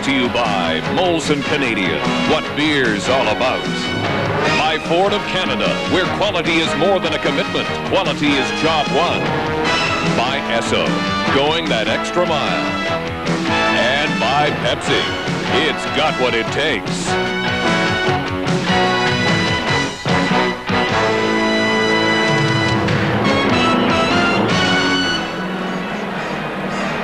Brought to you by Molson Canadian, what beer's all about. By Ford of Canada, where quality is more than a commitment, quality is job one. By Esso, going that extra mile. And by Pepsi, it's got what it takes.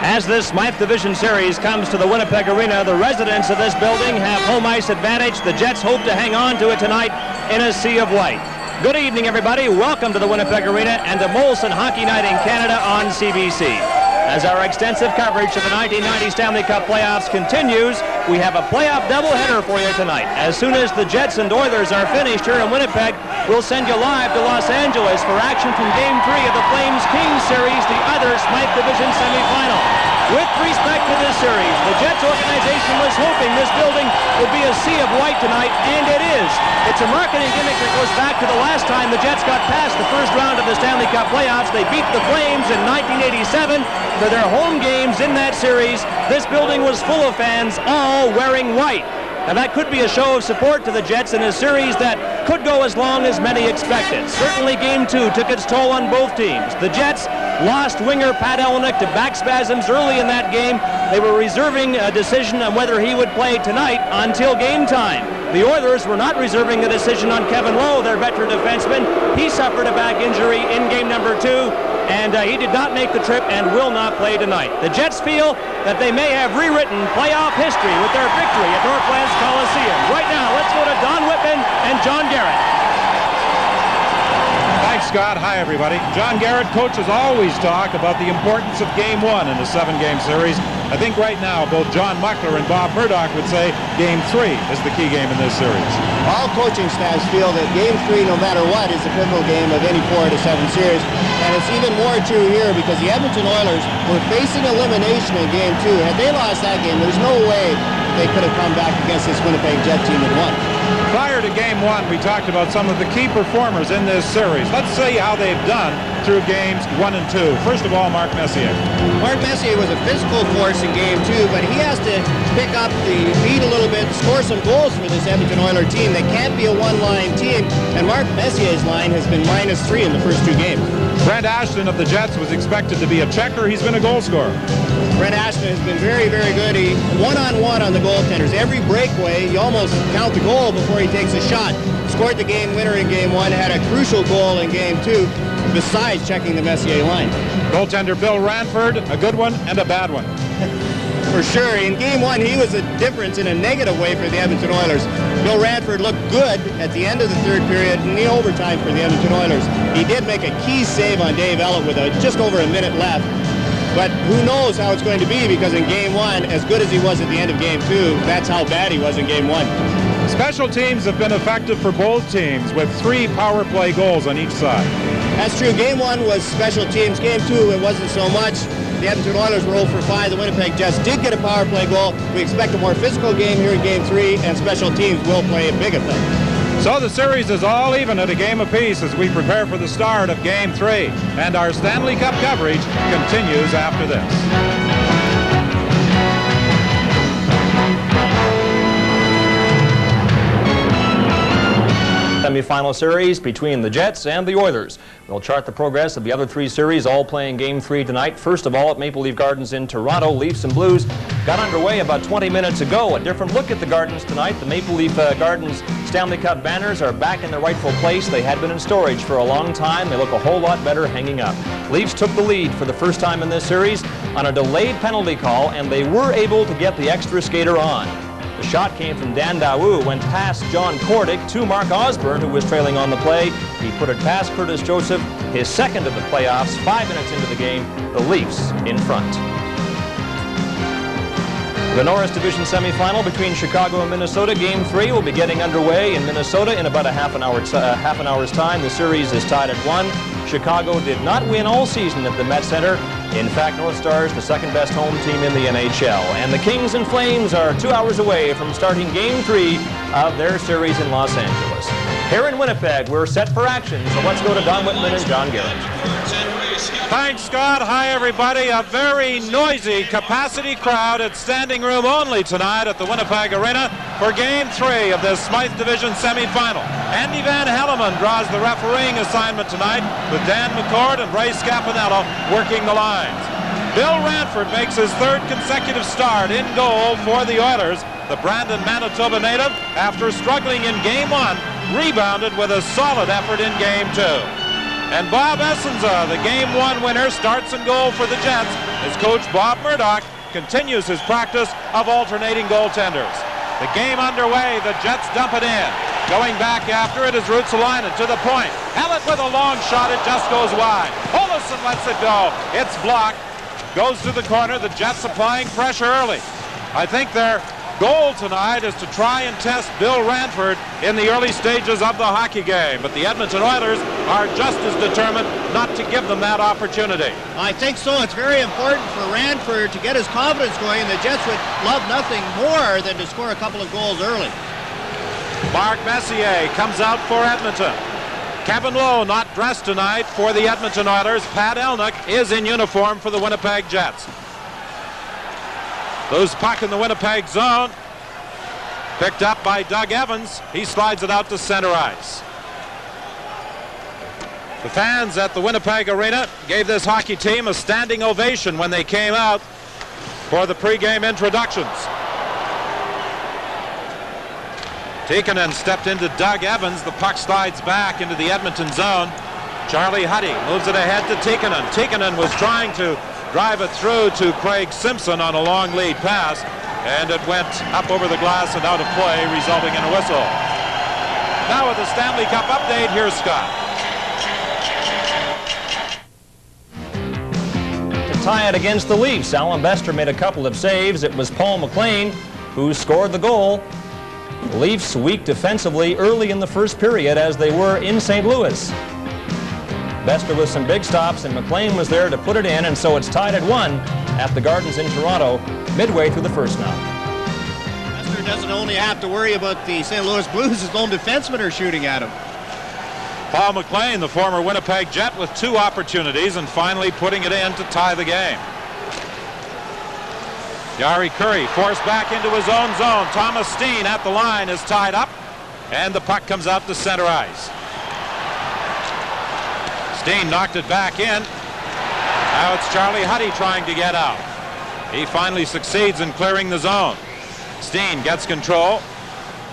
As this Smythe Division Series comes to the Winnipeg Arena, the residents of this building have home ice advantage. The Jets hope to hang on to it tonight in a sea of white. Good evening, everybody. Welcome to the Winnipeg Arena and to Molson Hockey Night in Canada on CBC. As our extensive coverage of the 1990 Stanley Cup playoffs continues, we have a playoff doubleheader for you tonight. As soon as the Jets and Oilers are finished here in Winnipeg, we'll send you live to Los Angeles for action from Game 3 of the Flames-Kings series, the other Smythe Division semifinal. With respect to this series, the Jets organization was hoping this building would be a sea of white tonight, and it is. It's a marketing gimmick that goes back to the last time the Jets got past the first round of the Stanley Cup playoffs. They beat the Flames in 1987 for their home games in that series. This building was full of fans, all wearing white. Now that could be a show of support to the Jets in a series that could go as long as many expected. Certainly Game 2 took its toll on both teams. The Jets lost winger Pat Elnick to back spasms early in that game. They were reserving a decision on whether he would play tonight until game time. The Oilers were not reserving a decision on Kevin Lowe, their veteran defenseman. He suffered a back injury in game number 2, and he did not make the trip and will not play tonight. The Jets feel that they may have rewritten playoff history with their victory at Northlands Coliseum. Right now, let's go to Don Whitman and John Garrett. Thanks, Scott. Hi, everybody. John Garrett, coaches always talk about the importance of Game 1 in a 7-game series. I think right now, both John Muckler and Bob Murdoch would say Game 3 is the key game in this series. All coaching staffs feel that Game 3, no matter what, is the pivotal game of any 4 out of 7 series. And it's even more true here because the Edmonton Oilers were facing elimination in Game 2. Had they lost that game, there's no way they could have come back against this Winnipeg Jet team and won. Prior to Game 1, we talked about some of the key performers in this series. Let's see how they've done through Games 1 and 2. First of all, Mark Messier. Mark Messier was a physical force in Game 2, but he has to pick up the beat a little bit, score some goals for this Edmonton Oilers team. They can't be a one-line team, and Mark Messier's line has been -3 in the first 2 games. Brent Ashton of the Jets was expected to be a checker. He's been a goal scorer. Brent Ashton has been very, very good. He one-on-one on the goaltenders. Every breakaway, you almost count the goal before he takes a shot. Scored the game winner in Game 1, had a crucial goal in Game 2, besides checking the Messier line. Goaltender Bill Ranford, a good one and a bad one. For sure. In Game 1, he was a difference in a negative way for the Edmonton Oilers. Bill Ranford looked good at the end of the third period in the overtime for the Edmonton Oilers. He did make a key save on Dave Ellett with just over a minute left. But who knows how it's going to be, because in Game 1, as good as he was at the end of Game 2, that's how bad he was in Game 1. Special teams have been effective for both teams with 3 power play goals on each side. That's true. Game 1 was special teams. Game 2, it wasn't so much. The Edmonton Oilers were 0 for 5. The Winnipeg Jets did get a power play goal. We expect a more physical game here in Game 3, and special teams will play a big effect. So the series is all even at a game apiece as we prepare for the start of Game 3. And our Stanley Cup coverage continues after this. Semi-final series between the Jets and the Oilers. We'll chart the progress of the other 3 series, all playing Game 3 tonight. First of all, at Maple Leaf Gardens in Toronto, Leafs and Blues got underway about 20 minutes ago. A different look at the Gardens tonight. The Maple Leaf Gardens Stanley Cup banners are back in their rightful place. They had been in storage for a long time. They look a whole lot better hanging up. Leafs took the lead for the first time in this series on a delayed penalty call, and they were able to get the extra skater on. The shot came from Dan Dawu, went past John Kordick to Mark Osborne, who was trailing on the play. He put it past Curtis Joseph, his second of the playoffs. 5 minutes into the game, the Leafs in front. The Norris Division semifinal between Chicago and Minnesota. Game 3 will be getting underway in Minnesota in about a half an hour's time. The series is tied at 1. Chicago did not win all season at the Met Center. In fact, North Stars, the second best home team in the NHL. And the Kings and Flames are 2 hours away from starting Game 3 of their series in Los Angeles. Here in Winnipeg, we're set for action. So let's go to Don Whitman and John Garrett. Thanks, Scott. Hi, everybody. A very noisy capacity crowd at standing room only tonight at the Winnipeg Arena for Game 3 of this Smythe Division semifinal. Andy Van Helleman draws the refereeing assignment tonight with Dan McCord and Ray Scapanello working the lines. Bill Ranford makes his third consecutive start in goal for the Oilers. The Brandon, Manitoba native, after struggling in Game 1, rebounded with a solid effort in Game 2. And Bob Essenza, the Game 1 winner, starts in goal for the Jets as coach Bob Murdoch continues his practice of alternating goaltenders. The game underway, the Jets dump it in. Going back after it is Ruotsalainen to the point. Hellett with a long shot, it just goes wide. Olofsson lets it go. It's blocked. Goes to the corner, the Jets applying pressure early. I think their goal tonight is to try and test Bill Ranford in the early stages of the hockey game, but the Edmonton Oilers are just as determined not to give them that opportunity. I think so. It's very important for Ranford to get his confidence going, and the Jets would love nothing more than to score a couple of goals early. Mark Messier comes out for Edmonton. Kevin Lowe not dressed tonight for the Edmonton Oilers. Pat Elnick is in uniform for the Winnipeg Jets. Loose puck in the Winnipeg zone. Picked up by Doug Evans. He slides it out to center ice. The fans at the Winnipeg Arena gave this hockey team a standing ovation when they came out for the pregame introductions. Tikkanen stepped into Doug Evans. The puck slides back into the Edmonton zone. Charlie Huddy moves it ahead to Tikkanen. Tikkanen was trying to drive it through to Craig Simpson on a long lead pass, and it went up over the glass and out of play, resulting in a whistle. Now with the Stanley Cup update, here's Scott. To tie it against the Leafs, Alan Bester made a couple of saves. It was Paul McLean who scored the goal. The Leafs weak defensively early in the first period as they were in St. Louis. Bester with some big stops, and McLean was there to put it in, and so it's tied at 1 at the Gardens in Toronto midway through the first now. Bester doesn't only have to worry about the St. Louis Blues, his own defensemen are shooting at him. Paul McLean, the former Winnipeg Jet, with 2 opportunities and finally putting it in to tie the game. Jari Kurri forced back into his own zone. Thomas Steen at the line is tied up, and the puck comes out to center ice. Steen knocked it back in. Now it's Charlie Huddy trying to get out. He finally succeeds in clearing the zone. Steen gets control.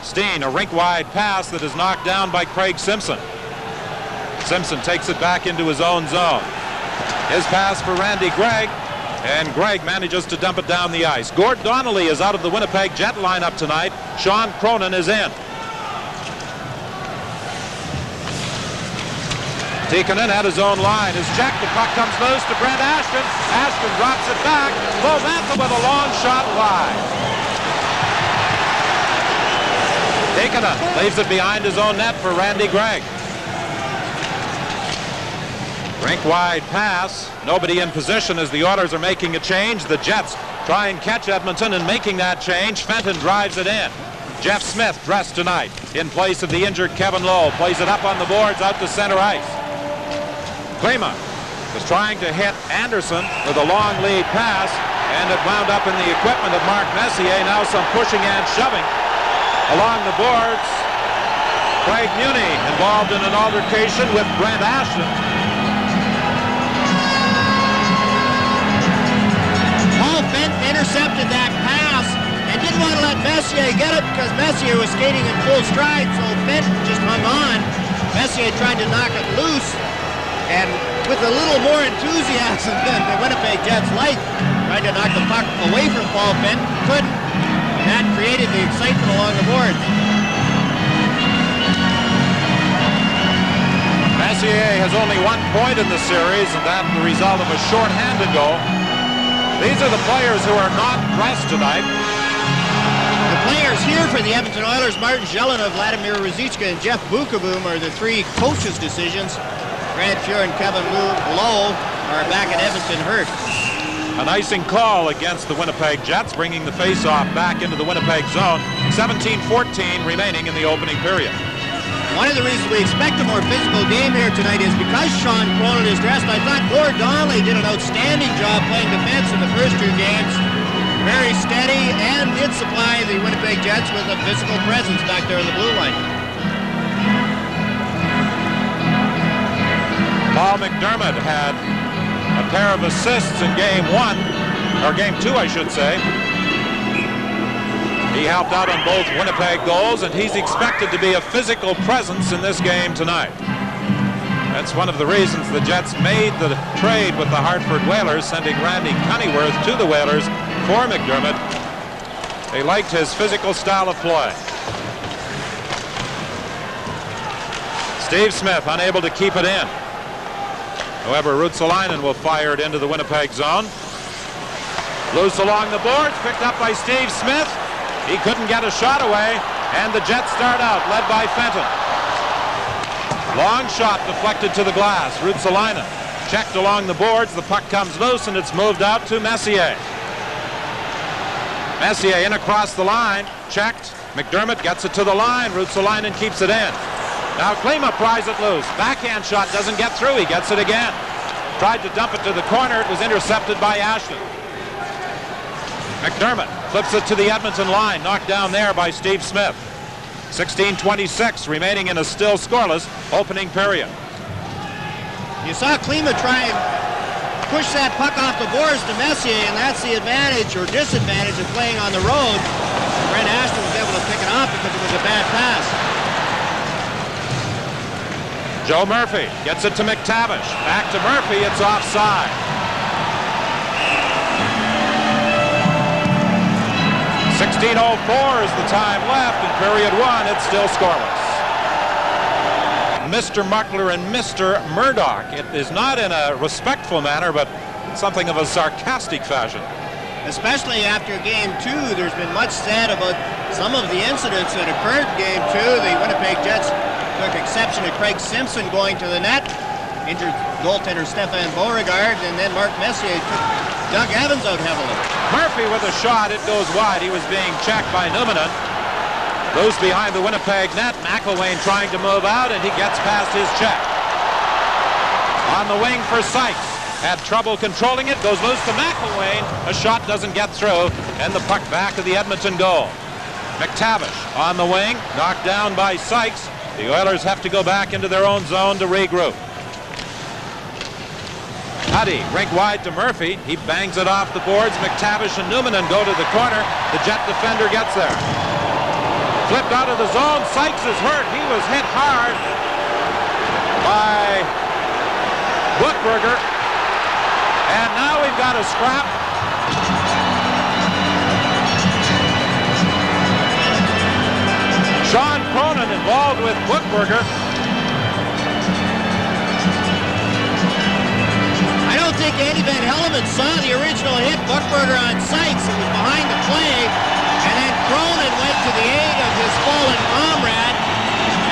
Steen, a rink-wide pass that is knocked down by Craig Simpson. Simpson takes it back into his own zone. His pass for Randy Gregg, and Gregg manages to dump it down the ice. Gord Donnelly is out of the Winnipeg Jet lineup tonight. Sean Cronin is in. Tikkanen at his own line is checked. The puck comes loose to Brent Ashton. Ashton drops it back. Bovantha with a long shot wide. Tikkanen leaves it behind his own net for Randy Gregg. Rink-wide pass. Nobody in position as the Oilers are making a change. The Jets try and catch Edmonton, and making that change, Fenton drives it in. Jeff Smith dressed tonight in place of the injured Kevin Lowe. Plays it up on the boards out to center ice. Klima was trying to hit Anderson with a long lead pass, and it wound up in the equipment of Mark Messier. Now some pushing and shoving along the boards. Craig Muni involved in an altercation with Brent Ashton. Paul Fenton intercepted that pass and didn't want to let Messier get it because Messier was skating in full stride, so Fenton just hung on. Messier tried to knock it loose, and with a little more enthusiasm than the Winnipeg Jets like, tried to knock the puck away from Paul Fenton. Couldn't. And that created the excitement along the boards. Messier has only 1 point in the series, and that's the result of a short-handed goal. These are the players who are not dressed tonight. The players here for the Edmonton Oilers, Martin Jelena, Vladimir Ruzicka, and Jeff Bukaboom, are the 3 coaches' decisions. Grant Fuhr and Kevin Lowe are back in Edmonton hurt. An icing call against the Winnipeg Jets, bringing the face-off back into the Winnipeg zone. 17-14 remaining in the opening period. One of the reasons we expect a more physical game here tonight is because Sean Cronin is dressed. I thought Gord Donnelly did an outstanding job playing defense in the first two games. Very steady and did supply the Winnipeg Jets with a physical presence back there in the blue line. Paul McDermott had a pair of assists in game one, or game two, I should say. He helped out on both Winnipeg goals, and he's expected to be a physical presence in this game tonight. That's one of the reasons the Jets made the trade with the Hartford Whalers, sending Randy Cunneyworth to the Whalers for McDermott. They liked his physical style of play. Steve Smith unable to keep it in. However, Ruotsalainen will fire it into the Winnipeg zone. Loose along the boards, picked up by Steve Smith. He couldn't get a shot away, and the Jets start out, led by Fenton. Long shot deflected to the glass. Ruotsalainen checked along the boards. The puck comes loose, and it's moved out to Messier. Messier in across the line, checked. McDermott gets it to the line. Ruotsalainen keeps it in. Now Klima pries it loose. Backhand shot doesn't get through. He gets it again. Tried to dump it to the corner. It was intercepted by Ashton. McDermott flips it to the Edmonton line, knocked down there by Steve Smith. 16:26 remaining in a still scoreless opening period. You saw Klima try and push that puck off the boards to Messier, and that's the advantage or disadvantage of playing on the road. Brent Ashton was able to pick it off because it was a bad pass. Joe Murphy gets it to McTavish. Back to Murphy, it's offside. 16:04 is the time left in period one. It's still scoreless. Mr. Muckler and Mr. Murdoch. It is not in a respectful manner, but something of a sarcastic fashion. Especially after game two, there's been much said about some of the incidents that occurred in game two. The Winnipeg Jets took exception to Craig Simpson going to the net, injured goaltender Stefan Beauregard, and then Mark Messier took Doug Evans out heavily. Murphy with a shot, it goes wide. He was being checked by Numminen. Goes behind the Winnipeg net. McIlwain trying to move out, and he gets past his check. On the wing for Sykes. Had trouble controlling it. Goes loose to McIlwain. A shot doesn't get through, and the puck back of the Edmonton goal. McTavish on the wing, knocked down by Sykes. The Oilers have to go back into their own zone to regroup. Huddy, rink wide to Murphy. He bangs it off the boards. McTavish and Numminen go to the corner. The Jet defender gets there. Flipped out of the zone. Sykes is hurt. He was hit hard by Buchberger. And now we've got a scrap. Sean Cronin involved with Buchberger. I don't think Eddie Van Hellemond saw the original hit, Buchberger on Sykes. It was behind the play, and then Cronin went to the aid of his fallen comrade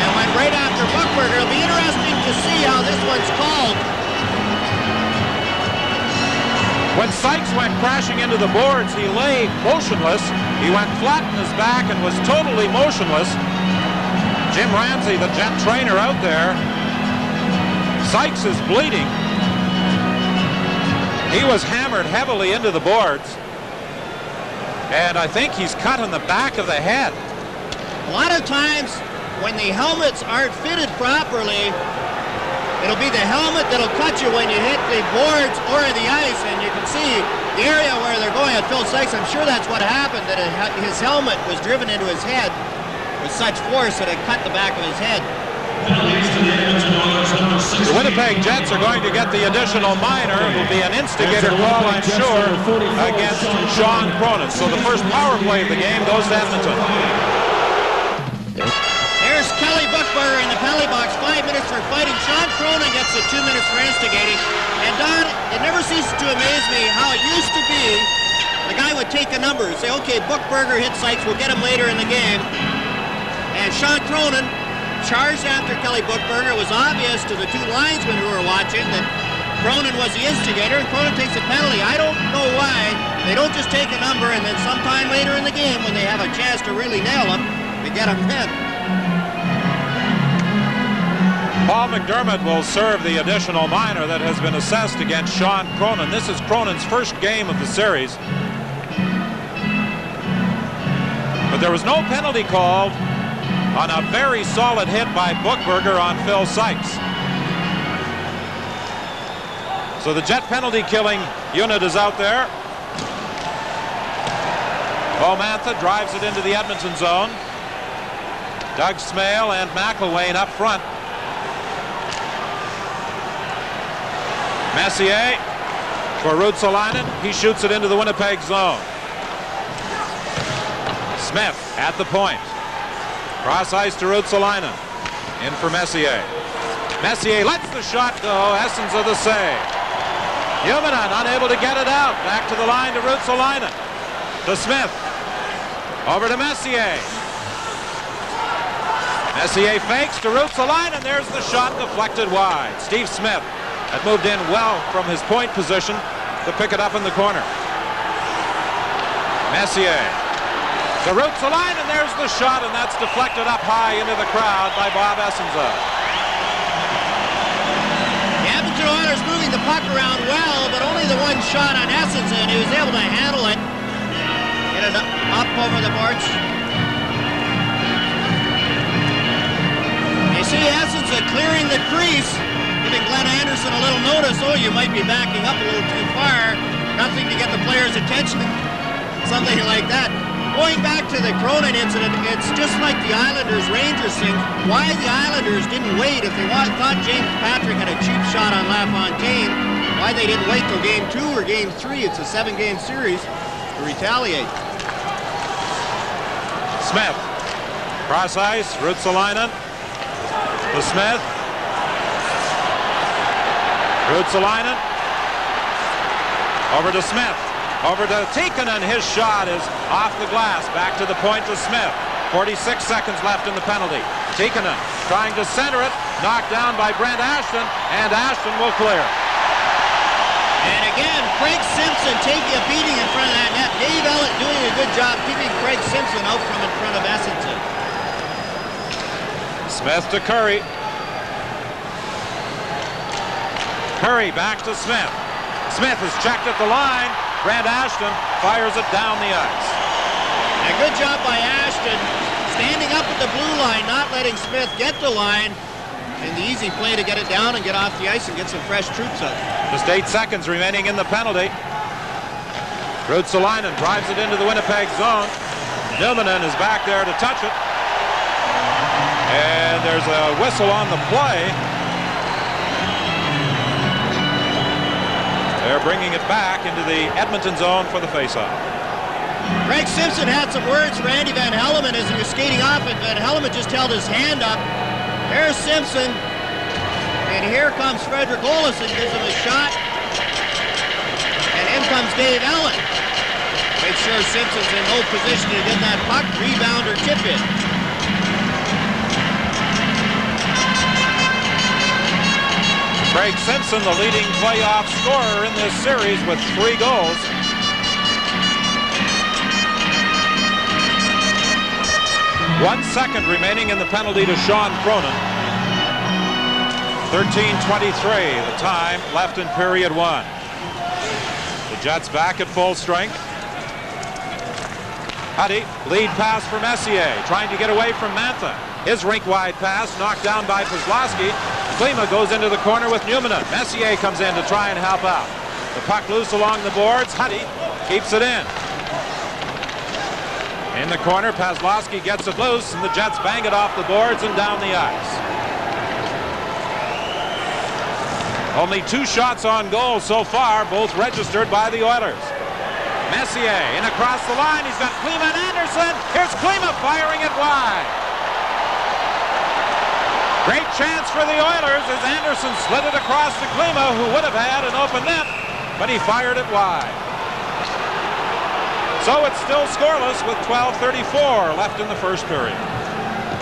and went right after Buchberger. It'll be interesting to see how this one's called. When Sykes went crashing into the boards, he lay motionless. He went flat on his back and was totally motionless. Jim Ramsey, the Jet trainer out there. Sykes is bleeding. He was hammered heavily into the boards. And I think he's cut on the back of the head. A lot of times when the helmets aren't fitted properly, it'll be the helmet that'll cut you when you hit the boards or the ice, and you can see the area where they're going at Phil Sykes. I'm sure that's what happened, that his helmet was driven into his head with such force that it cut the back of his head. The Winnipeg Jets are going to get the additional minor. It will be an instigator call, I'm sure, against Sean Cronin. So the first power play of the game goes to Edmonton. There's Kelly Buchberger in the penalty box. 5 minutes for fighting. Sean Cronin gets the 2 minutes for instigating. And Don, it never ceases to amaze me how it used to be the guy would take a number and say, okay, Buchberger hit Sykes, we'll get him later in the game. And Sean Cronin charged after Kelly Buchberger. It was obvious to the two linesmen who were watching that Cronin was the instigator, and Cronin takes a penalty. I don't know why they don't just take a number and then sometime later in the game when they have a chance to really nail him, they get him in. Paul McDermott will serve the additional minor that has been assessed against Sean Cronin. This is Cronin's first game of the series. But there was no penalty called on a very solid hit by Bookberger on Phil Sykes. So the Jet penalty killing unit is out there. Mantha drives it into the Edmonton zone. Doug Smale and McIlwain up front. Messier for Ruotsalainen. He shoots it into the Winnipeg zone. Smith at the point. Cross ice to Ruotsalainen. In for Messier. Messier lets the shot go. Essence of the save. Yuminen unable to get it out. Back to the line to Ruotsalainen. To Smith. Over to Messier. Messier fakes to Ruotsalainen. There's the shot deflected wide. Steve Smith had moved in well from his point position to pick it up in the corner. Messier to Ruotsalainen. There's the shot, and that's deflected up high into the crowd by Bob Essenza. The Edmonton Oilers moving the puck around well, but only the one shot on Essenza, and he was able to handle it. Get it up over the boards. You see Essenza clearing the crease, giving Glenn Anderson a little notice. Oh, you might be backing up a little too far. Nothing to get the players' attention. Something like that. Going back to the Cronin incident, it's just like the Islanders-Rangers thing. Why the Islanders didn't wait if they thought James Patrick had a cheap shot on LaFontaine, why they didn't wait till Game 2 or Game 3, it's a 7-game series, to retaliate. Smith. Cross ice, Ruotsalainen. To Smith. Ruotsalainen. Over to Smith. Over to Tikkanen. His shot is off the glass. Back to the point to Smith. 46 seconds left in the penalty. Tikkanen trying to center it. Knocked down by Brent Ashton. And Ashton will clear. And again, Craig Simpson taking a beating in front of that net. Dave Ellett doing a good job keeping Craig Simpson out from in front of Essenson. Smith to Curry. Curry back to Smith. Smith is checked at the line. Brent Ashton fires it down the ice. A good job by Ashton, standing up at the blue line, not letting Smith get the line, and the easy play to get it down and get off the ice and get some fresh troops out. Just 8 seconds remaining in the penalty. Ruotsalainen drives it into the Winnipeg zone. Yuminen is back there to touch it. And there's a whistle on the play. They're bringing it back into the Edmonton zone for the faceoff. Craig Simpson had some words for Andy Van Hellemond as he was skating off, and Van Hellemond just held his hand up. There's Simpson, and here comes Frederick Olofsson, gives him a shot, and in comes Dave Ellett. Make sure Simpson's in no position to get that puck, rebound, or tip in. Craig Simpson, the leading playoff scorer in this series with 3 goals. One second remaining in the penalty to Sean Cronin. 13:23, the time left in period 1. The Jets back at full strength. Huddy, lead pass for Messier, trying to get away from Mantha. His rink-wide pass knocked down by Kozlowski. Klima goes into the corner with Yuminen. Messier comes in to try and help out. The puck loose along the boards. Huddy keeps it in. In the corner, Kozlowski gets it loose, and the Jets bang it off the boards and down the ice. Only 2 shots on goal so far, both registered by the Oilers. Messier in across the line. He's got Klima and Anderson. Here's Klima firing it wide. Great chance for the Oilers as Anderson slid it across to Klima, who would have had an open net, but he fired it wide. So it's still scoreless with 12:34 left in the first period.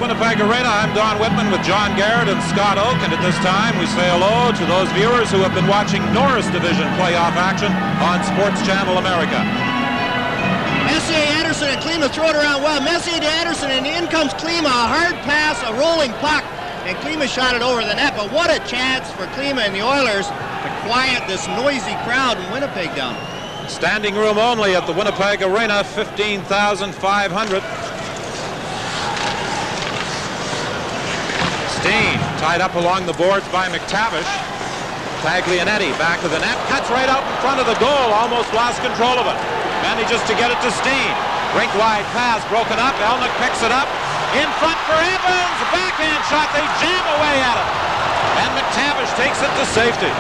Winnipeg Arena, I'm Don Whitman with John Garrett and Scott Oak, and at this time we say hello to those viewers who have been watching Norris Division playoff action on Sports Channel America. Messier, Anderson, and Klima throw it around well. Messier to Anderson, and in comes Klima. A hard pass, a rolling puck. and Klima shot it over the net, but what a chance for Klima and the Oilers to quiet this noisy crowd in Winnipeg down. Standing room only at the Winnipeg Arena, 15,500. Steen tied up along the boards by McTavish. Taglianetti back to the net, cuts right out in front of the goal, almost lost control of it. Manages to get it to Steen. Rink wide pass broken up. Elnick picks it up. In front for Evans. Backhand shot. They jam away at it. And McTavish takes it to safety.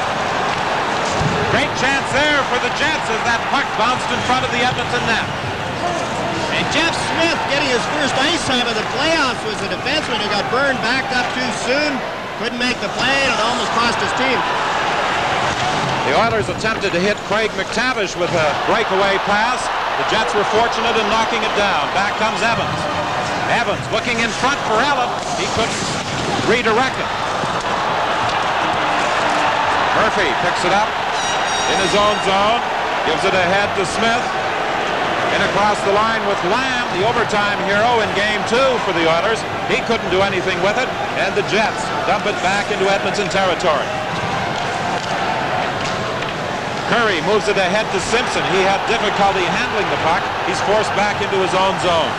Great chance there for the Jets as that puck bounced in front of the Edmonton net. And Jeff Smith getting his first ice time of the playoffs was a defenseman who got burned backed up too soon. Couldn't make the play and it almost cost his team. The Oilers attempted to hit Craig McTavish with a breakaway pass. The Jets were fortunate in knocking it down. Back comes Evans. Evans looking in front for Allen. He couldn't redirect it. Murphy picks it up in his own zone. Gives it ahead to Smith. And across the line with Lamb, the overtime hero in Game 2 for the Oilers. He couldn't do anything with it. And the Jets dump it back into Edmonton territory. Curry moves it ahead to Simpson. He had difficulty handling the puck. He's forced back into his own zone.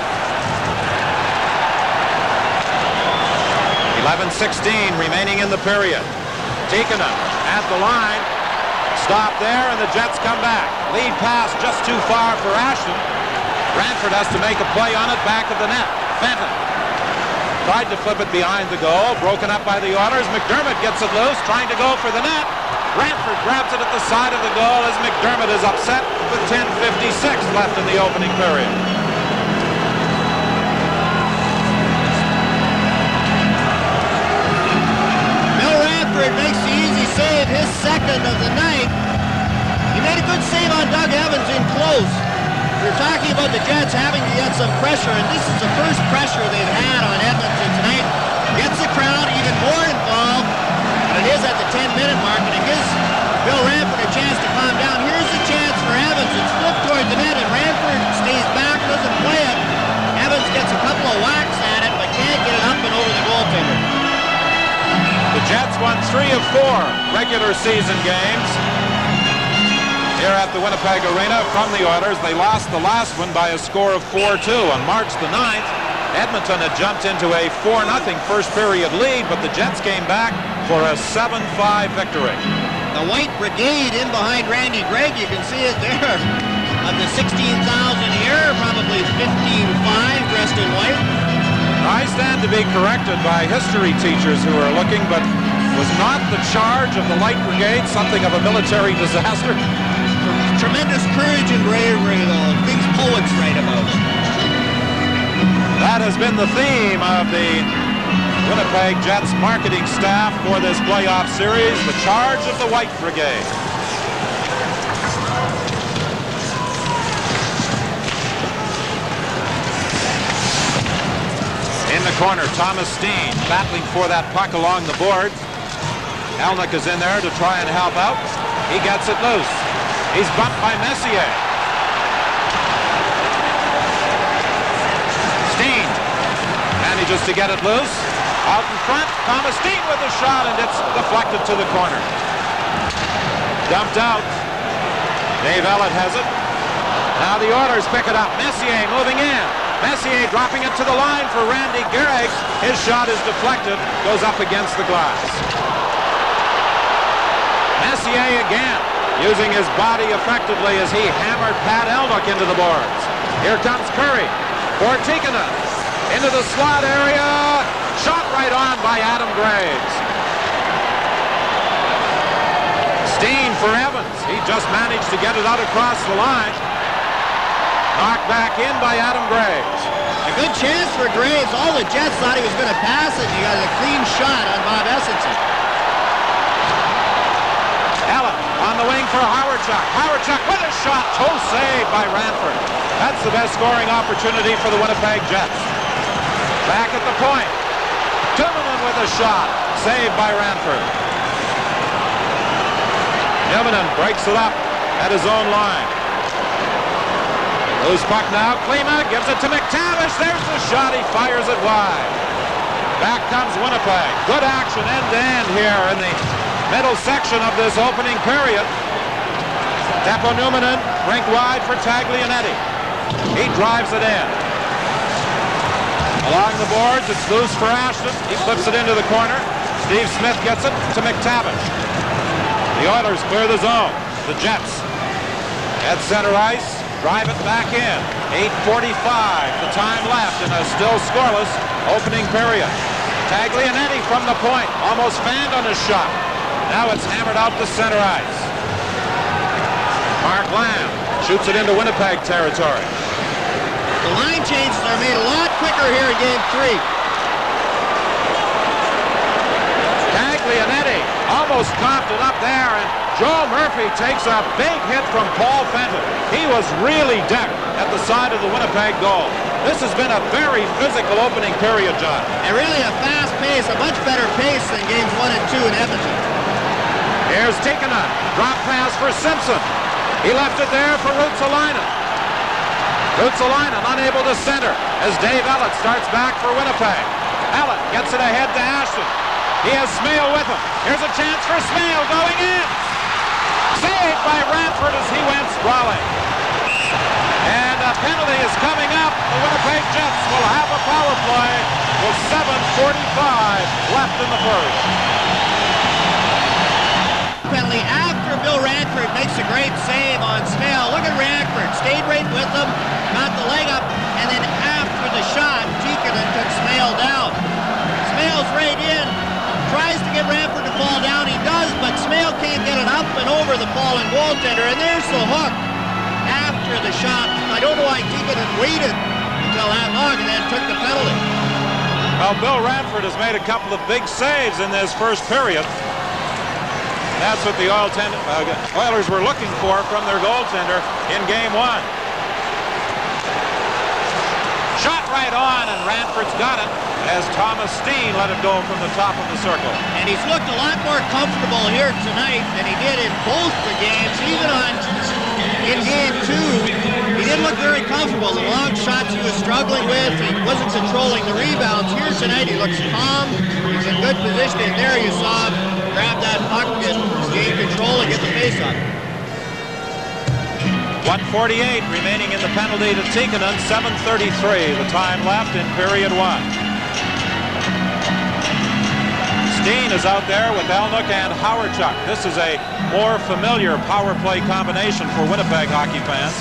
11:16 remaining in the period. Tikkanen at the line. Stop there, and the Jets come back. Lead pass just too far for Ashton. Ranford has to make a play on it back of the net. Fenton tried to flip it behind the goal. Broken up by the Oilers. McDermott gets it loose, trying to go for the net. Ranford grabs it at the side of the goal as McDermott is upset with 10:56 left in the opening period. Bill Ranford makes the easy save, his second of the night. He made a good save on Doug Evans in close. We're talking about the Jets having to get some pressure, and this is the first pressure they've had on Edmonton tonight. Gets the crowd even more involved. It is at the 10-minute mark, and it gives Bill Ranford a chance to calm down. Here's the chance for Evans. It's flipped toward the net, and Ranford stays back, doesn't play it. Evans gets a couple of whacks at it, but can't get it up and over the goaltender. The Jets won 3 of 4 regular season games here at the Winnipeg Arena from the Oilers. They lost the last one by a score of 4-2 on March the 9th. Edmonton had jumped into a 4-0 first period lead, but the Jets came back for a 7-5 victory. The White Brigade in behind Randy Gregg, you can see it there. Of the 16,000 here, probably 15,500 dressed in white. I stand to be corrected by history teachers who are looking, but was not the charge of the Light Brigade something of a military disaster? Tremendous courage and bravery, though. Things poets write about it. That has been the theme of the Winnipeg Jets marketing staff for this playoff series, the charge of the White Brigade. In the corner, Thomas Steen battling for that puck along the boards. Elnick is in there to try and help out. He gets it loose. He's bumped by Messier. Steen manages to get it loose. Out in front, Thomas Steen with a shot, and it's deflected to the corner. Dumped out. Dave Ellett has it. Now the Oilers pick it up. Messier moving in. Messier dropping it to the line for Randy Gehrig. His shot is deflected, goes up against the glass. Messier again, using his body effectively as he hammered Pat Elnick into the boards. Here comes Curry for Tikkanen. Into the slot area. Shot right on by Adam Graves. Steen for Evans. He just managed to get it out across the line. Knocked back in by Adam Graves. A good chance for Graves. All the Jets thought he was going to pass it. He got a clean shot on Bob Essenson. Allen on the wing for Howardchuk. Howardchuk with a shot. Toe save by Ranford. That's the best scoring opportunity for the Winnipeg Jets. Back at the point. Timonen with a shot. Saved by Ranford. Timonen breaks it up at his own line. Loose puck now. Klima gives it to McTavish. There's the shot. He fires it wide. Back comes Winnipeg. Good action end-to-end here in the middle section of this opening period. Teppo Numminen rink wide for Taglianetti. He drives it in. Along the boards, it's loose for Ashton. He flips it into the corner. Steve Smith gets it to McTavish. The Oilers clear the zone. The Jets at center ice, drive it back in. 8:45, the time left in a still scoreless opening period. Taglianetti from the point, almost fanned on his shot. Now it's hammered out to center ice. Mark Lamb shoots it into Winnipeg territory. The line changes are made a lot quicker here in Game 3. Taglianetti almost coughed it up there, and Joe Murphy takes a big hit from Paul Fenton. He was really decked at the side of the Winnipeg goal. This has been a very physical opening period, John. And really a fast pace, a much better pace than Games 1 and 2 in Edmonton. Here's Tikkanen. Drop pass for Simpson. He left it there for Ruotsalainen. Ruotsalainen unable to center as Dave Ellett starts back for Winnipeg. Ellett gets it ahead to Ashton. He has Smale with him. Here's a chance for Smale going in. Saved by Ranford as he went sprawling. And a penalty is coming up. The Winnipeg Jets will have a power play with 7:45 left in the first. Penalty after Bill Ranford makes a great save on Smale. Look at Ranford, stayed right with him, got the leg up, and then after the shot, Tikkanen took Smale down. Smale's right in, tries to get Ranford to fall down. He does, but Smale can't get it up and over the fallen goaltender, and there's the hook after the shot. I don't know why Tikkanen waited until that long and then took the penalty. Well, Bill Ranford has made a couple of big saves in this first period. That's what the Oilers were looking for from their goaltender in Game 1. Shot right on, and Ranford's got it as Thomas Steen let it go from the top of the circle. And he's looked a lot more comfortable here tonight than he did in both the games. Even in Game 2, he didn't look very comfortable. The long shots he was struggling with, he wasn't controlling the rebounds. Here tonight, he looks calm. He's in good position. And there you saw him grab that puck and gain control and get the face-off. 1:48 remaining in the penalty to Tikkanen. 7:33 the time left in period 1. Steen is out there with Elnick and Hawerchuk. This is a more familiar power play combination for Winnipeg hockey fans.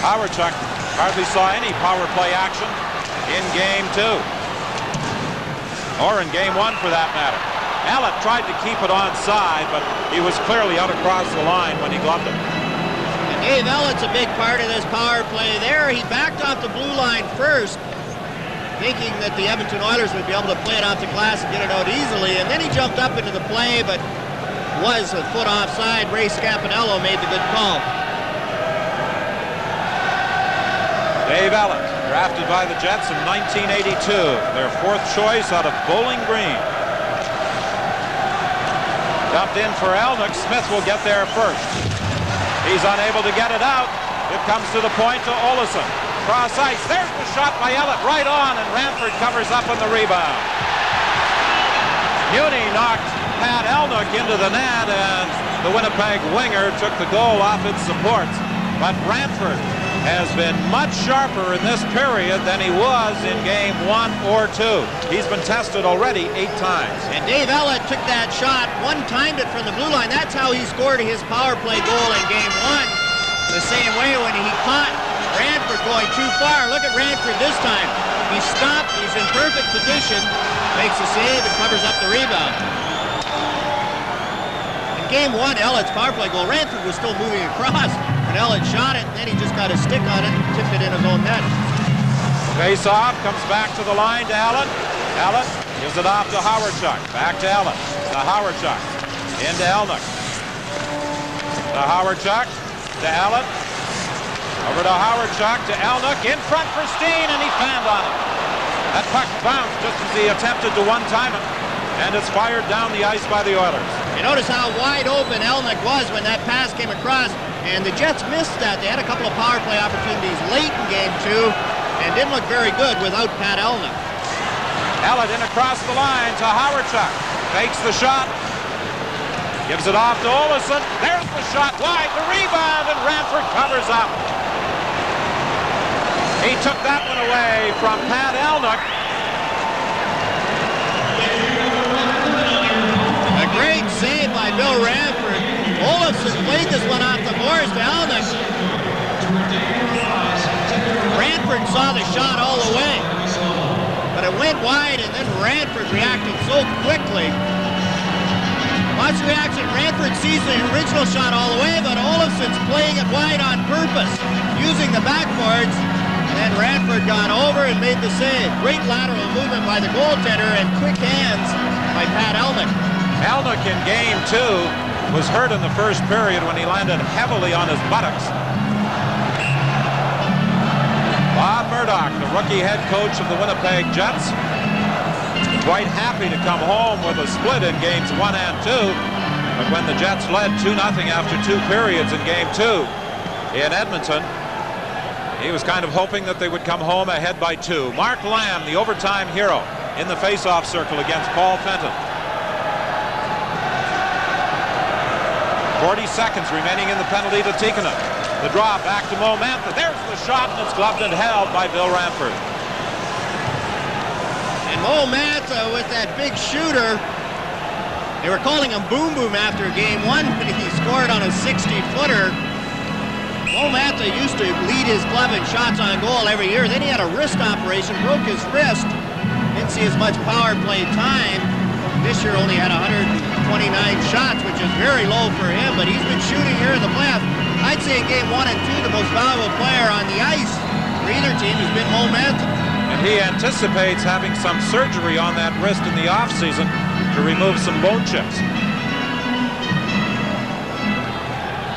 Hawerchuk hardly saw any power play action in Game 2. Or in Game 1 for that matter. Ellett tried to keep it onside, but he was clearly out across the line when he gloved it. And Dave Ellett's a big part of this power play there. He backed off the blue line first, thinking that the Edmonton Oilers would be able to play it off the glass and get it out easily. And then he jumped up into the play, but was a foot offside. Ray Scapinello made the good call. Dave Ellett, drafted by the Jets in 1982. Their fourth choice out of Bowling Green. Dumped in for Elnick. Smith will get there first. He's unable to get it out. It comes to the point to Olesen. Cross ice. There's the shot by Ellett right on, and Ranford covers up on the rebound. Muni knocked Pat Elnick into the net, and the Winnipeg winger took the goal off its supports. But Ranford has been much sharper in this period than he was in Game 1 or 2. He's been tested already 8 times. And Dave Ellett took that shot, one-timed it from the blue line. That's how he scored his power play goal in Game 1. The same way when he caught Ranford going too far. Look at Ranford this time. He stopped, he's in perfect position, makes a save and covers up the rebound. In Game 1, Ellett's power play goal, Ranford was still moving across. And Ellett shot it, and then he just got a stick on it and tipped it in his own net. Face off, comes back to the line to Ellett. Ellett gives it off to Hawerchuk. Back to Ellett. To Hawerchuk. Into Elnick. To Hawerchuk. To Ellett. Over to Hawerchuk. To Elnick. In front for Steen, and he fanned on it. That puck bounced just as he attempted to one-time it. And it's fired down the ice by the Oilers. You notice how wide open Elnick was when that pass came across. And the Jets missed that. They had a couple of power play opportunities late in Game 2 and didn't look very good without Pat Elnick. Ellett in across the line to Howardchuk. Fakes the shot. Gives it off to Olofsson. There's the shot wide. The rebound, and Ranford covers up. He took that one away from Pat Elnick. A great save by Bill Ranford. Olofsson played this one off the boards to Elnick. Ranford saw the shot all the way, but it went wide, and then Ranford reacted so quickly. Watch the reaction. Ranford sees the original shot all the way, but Olofsson's playing it wide on purpose, using the backboards. And then Ranford got over and made the save. Great lateral movement by the goaltender and quick hands by Pat Elnick. Elnick in game 2 was hurt in the first period when he landed heavily on his buttocks. Bob Murdoch, the rookie head coach of the Winnipeg Jets, quite happy to come home with a split in games 1 and 2. But when the Jets led 2-0 after 2 periods in game 2 in Edmonton, he was kind of hoping that they would come home ahead by 2. Mark Lamb, the overtime hero, in the face-off circle against Paul Fenton. 40 seconds remaining in the penalty to Tikkanen. The draw back to Mo Mantha. There's the shot, and it's gloved and held by Bill Ranford. And Mo Mantha with that big shooter. They were calling him Boom Boom after game 1 when he scored on a 60-footer. Mo Mantha used to lead his club in shots on goal every year. Then he had a wrist operation, broke his wrist. Didn't see as much power play time. This year only had 129 shots, which is very low for him, but he's been shooting here in the playoffs. I'd say in game 1 and 2, the most valuable player on the ice for either team has been Mo Mantha. And he anticipates having some surgery on that wrist in the offseason to remove some bone chips.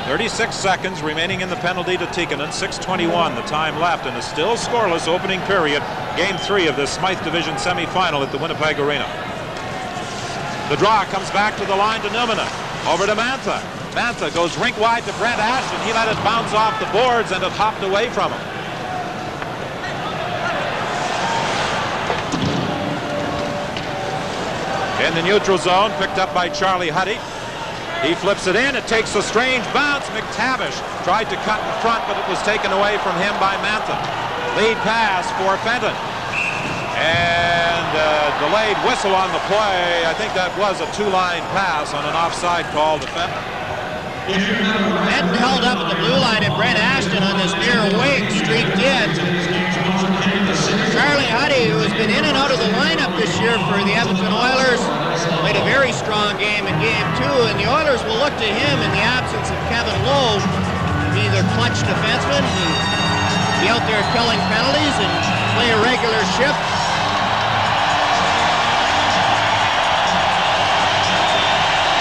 36 seconds remaining in the penalty to Tikkanen. 6:21 the time left in a still scoreless opening period. Game 3 of the Smythe Division semifinal at the Winnipeg Arena. The draw comes back to the line to Numminen. Over to Mantha. Mantha goes rink wide to Brent Ashton. He let it bounce off the boards, and it hopped away from him. In the neutral zone, picked up by Charlie Huddy. He flips it in. It takes a strange bounce. McTavish tried to cut in front, but it was taken away from him by Mantha. Lead pass for Fenton. And delayed whistle on the play. I think that was a 2-line pass on an offside call to Fenton. Fenton held up at the blue line, and Brent Ashton on this near wing streaked in. Charlie Huddy, who has been in and out of the lineup this year for the Edmonton Oilers, played a very strong game in game 2, and the Oilers will look to him in the absence of Kevin Lowe to be their clutch defenseman and be out there killing penalties and play a regular shift.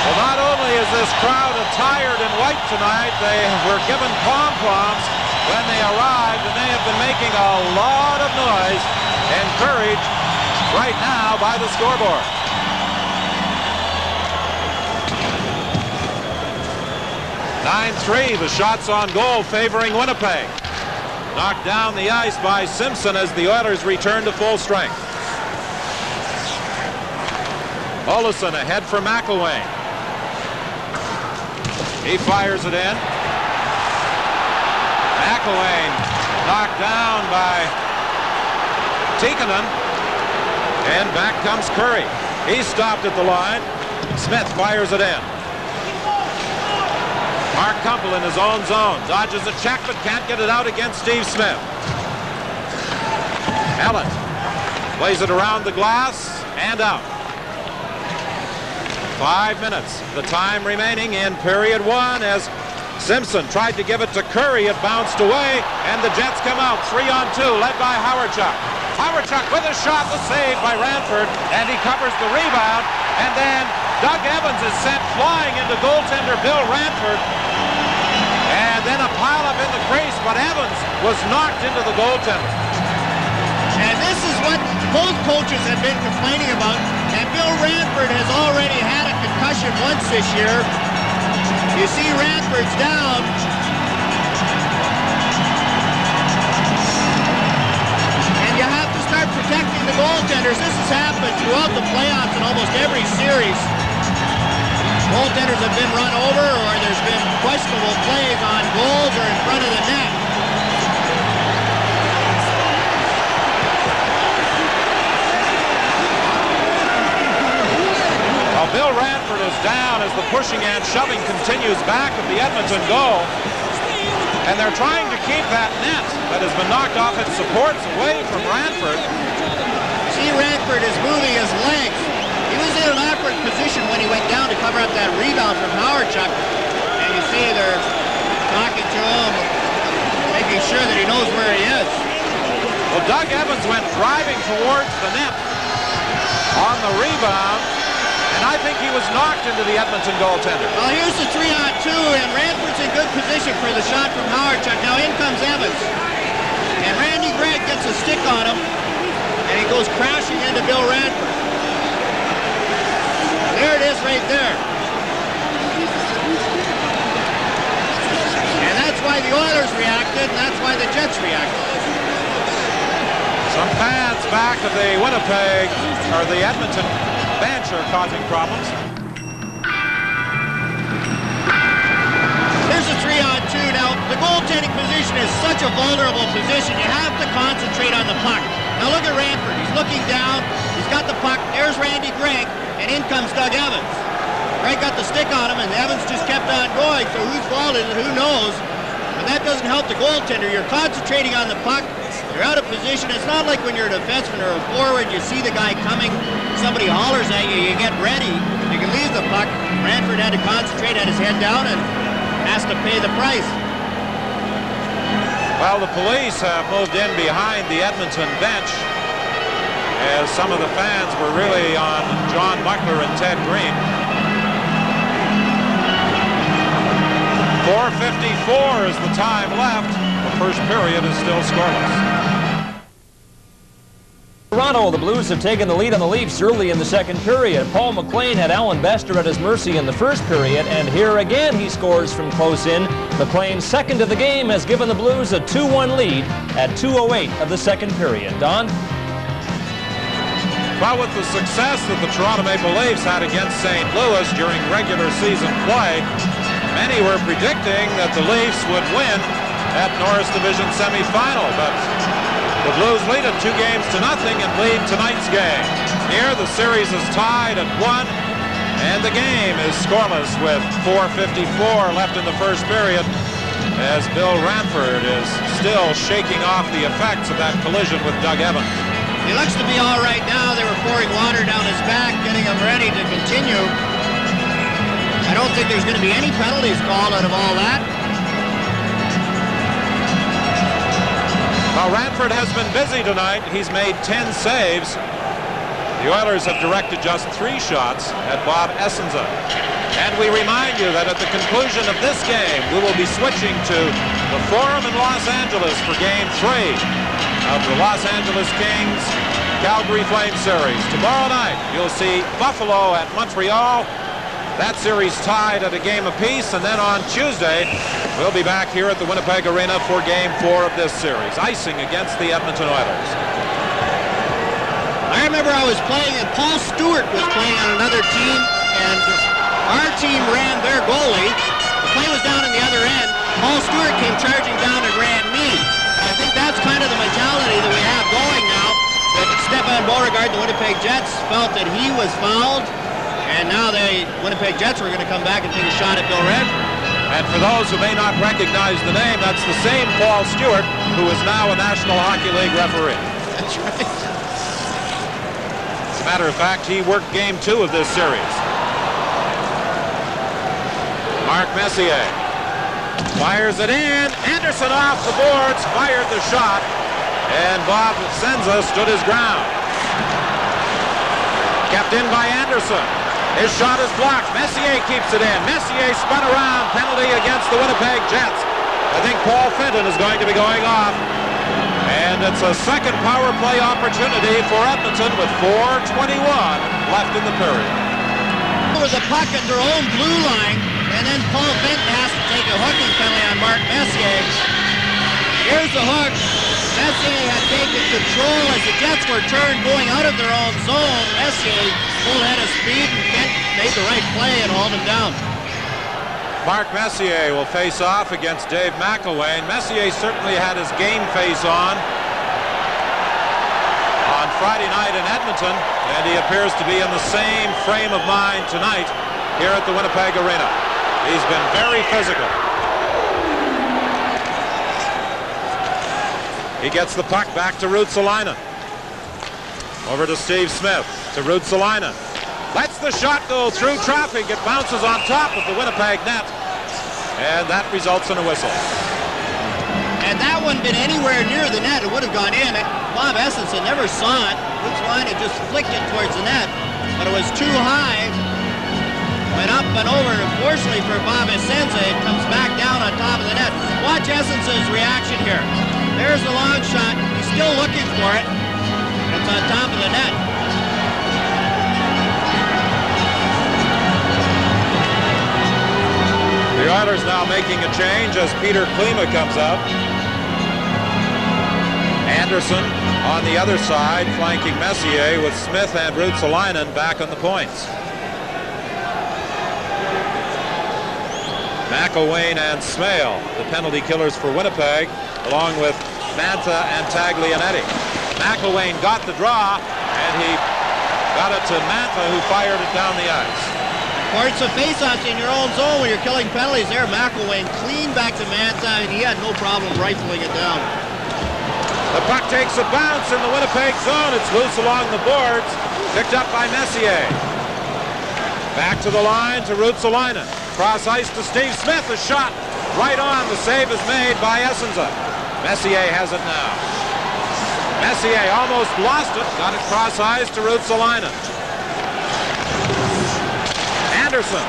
Well, not only is this crowd attired in white tonight, they were given pom-poms when they arrived, and they have been making a lot of noise, encouraged right now by the scoreboard. (9-3), the shots on goal favoring Winnipeg. Knocked down the ice by Simpson as the Oilers return to full strength. Olofsson ahead for McIlwain. He fires it in. McIlwain knocked down by Tikkanen. And back comes Curry. He's stopped at the line. Smith fires it in. Mark Kumpel in his own zone. Dodges a check but can't get it out against Steve Smith. Ellett plays it around the glass and out. 5 minutes. The time remaining in period 1 as Simpson tried to give it to Curry. It bounced away, and the Jets come out 3-on-2, led by Howardchuk. Howardchuk with a shot, the save by Ranford, and he covers the rebound. And then Doug Evans is sent flying into goaltender Bill Ranford. And then a pileup in the crease, but Evans was knocked into the goaltender. And this is what both coaches have been complaining about. And Bill Ranford has already had a concussion once this year. You see Ranford's down. And you have to start protecting the goaltenders. This is happened throughout the playoffs in almost every series. Goaltenders have been run over, or there's been questionable plays on goals or in front of the net. Well, Bill Ranford is down as the pushing and shoving continues back of the Edmonton goal. And they're trying to keep that net that has been knocked off its supports away from Ranford. See, Ranford is moving his legs. He was in an awkward position when he went down to cover up that rebound from Howardchuk. And you see they're talking to him, making sure that he knows where he is. Well, Doug Evans went driving towards the net on the rebound, and I think he was knocked into the Edmonton goaltender. Well, here's the 3-on-2, and Ranford's in good position for the shot from Howardchuk. Now in comes Evans. And Randy Gregg gets a stick on him, and he goes crashing into Bill Ranford. There it is right there. And that's why the Oilers reacted, and that's why the Jets reacted. Some fans back of the Winnipeg, or the Edmonton bench are causing problems. Here's a 3-on-2. Now, the goaltending position is such a vulnerable position. You have to concentrate on the puck. Now look at Ranford. He's looking down. He's got the puck. There's Randy Gregg. And in comes Doug Evans. Gregg got the stick on him, and Evans just kept on going. So whose fault is it? Who knows? But that doesn't help the goaltender. You're concentrating on the puck. You're out of position. It's not like when you're a defenseman or a forward, you see the guy coming, somebody hollers at you, you get ready, you can leave the puck. Ranford had to concentrate, had his head down, and has to pay the price. Well, the police have moved in behind the Edmonton bench as some of the fans were really on John Muckler and Ted Green. 4:54 is the time left. The first period is still scoreless. Toronto, the Blues have taken the lead on the Leafs early in the second period. Paul McLean had Alan Bester at his mercy in the first period, and here again he scores from close in. McLean's second of the game has given the Blues a 2-1 lead at 2:08 of the second period. Don? Well, with the success that the Toronto Maple Leafs had against St. Louis during regular season play, many were predicting that the Leafs would win at Norris Division semifinal, but the Blues lead it 2-0 and lead tonight's game. Here, the series is tied at 1, and the game is scoreless with 4:54 left in the first period, as Bill Ranford is still shaking off the effects of that collision with Doug Evans. He looks to be all right now. They were pouring water down his back, getting him ready to continue. I don't think there's going to be any penalties called out of all that. Well, Ranford has been busy tonight. He's made 10 saves. The Oilers have directed just 3 shots at Bob Essenza. And we remind you that at the conclusion of this game, we will be switching to the Forum in Los Angeles for Game 3 of the Los Angeles Kings Calgary Flames series. Tomorrow night, you'll see Buffalo at Montreal. That series tied at a game apiece, and then on Tuesday, we'll be back here at the Winnipeg Arena for Game 4 of this series, icing against the Edmonton Oilers. I remember I was playing, and Paul Stewart was playing on another team, and our team ran their goalie. The play was down in the other end. Paul Stewart came charging down and ran me. I think that's kind of the mentality that we have going now. That Stefan Beauregard, the Winnipeg Jets, felt that he was fouled, and now the Winnipeg Jets were going to come back and take a shot at Bill Ranford. And for those who may not recognize the name, that's the same Paul Stewart who is now a National Hockey League referee. That's right. As a matter of fact, he worked Game 2 of this series. Mark Messier fires it in. Anderson off the boards, fired the shot, and Bob Senza stood his ground. Kept in by Anderson. His shot is blocked. Messier keeps it in. Messier spun around. Penalty against the Winnipeg Jets. I think Paul Fenton is going to be going off. And it's a second power play opportunity for Edmonton with 4:21 left in the period. With the puck at their own blue line, and then Paul Fenton has to take a hooking penalty on Mark Messier. Here's the hook. Messier had taken control as the Jets were turned going out of their own zone. Messier full head of speed, and Kent made the right play and hauled him down. Mark Messier will face off against Dave McElwain. Messier certainly had his game face on Friday night in Edmonton, and he appears to be in the same frame of mind tonight here at the Winnipeg Arena. He's been very physical. He gets the puck back to Ruotsalainen. Over to Steve Smith, to Ruotsalainen. Lets the shot go through traffic. It bounces on top of the Winnipeg net, and that results in a whistle. And that one been anywhere near the net, it would have gone in. Bob Essenson never saw it. Ruotsalainen just flicked it towards the net, but it was too high. Went up and over, and fortunately for Bob Essenson, it comes back down on top of the net. Watch Essenson's reaction here. There's the long shot. He's still looking for it. It's on top of the net. The Oilers now making a change as Peter Klima comes out. Anderson on the other side, flanking Messier with Smith and Ruotsalainen back on the points. McElwain and Smale, the penalty killers for Winnipeg, along with Mantha and Taglianetti. McElwain got the draw, and he got it to Mantha, who fired it down the ice. It's a face-off in your own zone when you're killing penalties there. McElwain clean back to Mantha, and he had no problem rifling it down. The puck takes a bounce in the Winnipeg zone. It's loose along the boards, picked up by Messier. Back to the line to Ruotsalainen. Cross ice to Steve Smith. A shot right on. The save is made by Essenson. Messier has it now. Messier almost lost it. Got it cross ice to Ruotsalainen. Anderson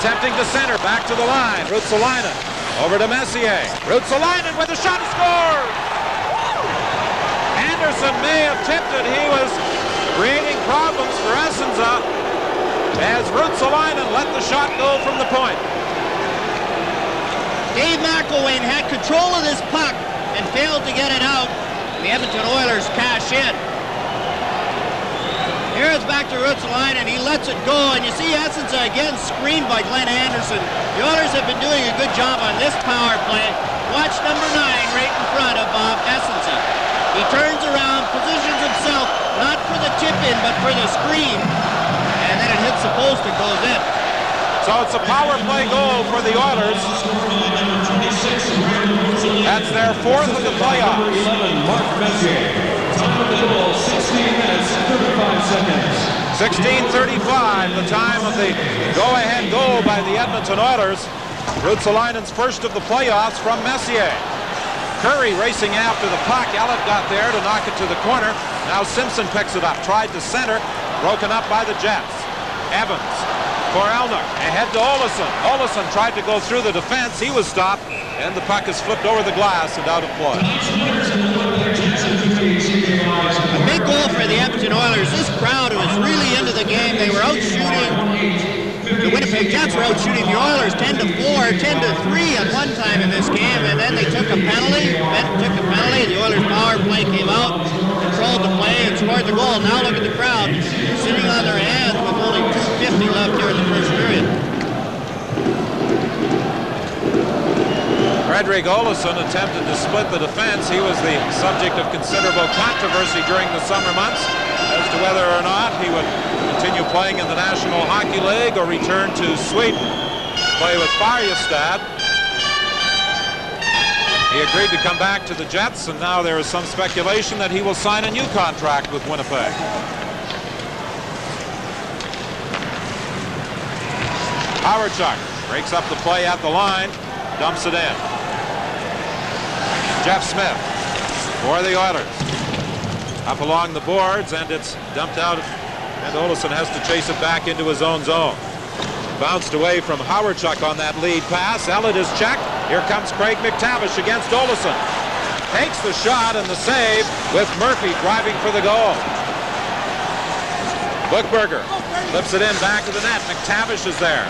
attempting to center. Back to the line. Ruotsalainen over to Messier. Ruotsalainen with a shot. Scores! Anderson may have tipped it. He was creating problems for Essenza as Ruotsalainen let the shot go from the point. Dave McElwain had control of this puck and failed to get it out. The Edmonton Oilers cash in. Here it's back to Ruotsalainen. He lets it go, and you see Essenza again screened by Glenn Anderson. The Oilers have been doing a good job on this power play. Watch number 9 right in front of Bob Essenza. He turns around, positions himself, not for the tip-in, but for the screen, and then it hits the post and goes in. So it's a power play goal for the Oilers. That's their 4th of the playoffs. 16:35, the time of the go-ahead goal by the Edmonton Oilers. Ruotsalainen's first of the playoffs from Messier. Curry racing after the puck. Ellett got there to knock it to the corner. Now Simpson picks it up. Tried to center. Broken up by the Jets. Evans for Elner. Ahead to Olsson. Olsson tried to go through the defense. He was stopped. And the puck is flipped over the glass and out of play. A big goal for the Edmonton Oilers. This crowd was really into the game. They were out shooting. The Winnipeg Jets were out shooting the Oilers 10-4, 10-3 at one time in this game, and then they took a penalty. The Oilers power play came out, controlled the play, and scored the goal. Now look at the crowd sitting on their hands with only 2:50 left here in the first period. Fredrik Olsson attempted to split the defense. He was the subject of considerable controversy during the summer months as to whether or not he would continue playing in the National Hockey League or return to Sweden, play with Färjestad. He agreed to come back to the Jets, and now there is some speculation that he will sign a new contract with Winnipeg. Hawerchuk breaks up the play at the line, dumps it in. Jeff Smith for the Oilers. Up along the boards, and it's dumped out, and Olsson has to chase it back into his own zone. Bounced away from Hawerchuk on that lead pass. Ellett is checked. Here comes Craig McTavish against Olsson. Takes the shot and the save with Murphy driving for the goal. Buchberger flips it in back of the net. McTavish is there,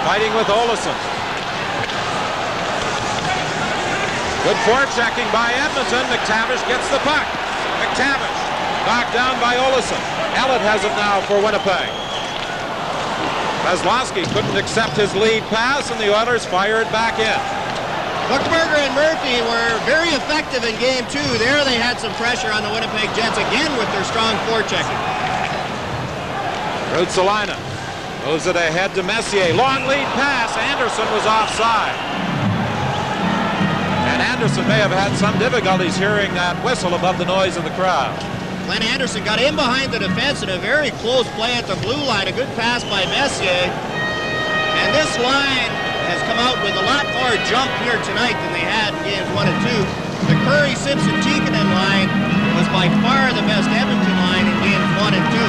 fighting with Olsson. Good forechecking by Edmonton. McTavish gets the puck. McTavish knocked down by Olesen. Ellett has it now for Winnipeg. Kozlowski couldn't accept his lead pass, and the Oilers fire it back in. Buchberger and Murphy were very effective in game 2. There they had some pressure on the Winnipeg Jets again with their strong forechecking. Ruotsalainen moves it ahead to Messier. Long lead pass. Anderson was offside. And Anderson may have had some difficulties hearing that whistle above the noise of the crowd. Glenn Anderson got in behind the defense in a very close play at the blue line. A good pass by Messier. And this line has come out with a lot more jump here tonight than they had in games 1 and 2. The Curry, Simpson, Tikkanen line was by far the best Edmonton line in games 1 and 2.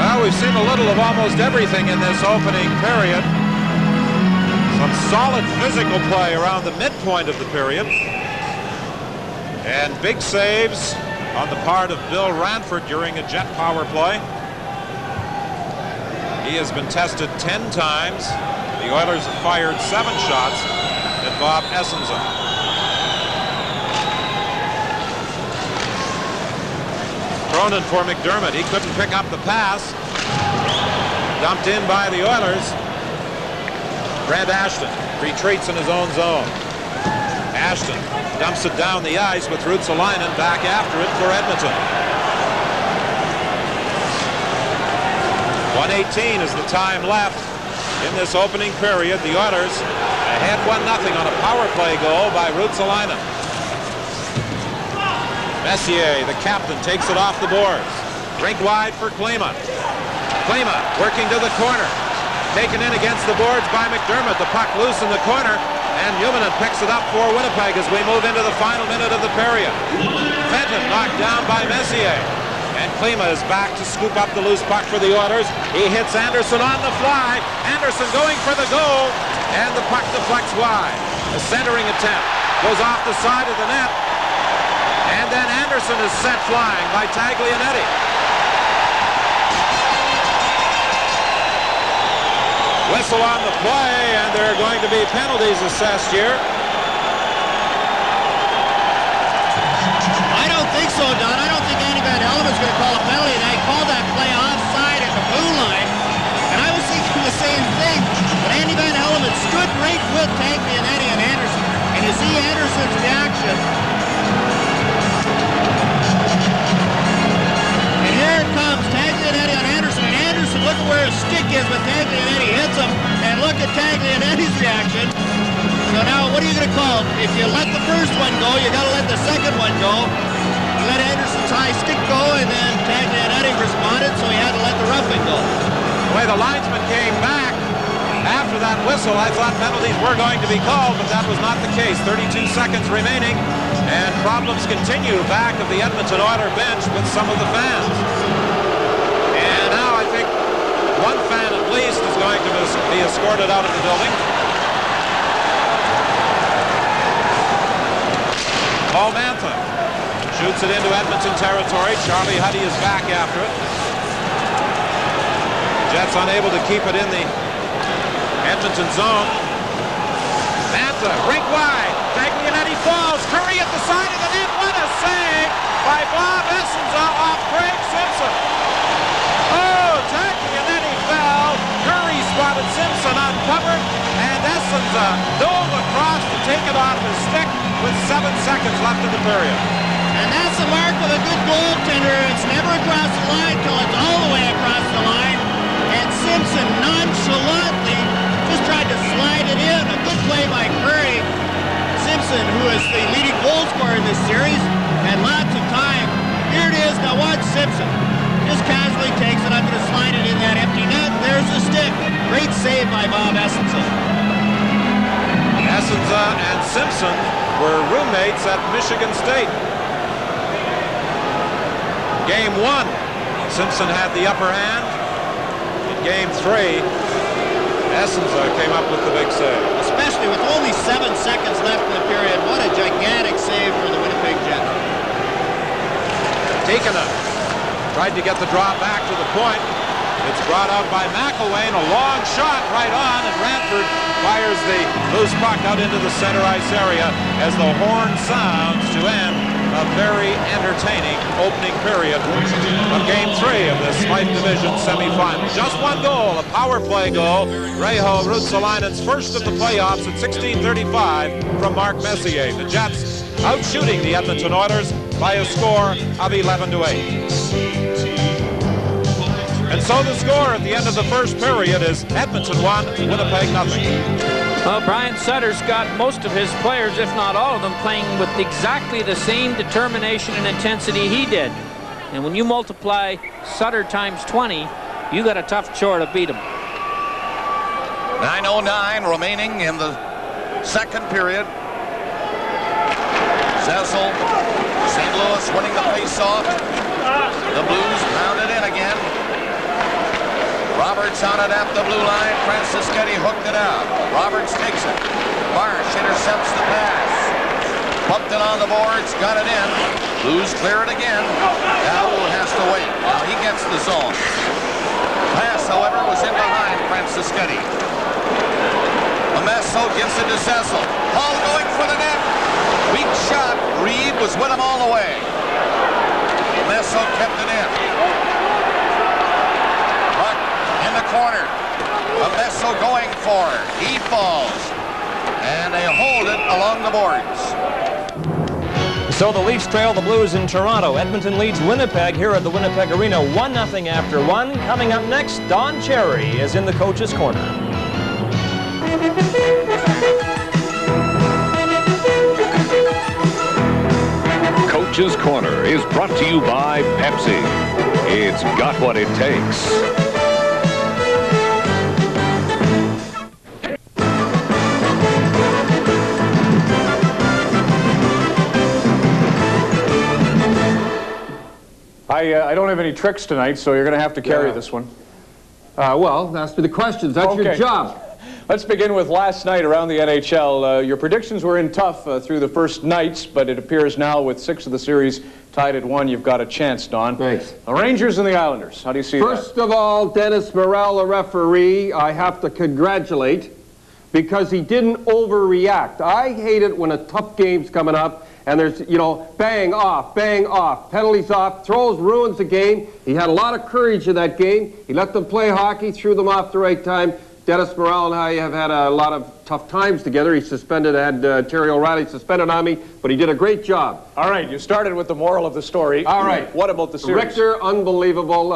Well, we've seen a little of almost everything in this opening period. Some solid physical play around the midpoint of the period. And big saves on the part of Bill Ranford during a Jet power play. He has been tested 10 times. The Oilers have fired 7 shots at Bob Essensa. Cronin for McDermott. He couldn't pick up the pass. Dumped in by the Oilers. Grant Ashton retreats in his own zone. Ashton dumps it down the ice with Ruotsalainen back after it for Edmonton. 1:18 is the time left in this opening period. The Oilers ahead 1-0 on a power play goal by Ruotsalainen. Messier, the captain, takes it off the boards. Rink wide for Klima. Klima working to the corner. Taken in against the boards by McDermott. The puck loose in the corner, and Newman picks it up for Winnipeg as we move into the final minute of the period. Fenton knocked down by Messier. And Klima is back to scoop up the loose puck for the Oilers. He hits Anderson on the fly. Anderson going for the goal, and the puck deflects wide. A centering attempt goes off the side of the net, and then Anderson is sent flying by Taglianetti. Whistle on the play, and there are going to be penalties assessed here. I don't think so, Don. I don't think Andy Van Hellemon's going to call a penalty. They called that play offside at the blue line, and I was thinking the same thing. But Andy Van Hellemon stood right with Taglianetti and Anderson, and you see Anderson's reaction. And here it comes, Taglianetti on Anderson, and Anderson, look at where his stick is when Taglianetti hits him, and look at Taglianetti's reaction. So now, what are you going to call? If you let the first one go, you got to let the second one go. You let Anderson's high stick go, and then Taglianetti responded, so he had to let the roughing go. The way the linesman came back after that whistle, I thought penalties were going to be called, but that was not the case. 32 seconds remaining, and problems continue back of the Edmonton Oilers bench with some of the fans. And now I think one fan at least is going to be escorted out of the building. Paul Mantha shoots it into Edmonton territory. Charlie Huddy is back after it. Jets unable to keep it in the Edmonton zone. Mantha, rink wide. Taglianetti falls. Curry at the side of the net. What a save by Bob Essensa off Craig Simpson. Oh, Taglianetti fell. Curry spotted Simpson uncovered, and Essensa dove across to take it off his stick with 7 seconds left in the period. And that's the mark of a good goaltender. It's never across the line till it's all the way across the line. And Simpson nonchalantly just tried to slide it in. A good play by Curry. Simpson, who is the leading goal scorer in this series, had lots of time. Here it is. Now watch Simpson. Just casually takes it. I'm going to slide it in that empty net. There's the stick. Great save by Bob Essensa. Essensa and Simpson were roommates at Michigan State. Game 1, Simpson had the upper hand. In Game 3, Essensa came up with the big save. Especially with only 7 seconds left in the period. What a gigantic save for the Winnipeg Jets. Tikkanen tried to get the draw back to the point. It's brought out by McElwain, a long shot right on, and Ranford fires the loose puck out into the center ice area as the horn sounds to end the a very entertaining opening period of Game 3 of this Light Division semifinal. Just one goal, a power play goal. Reijo Ruotsalainen's first of the playoffs at 16:35 from Mark Messier. The Jets outshooting the Edmonton Oilers by a score of 11-8. And so the score at the end of the first period is Edmonton 1, Winnipeg nothing. Well, Brian Sutter's got most of his players, if not all of them, playing with exactly the same determination and intensity he did. And when you multiply Sutter times 20, you got a tough chore to beat him. 9:09 remaining in the second period. Zessel, St. Louis winning the face-off. The Blues pound it in again. Roberts on it at the blue line. Francischetti hooked it out. Roberts takes it. Marsh intercepts the pass. Pumped it on the boards. Got it in. Blues clear it again. Now has to wait. Now he gets the zone. Pass, however, was in behind Francischetti. Amesso gives it to Zessel. Hall going for the net. Weak shot. Reed was with him all the way. Amesso kept it in. In the corner. Amesso going for it. He falls. And they hold it along the boards. So the Leafs trail the Blues in Toronto. Edmonton leads Winnipeg here at the Winnipeg Arena 1-0 after 1. Coming up next, Don Cherry is in the coach's corner. Coach's Corner is brought to you by Pepsi. It's got what it takes. I don't have any tricks tonight, so you're going to have to carry this one. Well, ask me the questions. That's your job. Let's begin with last night around the NHL. Your predictions were in tough through the first nights, but it appears now with 6 of the series tied at 1, you've got a chance, Don. Thanks. The Rangers and the Islanders. How do you see that? First of all, Dennis Morel, the referee, I have to congratulate because he didn't overreact. I hate it when a tough game's coming up and there's, you know, bang off, penalties off, throws, ruins the game. He had a lot of courage in that game. He let them play hockey, threw them off the right time. Dennis Morel and I have had a lot of tough times together. He had Terry O'Reilly suspended on me, but he did a great job. All right, you started with the moral of the story. All right. What about the series? Richter, unbelievable.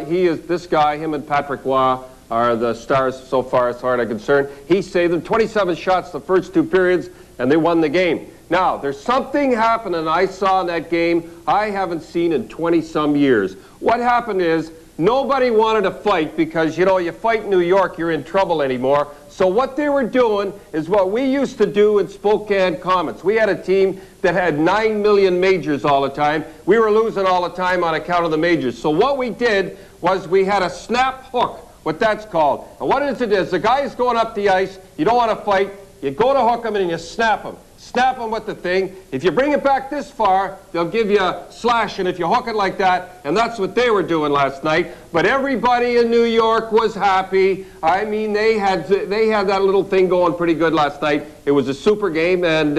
This guy, him and Patrick Roy are the stars so far as far as I'm concerned. He saved them 27 shots the first 2 periods, and they won the game. Now, there's something happening I saw in that game I haven't seen in 20-some years. What happened is nobody wanted to fight because, you know, you fight in New York, you're in trouble anymore. So what they were doing is what we used to do in Spokane Comets. We had a team that had 9 million majors all the time. We were losing all the time on account of the majors. So what we did was we had a snap hook, what that's called. And what it is, the guy is going up the ice, you don't want to fight, you go to hook him and you snap him. Snap them with the thing. If you bring it back this far, they'll give you a slash, and if you hook it like that, and that's what they were doing last night. But everybody in New York was happy. I mean, they had that little thing going pretty good last night. It was a super game, and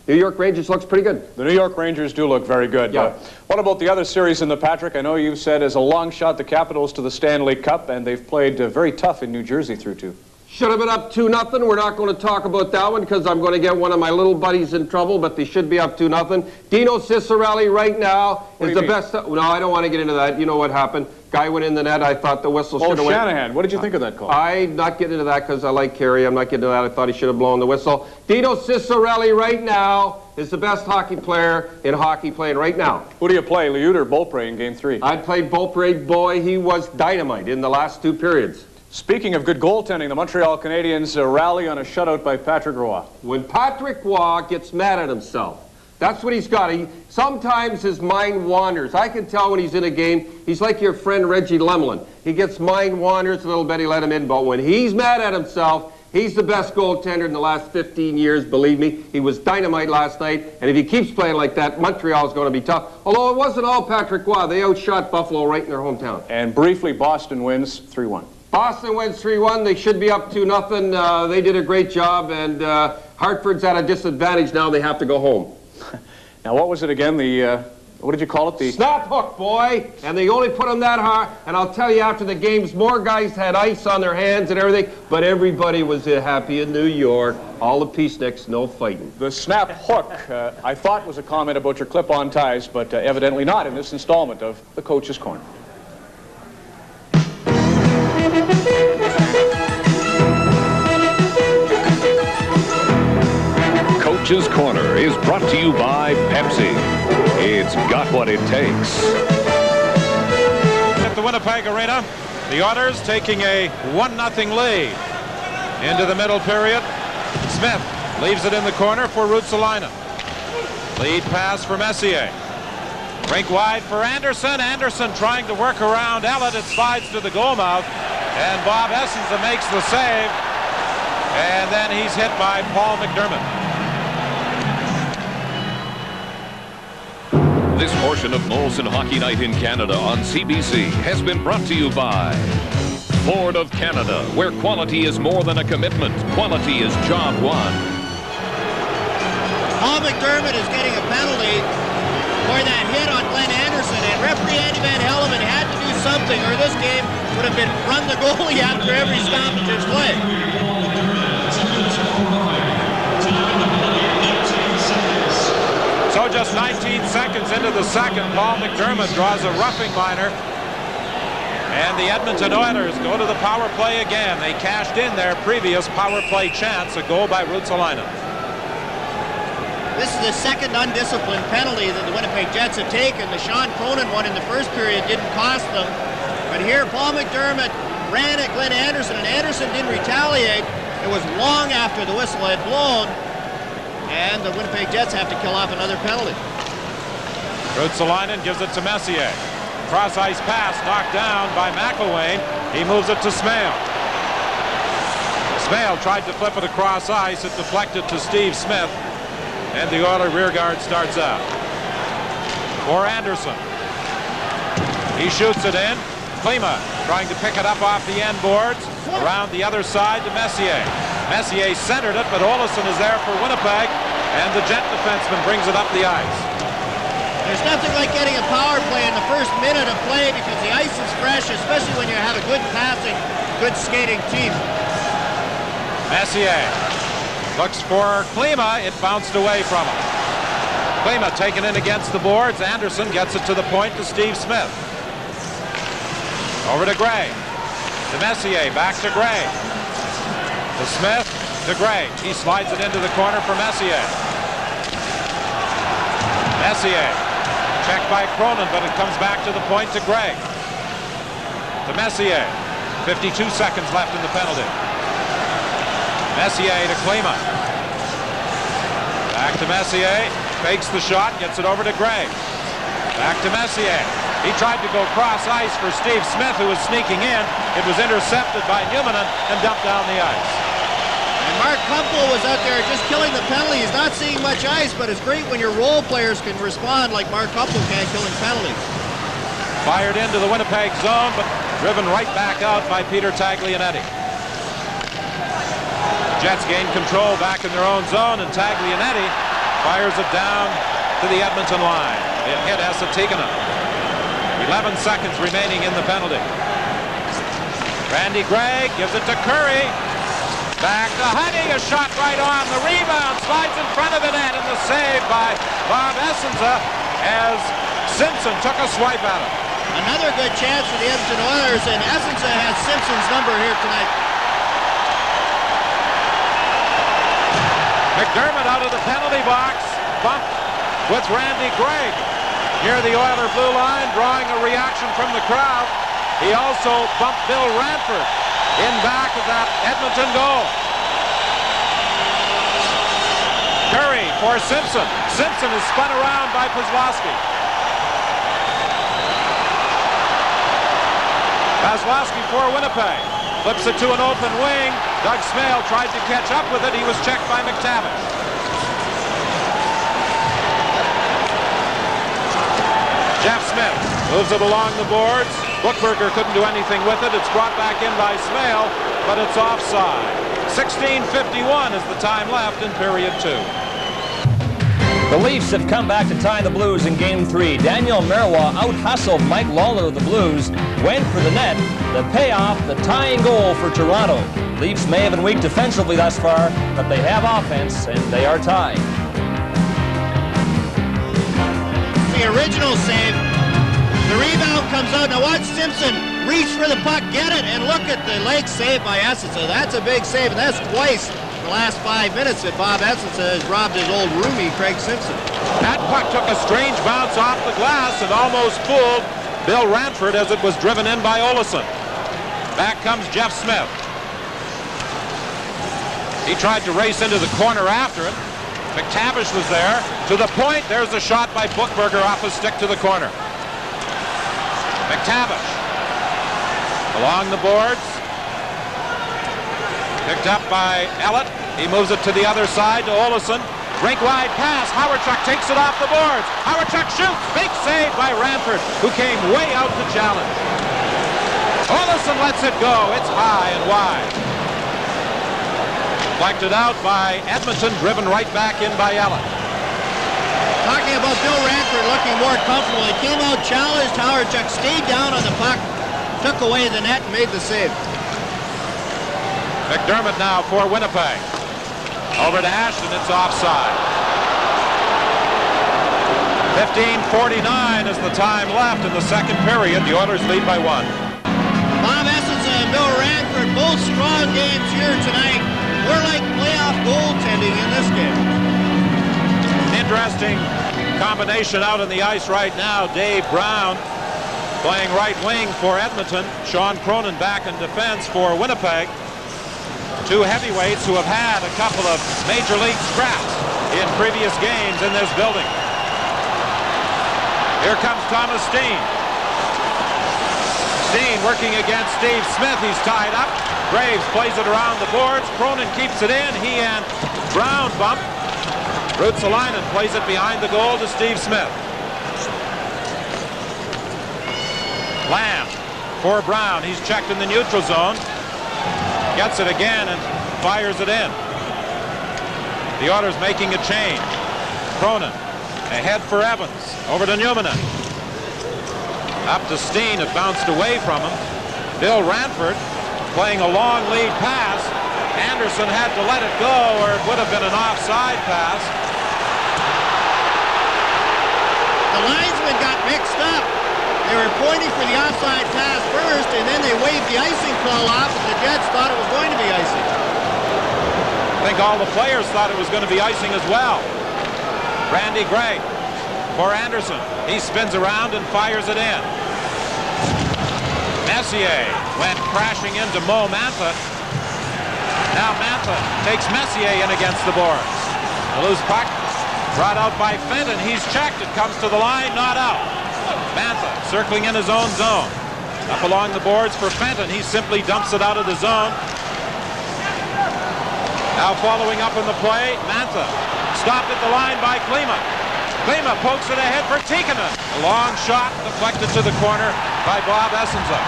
New York Rangers looks pretty good. The New York Rangers do look very good. Yeah. What about the other series in the Patrick? I know you've said as a long shot the Capitals to the Stanley Cup, and they've played very tough in New Jersey through 2. Should have been up 2-0. We're not going to talk about that one because I'm going to get one of my little buddies in trouble, but they should be up 2-0. Dino Ciccarelli right now is the best. No, I don't want to get into that. You know what happened. Guy went in the net. I thought the whistle should have went. Shanahan. What did you think of that call? I'm not getting into that because I like Kerry. I'm not getting into that. I thought he should have blown the whistle. Dino Ciccarelli right now is the best hockey player in hockey playing right now. Who do you play, Liut or Beaupre in Game 3? I played Beaupre. Boy, he was dynamite in the last 2 periods. Speaking of good goaltending, the Montreal Canadiens rally on a shutout by Patrick Roy. When Patrick Roy gets mad at himself, that's what he's got. Sometimes his mind wanders. I can tell when he's in a game, he's like your friend Reggie Lemelin. He gets mind wanders a little bit, he let him in, but when he's mad at himself, he's the best goaltender in the last 15 years, believe me. He was dynamite last night, and if he keeps playing like that, Montreal's going to be tough. Although it wasn't all Patrick Roy. They outshot Buffalo right in their hometown. And briefly, Boston wins 3-1. Boston wins 3-1. They should be up 2-0. They did a great job, and Hartford's at a disadvantage now. They have to go home. Now, what was it again? The, what did you call it? The snap hook, boy. And they only put him that hard. And I'll tell you, after the games, more guys had ice on their hands and everything, but everybody was happy in New York. All the peaceniks, no fighting. The snap hook, I thought was a comment about your clip-on ties, but evidently not in this installment of the Coach's Corner. Coach's Corner is brought to you by Pepsi. It's got what it takes. At the Winnipeg Arena, the Oilers taking a 1-0 lead. Into the middle period, Smith leaves it in the corner for Ruotsalainen. Lead pass for Messier. Rink wide for Anderson. Anderson trying to work around Ellett. It slides to the goal mouth, and Bob Essensa makes the save. And then he's hit by Paul McDermott. This portion of Molson Hockey Night in Canada on CBC has been brought to you by Ford of Canada, where quality is more than a commitment. Quality is job one. Paul McDermott is getting a penalty for that hit on Glenn Anderson, and referee Andy Van Helleman had to do something, or this game would have been run the goalie after every stoppage of play. So just 19 seconds into the second, Paul McDermott draws a roughing minor. And the Edmonton Oilers go to the power play again. They cashed in their previous power play chance, a goal by Ruotsalainen. This is the second undisciplined penalty that the Winnipeg Jets have taken. The Sean Cronin one in the first period didn't cost them. But here, Paul McDermott ran at Glenn Anderson, and Anderson didn't retaliate. It was long after the whistle had blown. And the Winnipeg Jets have to kill off another penalty. Ruotsalainen gives it to Messier. Cross-ice pass knocked down by McIlwain. He moves it to Smale. Smale tried to flip it across ice. It deflected to Steve Smith. And the Oiler rearguard starts out. For Anderson. He shoots it in. Klima trying to pick it up off the end boards. Around the other side to Messier. Messier centered it, but Olsson is there for Winnipeg, and the Jet defenseman brings it up the ice. There's nothing like getting a power play in the first minute of play because the ice is fresh, especially when you have a good passing, good skating team. Messier looks for Klima. It bounced away from him. Klima taken in against the boards. Anderson gets it to the point to Steve Smith. Over to Gray. To Messier. Back to Gray. To Smith. To Gray. He slides it into the corner for Messier. Messier. Checked by Cronin, but it comes back to the point to Gray. To Messier. 52 seconds left in the penalty. Messier to Klima. Back to Messier. Fakes the shot. Gets it over to Gray. Back to Messier. He tried to go cross ice for Steve Smith, who was sneaking in. It was intercepted by Newman and dumped down the ice. And Mark Kumpel was out there just killing the penalty. He's not seeing much ice, but it's great when your role players can respond like Mark Kumpel can, killing penalties. Fired into the Winnipeg zone, but driven right back out by Peter Taglianetti. Jets gain control back in their own zone, and Taglianetti fires it down to the Edmonton line. It hit Esa-Tikkanen. 11 seconds remaining in the penalty. Randy Gray gives it to Curry. Back to Honey, a shot right on. The rebound slides in front of the net, and the save by Bob Essensa as Simpson took a swipe at him. Another good chance for the Edmonton Oilers, and Essensa has Simpson's number here tonight. McDermott out of the penalty box, bumped with Randy Gregg near the Oiler blue line, drawing a reaction from the crowd. He also bumped Bill Ranford in back of that Edmonton goal. Curry for Simpson. Simpson is spun around by Kozlowski. Kozlowski for Winnipeg. Flips it to an open wing. Doug Smale tried to catch up with it. He was checked by McTavish. Jeff Smith moves it along the boards. Bookberger couldn't do anything with it. It's brought back in by Smale, but it's offside. 16:51 is the time left in period 2. The Leafs have come back to tie the Blues in Game 3. Daniel Marois out-hustled Mike Lawler of the Blues, went for the net. The payoff, the tying goal for Toronto. Leafs may have been weak defensively thus far, but they have offense, and they are tied. The original save. The rebound comes out. Now watch Simpson reach for the puck, get it, and look at the leg save by Essensa. That's a big save, and that's twice in the last 5 minutes that Bob Essensa has robbed his old roomie, Craig Simpson. That puck took a strange bounce off the glass and almost fooled Bill Ranford as it was driven in by Olesen. Back comes Jeff Smith. He tried to race into the corner after it. McTavish was there. To the point, there's a shot by Buchberger off his stick to the corner. McTavish along the boards. Picked up by Ellett. He moves it to the other side to Olesen. Rink wide pass. Howardchuk takes it off the boards. Howardchuk shoots. Big save by Ranford, who came way out to challenge. Olesen lets it go. It's high and wide. Deflected out by Edmonton, driven right back in by Ellett. Talking about Bill Ranford looking more comfortable. He came out challenged. Howardchuk stayed down on the puck, took away the net, and made the save. McDermott now for Winnipeg. Over to Ashton, it's offside. 15:49 is the time left in the second period. The Oilers lead by 1. Bob Essensa and Bill Ranford, both strong games here tonight. We're like playoff goaltending in this game. Interesting combination out on the ice right now. Dave Brown playing right wing for Edmonton. Sean Cronin back in defense for Winnipeg. Two heavyweights who have had a couple of major league scraps in previous games in this building. Here comes Thomas Steen. Steen working against Steve Smith. He's tied up. Graves plays it around the boards. Cronin keeps it in. He and Brown bump. Ruotsalainen plays it behind the goal to Steve Smith. Lamb for Brown. He's checked in the neutral zone. Gets it again and fires it in. The Oilers making a change. Cronin ahead for Evans. Over to Newmanen. Up to Steen. It bounced away from him. Bill Ranford playing a long lead pass. Anderson had to let it go or it would have been an offside pass. The linesmen got mixed up. They were pointing for the offside pass first, and then they waved the icing call off, and the Jets thought it was going to be icing. I think all the players thought it was going to be icing as well. Randy Gray for Anderson. He spins around and fires it in. Messier went crashing into Mo Mantha. Now Mantha takes Messier in against the boards. The loose puck brought out by Fenton. He's checked. It comes to the line, not out. Mantha circling in his own zone. Up along the boards for Fenton. He simply dumps it out of the zone. Now following up in the play, Mantha stopped at the line by Klima. Klima pokes it ahead for Tikkanen. A long shot deflected to the corner by Bob Essensa.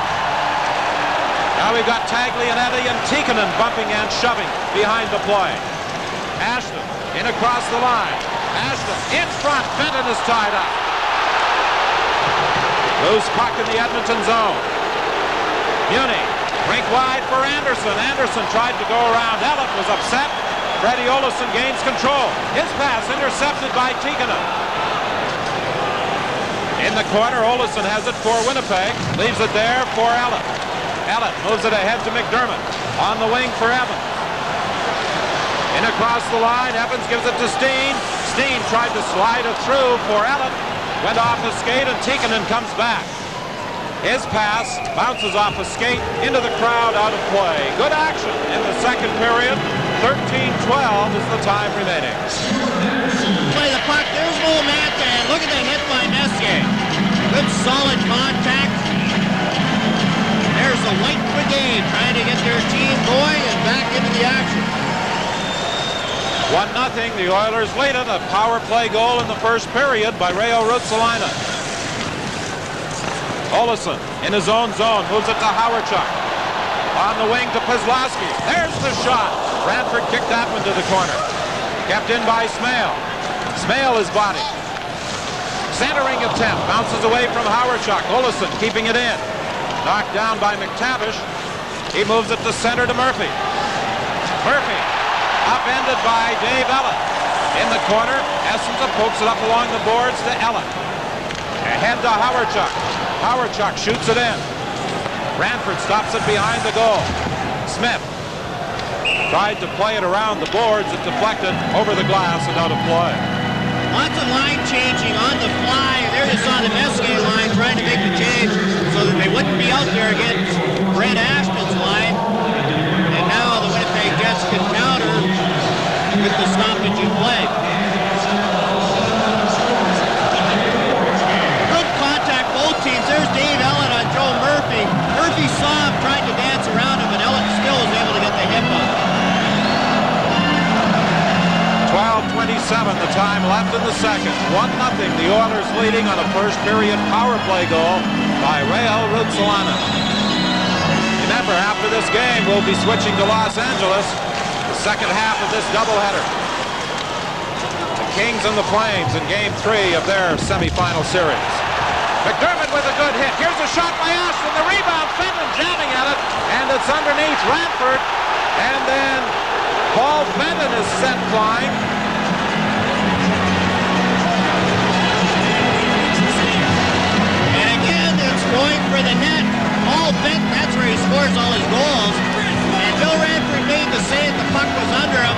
Now we've got Taglianetti and Tikkanen bumping and shoving behind the play. Ashton in across the line. Ashton in front. Fenton is tied up. Loose puck in the Edmonton zone. Muni, rink wide for Anderson. Anderson tried to go around. Ellett was upset. Freddie Olesen gains control. His pass intercepted by Tikkanen. In the corner, Olesen has it for Winnipeg. Leaves it there for Ellett. Ellett moves it ahead to McDermott. On the wing for Evans. In across the line, Evans gives it to Steen. Steen tried to slide it through for Ellett. Went off his skate and Tikkanen comes back. His pass bounces off a skate into the crowd, out of play. Good action in the second period. 13-12 is the time remaining. Play the puck. There's Mo Mantha, and look at the hit by Messier. Good solid contact. There's the White Brigade trying to get their team going and back into the action. 1-0. The Oilers lead it. A power play goal in the first period by Reijo Ruotsalainen. Olesen in his own zone moves it to Howardchuk. On the wing to Pizlowski. There's the shot. Ranford kicked that one to the corner. Kept in by Smale. Smale is body. Centering attempt. Bounces away from Hawerchuk. Olesen keeping it in. Knocked down by McTavish. He moves it to center to Murphy. Murphy. Upended by Dave Ellett. In the corner. Essenza pokes it up along the boards to Ellett. Ahead to Hawerchuk. Hawerchuk shoots it in. Ranford stops it behind the goal. Smith tried to play it around the boards. It deflected over the glass and out of play. Lots of line changing on the fly. There you saw the Messier line trying to make the change so that they wouldn't be out there against Brent Ashton's line. And now the Winnipeg Jets can counter with the stoppage in play. Good contact, both teams. There's Dave Ellett on Joe Murphy. Murphy saw him trying to dance around him, and Ellett still was able to get the hip on him. 12:27, the time left in the second. 1-0, the Oilers leading on a first period power play goal by Rael Ruotsalainen. Remember, after this game, we'll be switching to Los Angeles, the second half of this doubleheader. The Kings and the Flames in Game 3 of their semifinal series. McDermott with a good hit. Here's a shot by Ashton. The rebound, Fenton jamming at it, and it's underneath Ranford. And then Paul Fenton is sent flying. And again, it's going for the net. Paul Fenton, that's where he scores all his goals. And Bill Ranford made the save. The puck was under him.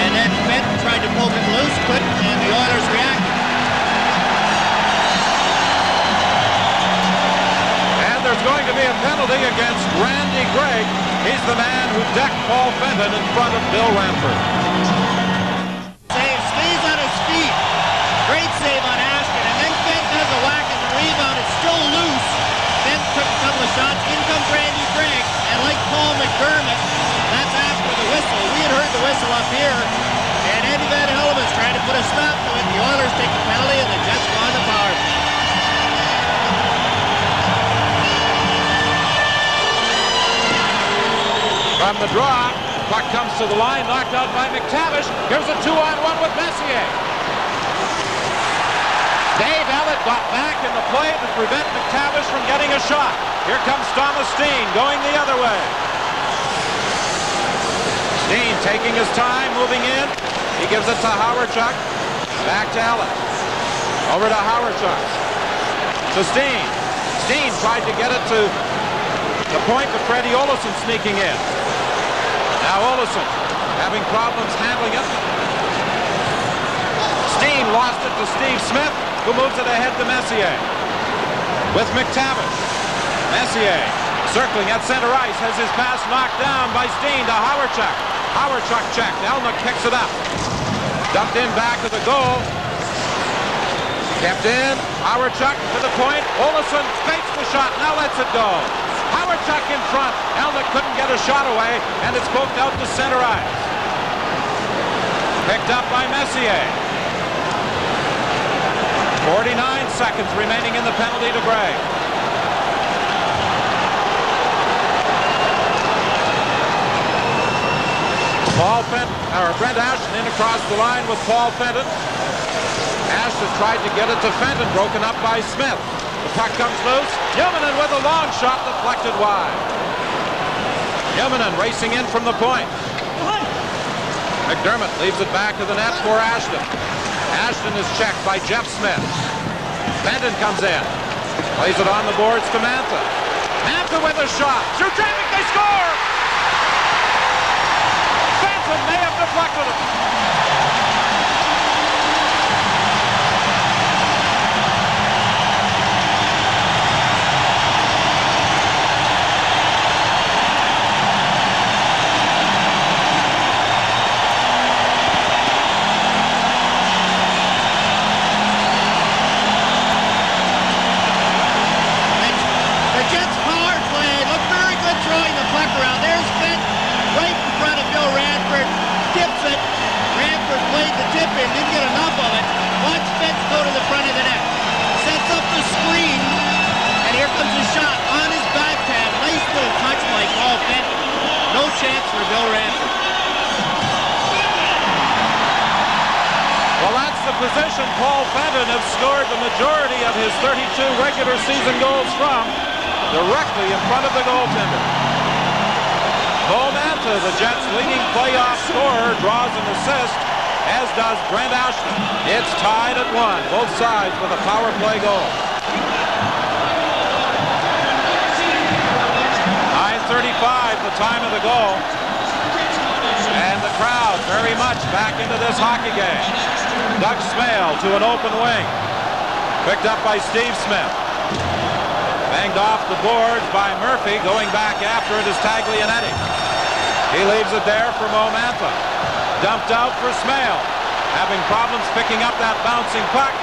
And then Fenton tried to poke it loose, couldn't, and the Oilers reacted. And there's going to be a penalty against Randy Gregg. He's the man who decked Paul Fenton in front of Bill Ranford. Save, stays on his feet. Great save on Ashton. And then Fenton has a whack at the rebound. It's still loose. Fenton took a couple of shots. In comes Randy Gregg. And like Paul McDermott, that's after the whistle. We had heard the whistle up here. And Andy Van Helleman's trying to put a stop to it. The Oilers take the penalty and the Jets go on the power play. From the draw, puck comes to the line, knocked out by McTavish. Here's a 2-on-1 with Messier. Dave Ellett got back in the play to prevent McTavish from getting a shot. Here comes Thomas Steen going the other way. Steen taking his time, moving in. He gives it to Hawerchuk. Back to Ellett. Over to Hawerchuk. To Steen. Steen tried to get it to the point to Freddie Olesen sneaking in. Now Olesen having problems handling it. Steen lost it to Steve Smith, who moves it ahead to Messier. With McTavish. Messier circling at center ice, has his pass knocked down by Steen to Hawerchuk. Hawerchuk checked. Elnick picks it up. Dumped in back to the goal. Kept in. Hawerchuk to the point. Olesen fakes the shot. Now lets it go. Hawerchuk in front. Elnick couldn't get a shot away, and it's poked out to center ice. Picked up by Messier. 49 seconds remaining in the penalty to Gregg. Paul Fenton, or Brent Ashton in across the line with Paul Fenton. Ashton tried to get it to Fenton, broken up by Smith. The puck comes loose. Yuminen with a long shot deflected wide. Yuminen racing in from the point. McDermott leaves it back to the net for Ashton. Ashton is checked by Jeff Smith. Fenton comes in. Plays it on the boards to Mantha. Mantha with a shot. Through traffic, they score! Fenton may have deflected it. Didn't get enough of it. Watch Fenton go to the front of the net. Sets up the screen. And here comes a shot on his backhand. Nice little touch by Paul Fenton. No chance for Bill Ranford. position Paul Fenton has scored the majority of his 32 regular season goals from, directly in front of the goaltender. Mo Mantha, the Jets' leading playoff scorer, draws an assist, as does Brent Ashton. It's tied at 1, both sides with a power play goal. 9:35, the time of the goal. And the crowd very much back into this hockey game. Doug Smale to an open wing. Picked up by Steve Smith. Banged off the boards by Murphy. Going back after it is Taglianetti. He leaves it there for Mo Mantha. Dumped out for Smale. Having problems picking up that bouncing puck.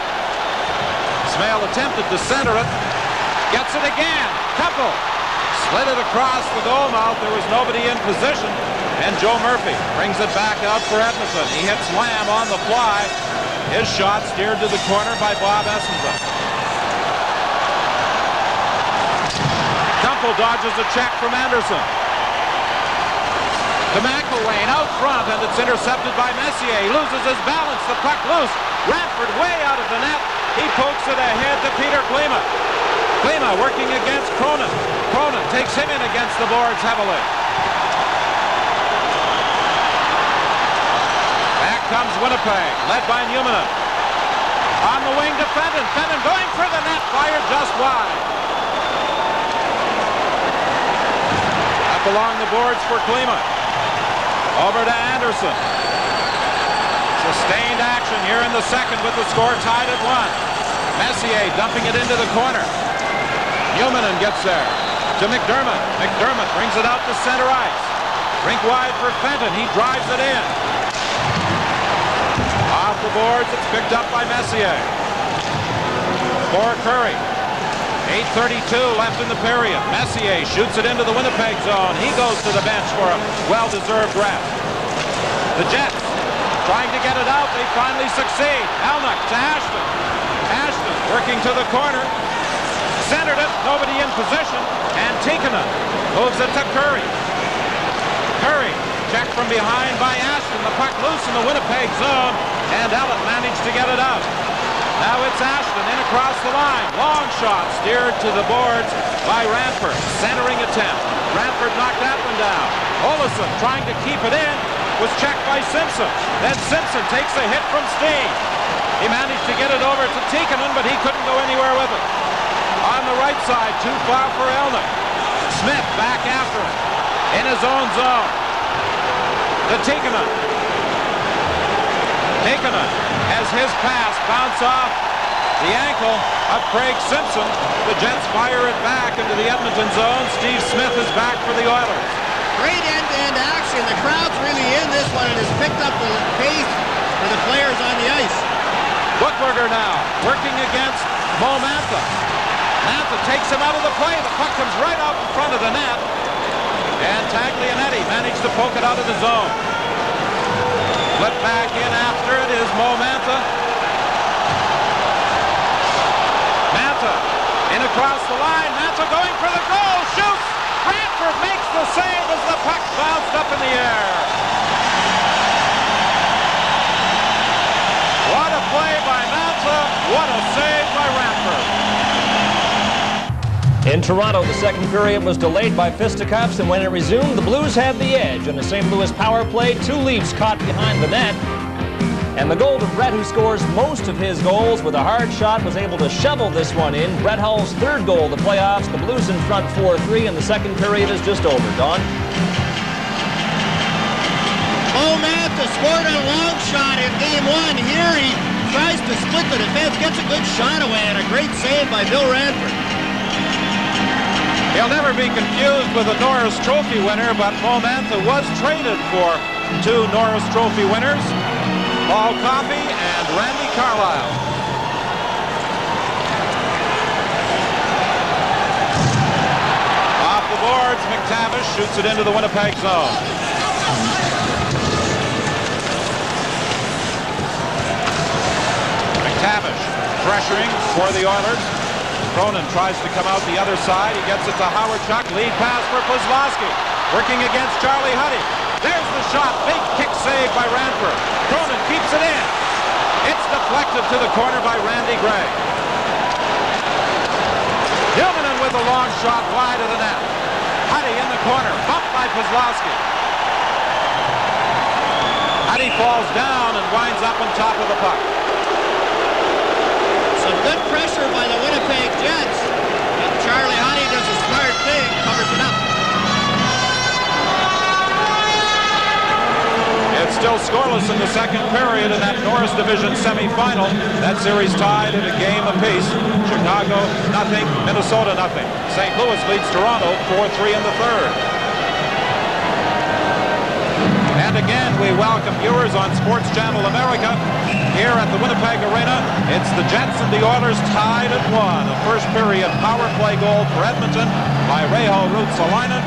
Smale attempted to center it. Gets it again. Temple slid it across the goal mouth. There was nobody in position. And Joe Murphy brings it back out for Edmonton. He hits Lamb on the fly. His shot steered to the corner by Bob Essenson. Temple dodges a check from Anderson. To McElwain out front, and it's intercepted by Messier. He loses his balance, the puck loose. Ranford way out of the net. He pokes it ahead to Peter Klima. Klima working against Cronin. Cronin takes him in against the boards heavily. Back comes Winnipeg, led by Newman. On the wing to Fenton. Fenton going for the net, fired just wide. Up along the boards for Klima. Over to Anderson. Sustained action here in the second with the score tied at 1. Messier dumping it into the corner. Newman gets there to McDermott. McDermott brings it out to center ice. Rink wide for Fenton. He drives it in. Off the boards, it's picked up by Messier. For Curry. 8:32 left in the period. Messier shoots it into the Winnipeg zone. He goes to the bench for a well-deserved rest. The Jets trying to get it out. They finally succeed. Elnuck to Ashton. Ashton working to the corner. Centered it. Nobody in position. And Tikkanen moves it to Curry. Curry checked from behind by Ashton. The puck loose in the Winnipeg zone. And Ellett managed to get it out. Now it's Ashton in across the line. Long shot steered to the boards by Ranford. Centering attempt. Ranford knocked that one down. Olesen trying to keep it in. Was checked by Simpson. Then Simpson takes a hit from Steen. He managed to get it over to Tikkanen, but he couldn't go anywhere with it. On the right side, too far for Elnuck. Smith back after him. In his own zone. To Tikkanen. Tikkanen has his pass bounce off the ankle of Craig Simpson. The Jets fire it back into the Edmonton zone. Steve Smith is back for the Oilers. Great end-to-end action. The crowd's really in this one and has picked up the pace for the players on the ice. Buchberger now working against Mo Mantha. Mantha takes him out of the play. The puck comes right out in front of the net. And Taglianetti managed to poke it out of the zone. Flip back in after it is Mo Mantha. Mantha in across the line. Mantha going for the goal. Shoots. Ranford makes the save as the puck bounced up in the air. What a play by Mantha. What a save by Ranford. In Toronto, the second period was delayed by fisticuffs, and when it resumed, the Blues had the edge. In the St. Louis power play, 2 Leafs caught behind the net. And the goal to Brett, who scores most of his goals with a hard shot, was able to shovel this one in. Brett Hull's third goal of the playoffs. The Blues in front 4-3, and the second period is just over. Don? Mo Mantha scored a long shot in game 1. Here he tries to split the defense, gets a good shot away, and a great save by Bill Ranford. He'll never be confused with a Norris Trophy winner, but Mo Mantha was traded for 2 Norris Trophy winners, Paul Coffey and Randy Carlyle. Off the boards, McTavish shoots it into the Winnipeg zone. McTavish pressuring for the Oilers. Cronin tries to come out the other side. He gets it to Howard Chuck. Lead pass for Kozlowski. Working against Charlie Huddy. There's the shot. Big kick save by Ranford. Cronin keeps it in. It's deflected to the corner by Randy Gray. Newman with a long shot wide of the net. Huddy in the corner, bumped by Kozlowski. Huddy falls down and winds up on top of the puck. Some good pressure by the Winnipeg Jets. And Charlie Huddy does a smart thing, covers it up. It's still scoreless in the second period in that Norris Division semifinal. That series tied at a game apiece. Chicago, nothing. Minnesota, nothing. St. Louis leads Toronto 4-3 in the third. And again, we welcome viewers on Sports Channel America. Here at the Winnipeg Arena, it's the Jets and the Oilers tied at 1. A first period power play goal for Edmonton by Reijo Ruotsalainen.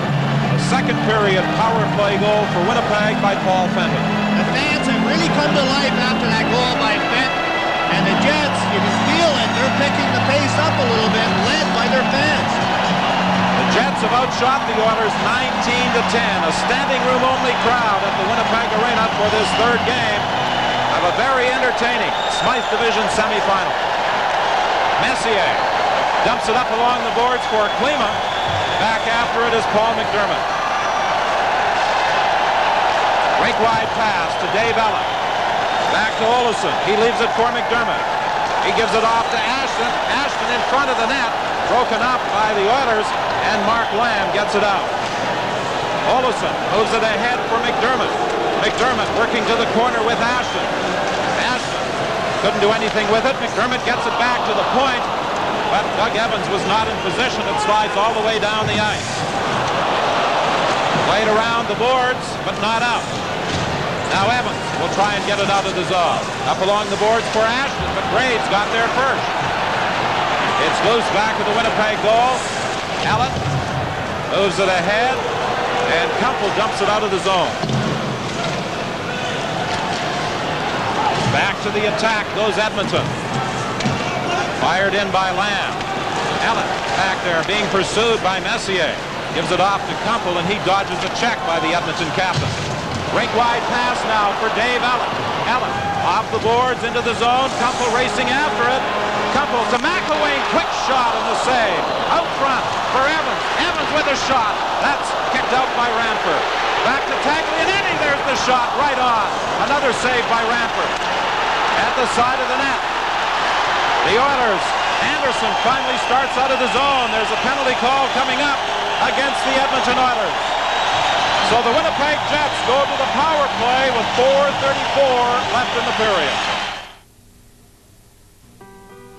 A second period power play goal for Winnipeg by Paul Fenton. The fans have really come to life after that goal by Fenton. And the Jets, you can feel it, they're picking the pace up a little bit, led by their fans. The Jets have outshot the Oilers 19-10. A standing room only crowd at the Winnipeg Arena for this third game of a very entertaining Smythe Division semifinal. Messier dumps it up along the boards for Klima. Back after it is Paul McDermott. Rink wide pass to Dave Ellett. Back to Olofsson. He leaves it for McDermott. He gives it off to Ashton. Ashton in front of the net. Broken up by the Oilers. And Mark Lamb gets it out. Olofsson moves it ahead for McDermott. McDermott working to the corner with Ashton. Ashton couldn't do anything with it. McDermott gets it back to the point. But Doug Evans was not in position. It slides all the way down the ice. Played around the boards, but not out. Now Evans will try and get it out of the zone. Up along the boards for Ashton, but Graves got there first. It's loose back to the Winnipeg goal. Ellett moves it ahead, and Kumpel dumps it out of the zone. Back to the attack goes Edmonton. Fired in by Lamb. Ellett back there being pursued by Messier. Gives it off to Kumpel, and he dodges a check by the Edmonton captain. Rink wide pass now for Dave Ellett. Ellett off the boards into the zone. Kumpel racing after it. Kumpel to McIlwain. Quick shot and the save. Out front for Evans. Evans with a shot. That's kicked out by Ranford. Back to Taglianetti. There's the shot right on. Another save by Ranford. At the side of the net. The Oilers, Anderson finally starts out of the zone. There's a penalty call coming up against the Edmonton Oilers. So the Winnipeg Jets go to the power play with 4:34 left in the period.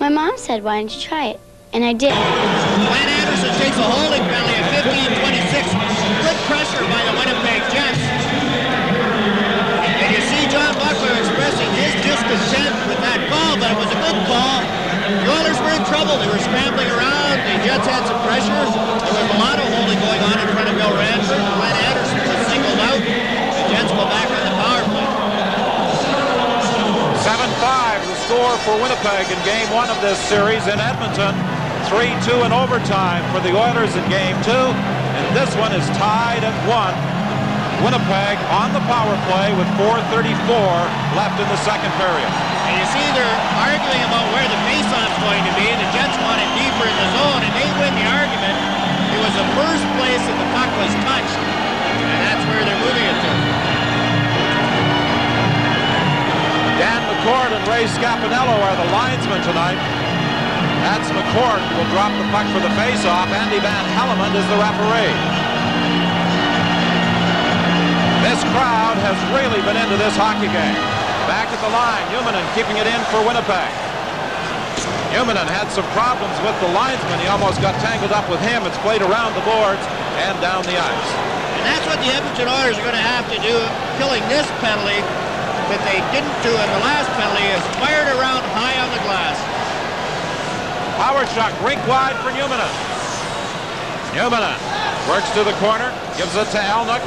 My mom said, why don't you try it? And I did. Glenn Anderson takes a holding penalty at 15-26. Good pressure by the Winnipeg Jets. And you see John Buckler expressing his discontent with that call, but it was a good call. The Oilers were in trouble. They were scrambling around. The Jets had some pressure. There was a lot of holding going on in front of Bill Ranford. Glenn Anderson was singled out. The Jets go back on the power play. 7-5 the score for Winnipeg in game 1 of this series in Edmonton. 3-2 in overtime for the Oilers in game 2. And this one is tied at 1. Winnipeg on the power play with 4:34 left in the second period. And you see they're arguing about where the faceoff's going to be. The Jets want it deeper in the zone, and they win the argument. It was the first place that the puck was touched, and that's where they're moving it to. Dan McCord and Ray Scapanello are the linesmen tonight. That's McCord will drop the puck for the faceoff. Andy Van Hellemond is the referee. This crowd has really been into this hockey game. Back at the line, Newmanen keeping it in for Winnipeg. Newmanen had some problems with the linesman. He almost got tangled up with him. It's played around the boards and down the ice. And that's what the Edmonton Oilers are going to have to do, killing this penalty that they didn't do in the last penalty, is fired around high on the glass. Power shot, rink wide for Newmanen. Newmanen works to the corner, gives it to Alnuk.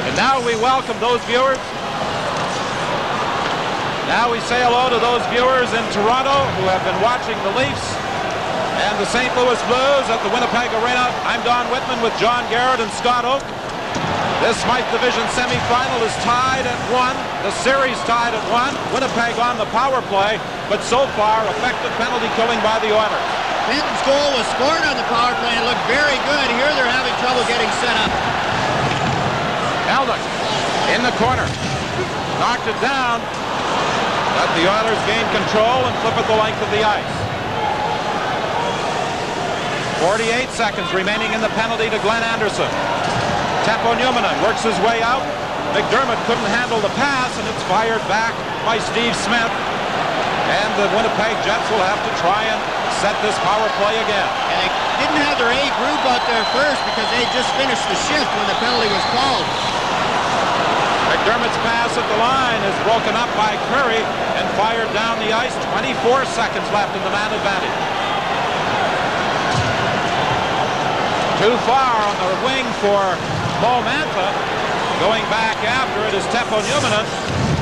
And now we welcome those viewers. Now we say hello to those viewers in Toronto who have been watching the Leafs and the St. Louis Blues at the Winnipeg Arena. I'm Don Whitman with John Garrett and Scott Oak. This Smythe Division semifinal is tied at 1. The series tied at 1. Winnipeg on the power play, but so far effective penalty killing by the Oilers. Benton's goal was scored on the power play and looked very good. Here they're having trouble getting set up. Elnick in the corner. Knocked it down. Let the Oilers gain control and flip it the length of the ice. 48 seconds remaining in the penalty to Glenn Anderson. Teppo Numminen works his way out. McDermott couldn't handle the pass, and it's fired back by Steve Smith. And the Winnipeg Jets will have to try and set this power play again. And they didn't have their A group out there first because they just finished the shift when the penalty was called. McDermott's pass at the line is broken up by Curry and fired down the ice. 24 seconds left in the man advantage. Too far on the wing for Mo Mantha. Going back after it is Teppo Numminen.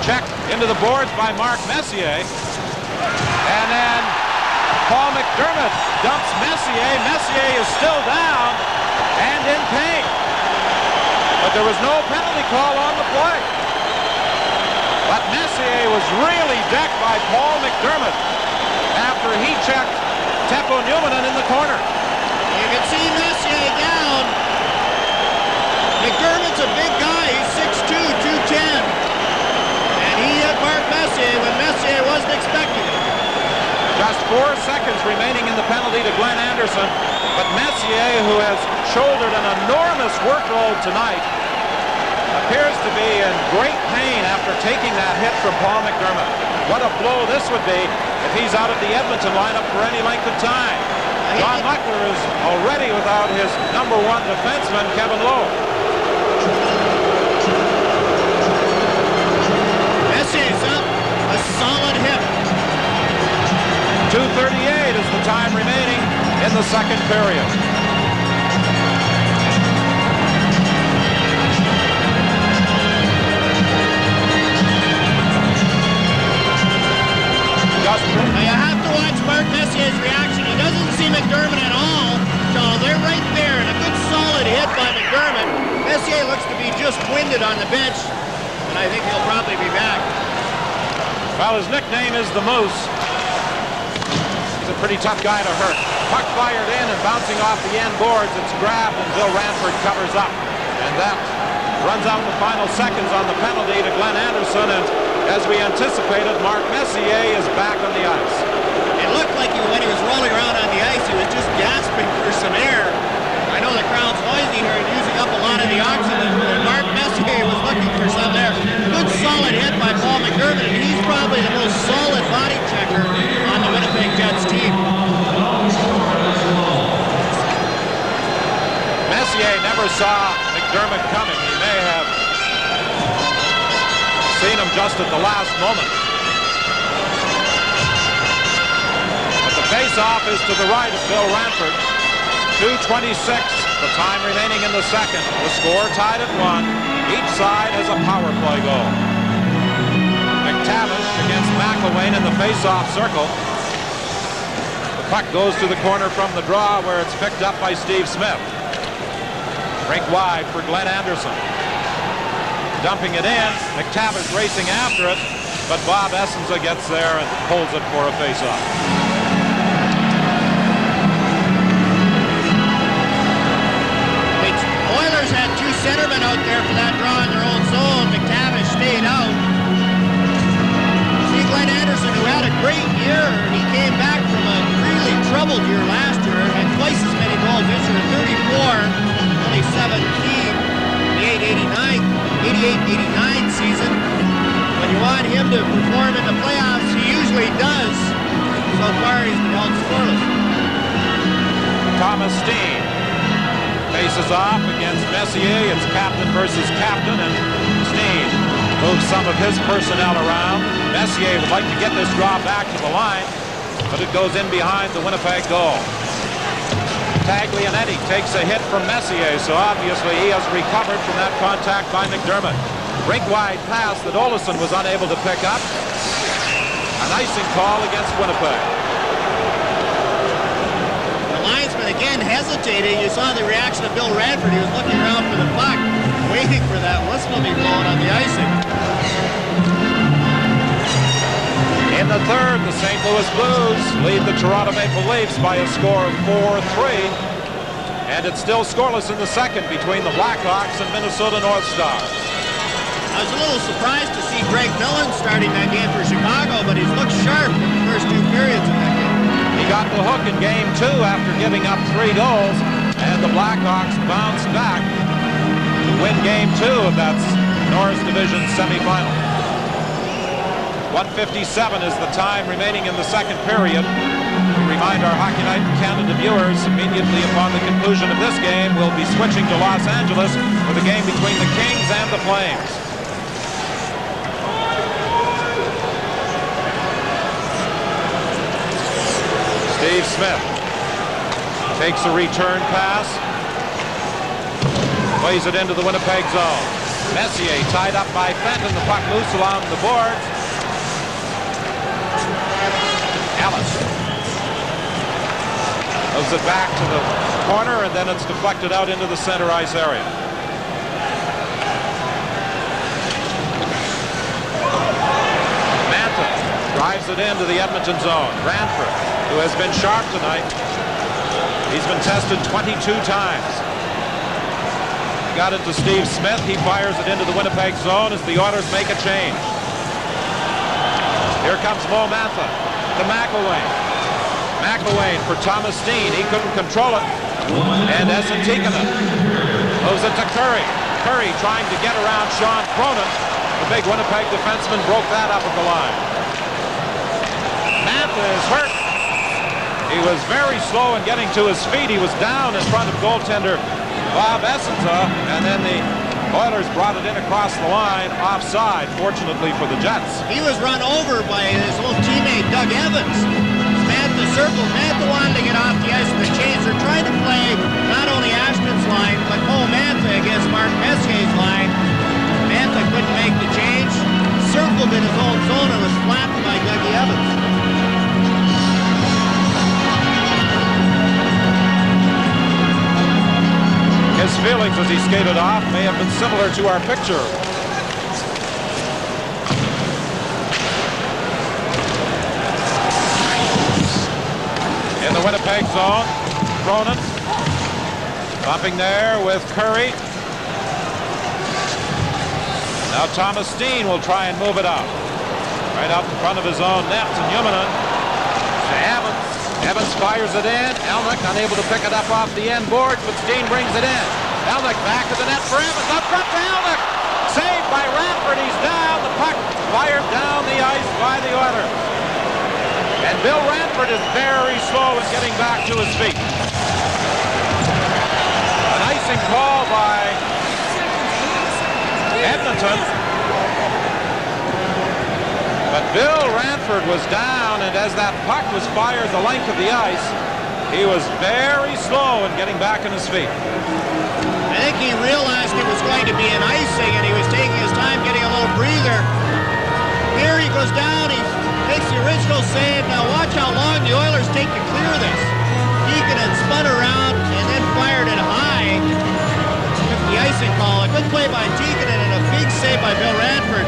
Checked into the boards by Mark Messier. And then Paul McDermott dumps Messier. Messier is still down and in pain. But there was no penalty call on the play. But Messier was really decked by Paul McDermott after he checked Teppo Numminen in the corner. You can see Messier down. McDermott's a big guy. He's 6'2", 210. And he hit Mark Messier when Messier wasn't expecting it. Just 4 seconds remaining in the penalty to Glenn Anderson. But Messier, who has shouldered an enormous workload tonight, appears to be in great pain after taking that hit from Paul McDermott. What a blow this would be if he's out of the Edmonton lineup for any length of time. John Muckler is already without his #1 defenseman, Kevin Lowe. Messier's up. A solid hit. 2:38 is the time remaining in the second period. Now you have to watch Mark Messier's reaction. He doesn't see McDermott at all. So they're right there, and a good solid hit by McDermott. Messier looks to be just winded on the bench, and I think he'll probably be back. Well, his nickname is the Moose. He's a pretty tough guy to hurt. Puck fired in and bouncing off the end boards. It's grabbed, and Bill Ranford covers up. And that runs out the final seconds on the penalty to Glenn Anderson, and as we anticipated, Mark Messier is back on the ice. It looked like when he was rolling around on the ice, he was just gasping for some air. I know the crowd's noisy here and using up a lot of the oxygen, but Mark Messier was looking for some there. Good solid hit by Paul McDermott, and he's probably the most solid body checker on the Winnipeg Jets team. Messier never saw McDermott coming. He may have seen him just at the last moment. But the face-off is to the right of Bill Ranford. 2:26, the time remaining in the second. The score tied at 1. Each side has a power play goal. McTavish against McIlwain in the face-off circle. The puck goes to the corner from the draw where it's picked up by Steve Smith. Rink wide for Glenn Anderson. Dumping it in, McTavish racing after it, but Bob Essenza gets there and holds it for a face-off. The Oilers had 2 centermen out there for that draw in their own zone. McTavish stayed out. See Glenn Anderson, who had a great year. He came back from a really troubled year last year, had twice as many goals this year, 34, only 17. 88-89 season. When you want him to perform in the playoffs, he usually does. So far, he's been held scoreless. Thomas Steen faces off against Messier. It's captain versus captain, and Steen moves some of his personnel around. Messier would like to get this draw back to the line, but it goes in behind the Winnipeg goal. Taglianetti takes a hit from Messier, so obviously he has recovered from that contact by McDermott. Rink-wide pass that Olesen was unable to pick up. An icing call against Winnipeg. The linesman again hesitating. You saw the reaction of Bill Ranford. He was looking around for the puck. waiting for that whistle to be blown on the icing. In the third, the St. Louis Blues lead the Toronto Maple Leafs by a score of 4-3. And it's still scoreless in the second between the Blackhawks and Minnesota North Stars. I was a little surprised to see Greg Millen starting that game for Chicago, but he's looked sharp in the first two periods of that game. He got the hook in game 2 after giving up 3 goals, and the Blackhawks bounced back to win game 2 of that Norris Division semifinal. 1:57 is the time remaining in the second period. We remind our Hockey Night in Canada viewers, immediately upon the conclusion of this game, we'll be switching to Los Angeles for the game between the Kings and the Flames. Steve Smith takes a return pass, plays it into the Winnipeg zone. Messier tied up by Fenton, the puck loose along the boards. Ellis moves it back to the corner, and then it's deflected out into the center ice area. Mantha drives it into the Edmonton zone. Ranford, who has been sharp tonight. He's been tested 22 times. Got it to Steve Smith. He fires it into the Winnipeg zone as the Oilers make a change. Here comes Mo Mantha to McElwain. McElwain for Thomas Steen. He couldn't control it. And Essen Tikkanen moves it to Curry. Curry trying to get around Sean Cronin. The big Winnipeg defenseman broke that up at the line. Mantha is hurt. He was very slow in getting to his feet. He was down in front of goaltender Bob Essenza, and then the Oilers brought it in across the line, offside, fortunately for the Jets. He was run over by his old teammate Doug Evans. Mantha circled. Mantha wanted to get off the ice in the change. They're trying to play not only Ashton's line, but Mo Mantha against Mark Messier's line. Mantha couldn't make the change. Circled in his own zone and was flattened by Dougie Evans. His feelings as he skated off may have been similar to our picture. In the Winnipeg zone, Cronin bumping there with Curry. Now Thomas Steen will try and move it out. Right out in front of his own net to Newmanen. To Evans. Evans fires it in. Elnick unable to pick it up off the end boards, but Steen brings it in. Elnick back to the net for Evans. Up front to Elnick. Saved by Ranford. He's down. The puck fired down the ice by the Oilers. And Bill Ranford is very slow in getting back to his feet. An icing call by Edmonton. But Bill Ranford was down, and as that puck was fired the length of the ice, he was very slow in getting back on his feet. I think he realized it was going to be an icing, and he was taking his time getting a little breather. Here he goes down, he makes the original save. Now watch how long the Oilers take to clear this. Deacon had spun around and then fired it high. Took the icing call. A good play by Deacon and a big save by Bill Ranford.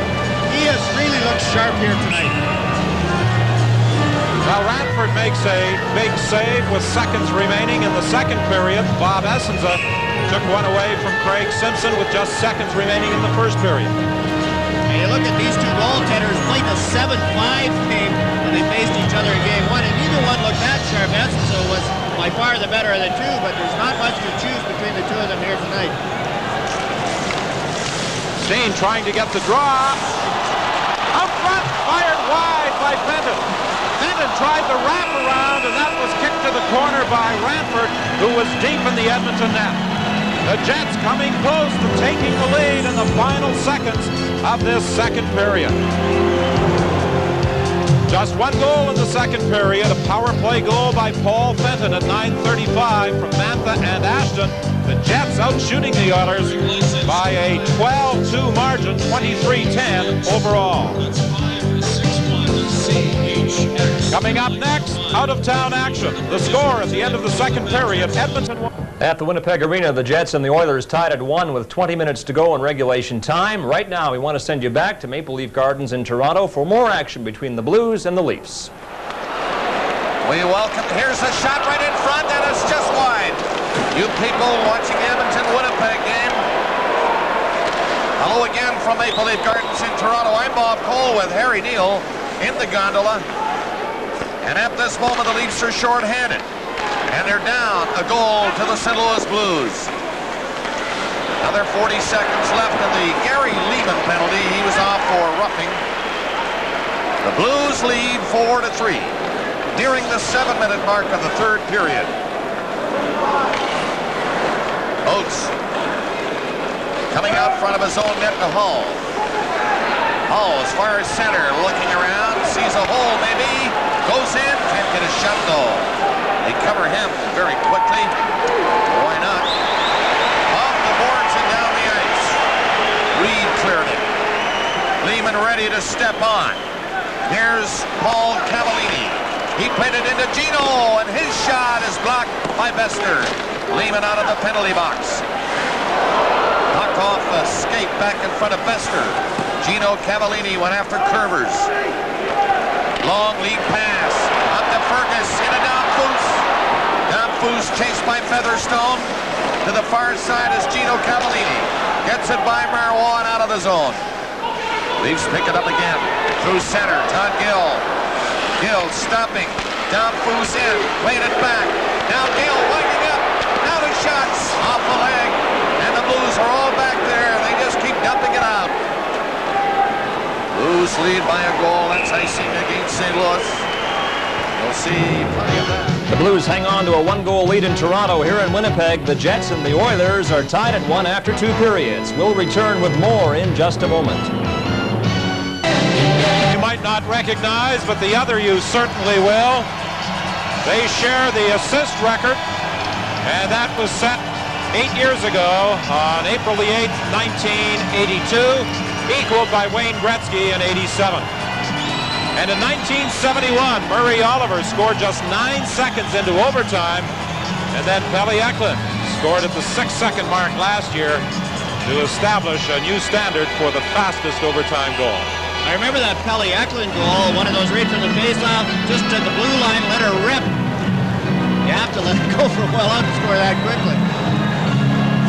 He has really looked sharp here tonight. Now Ranford makes a big save with seconds remaining in the second period. Bob Essenza took one away from Craig Simpson with just seconds remaining in the first period. And you look at these two goaltenders playing a 7-5 game when they faced each other in game one, and neither one looked that sharp. Essenza was by far the better of the two, but there's not much to choose between the two of them here tonight. Steen trying to get the draw. Out front, fired wide by Fenton. Fenton tried the wraparound, and that was kicked to the corner by Ranford, who was deep in the Edmonton net. The Jets coming close to taking the lead in the final seconds of this second period. Just one goal in the second period, a power play goal by Paul Fenton at 9:35 from Mantha and Ashton. The Jets out shooting the Oilers by a 12-2 margin, 23-10 overall. Coming up next, out-of-town action. The score at the end of the second period, Edmonton won. At the Winnipeg Arena, the Jets and the Oilers tied at 1 with 20 minutes to go in regulation time. Right now, we want to send you back to Maple Leaf Gardens in Toronto for more action between the Blues and the Leafs. We welcome, here's a shot right in front, and it's just wide. You people watching the Edmonton-Winnipeg game, hello again from Maple Leaf Gardens in Toronto. I'm Bob Cole with Harry Neal in the gondola. And at this moment, the Leafs are short-handed. And they're down a goal to the St. Louis Blues. Another 40 seconds left in the Gary Lehman penalty. He was off for roughing. The Blues lead 4-3, nearing the 7-minute mark of the third period. Oates coming out front of his own net to Hull. Hull as far as center, looking around, sees a hole maybe, goes in, can't get a shot though. They cover him very quickly. Why not? Off the boards and down the ice. Reed cleared it. Lehman ready to step on. Here's Paul Cavallini. He played it into Gino, and his shot is blocked by Bester. Lehman out of the penalty box. Puck off a skate back in front of Bester. Gino Cavallini went after Curvers. Long lead pass. Up to Fergus. In a Domfus. Domfus chased by Featherstone. To the far side is Gino Cavallini. Gets it by Marouin out of the zone. Leafs pick it up again. Through center. Todd Gill. Gill stopping. Domfus in. Played it back. Now Gill winding up. Now the shots off the leg. And the Blues are all back there. They just keep dumping it out. Blues lead by a goal. That's icing against St. Louis. You'll see plenty of that. The Blues hang on to a 1-goal lead in Toronto. Here in Winnipeg, the Jets and the Oilers are tied at 1 after 2 periods. We'll return with more in just a moment. You might not recognize, but the other you certainly will. They share the assist record, and that was set 8 years ago on April the 8th, 1982. Equaled by Wayne Gretzky in '87. And in 1971, Murray Oliver scored just 9 seconds into overtime, and then Pelle Eklund scored at the 6-second mark last year to establish a new standard for the fastest overtime goal. I remember that Pelle Eklund goal, one of those right from the faceoff, just to the blue line, let her rip. You have to let it go for a while out to score that quickly.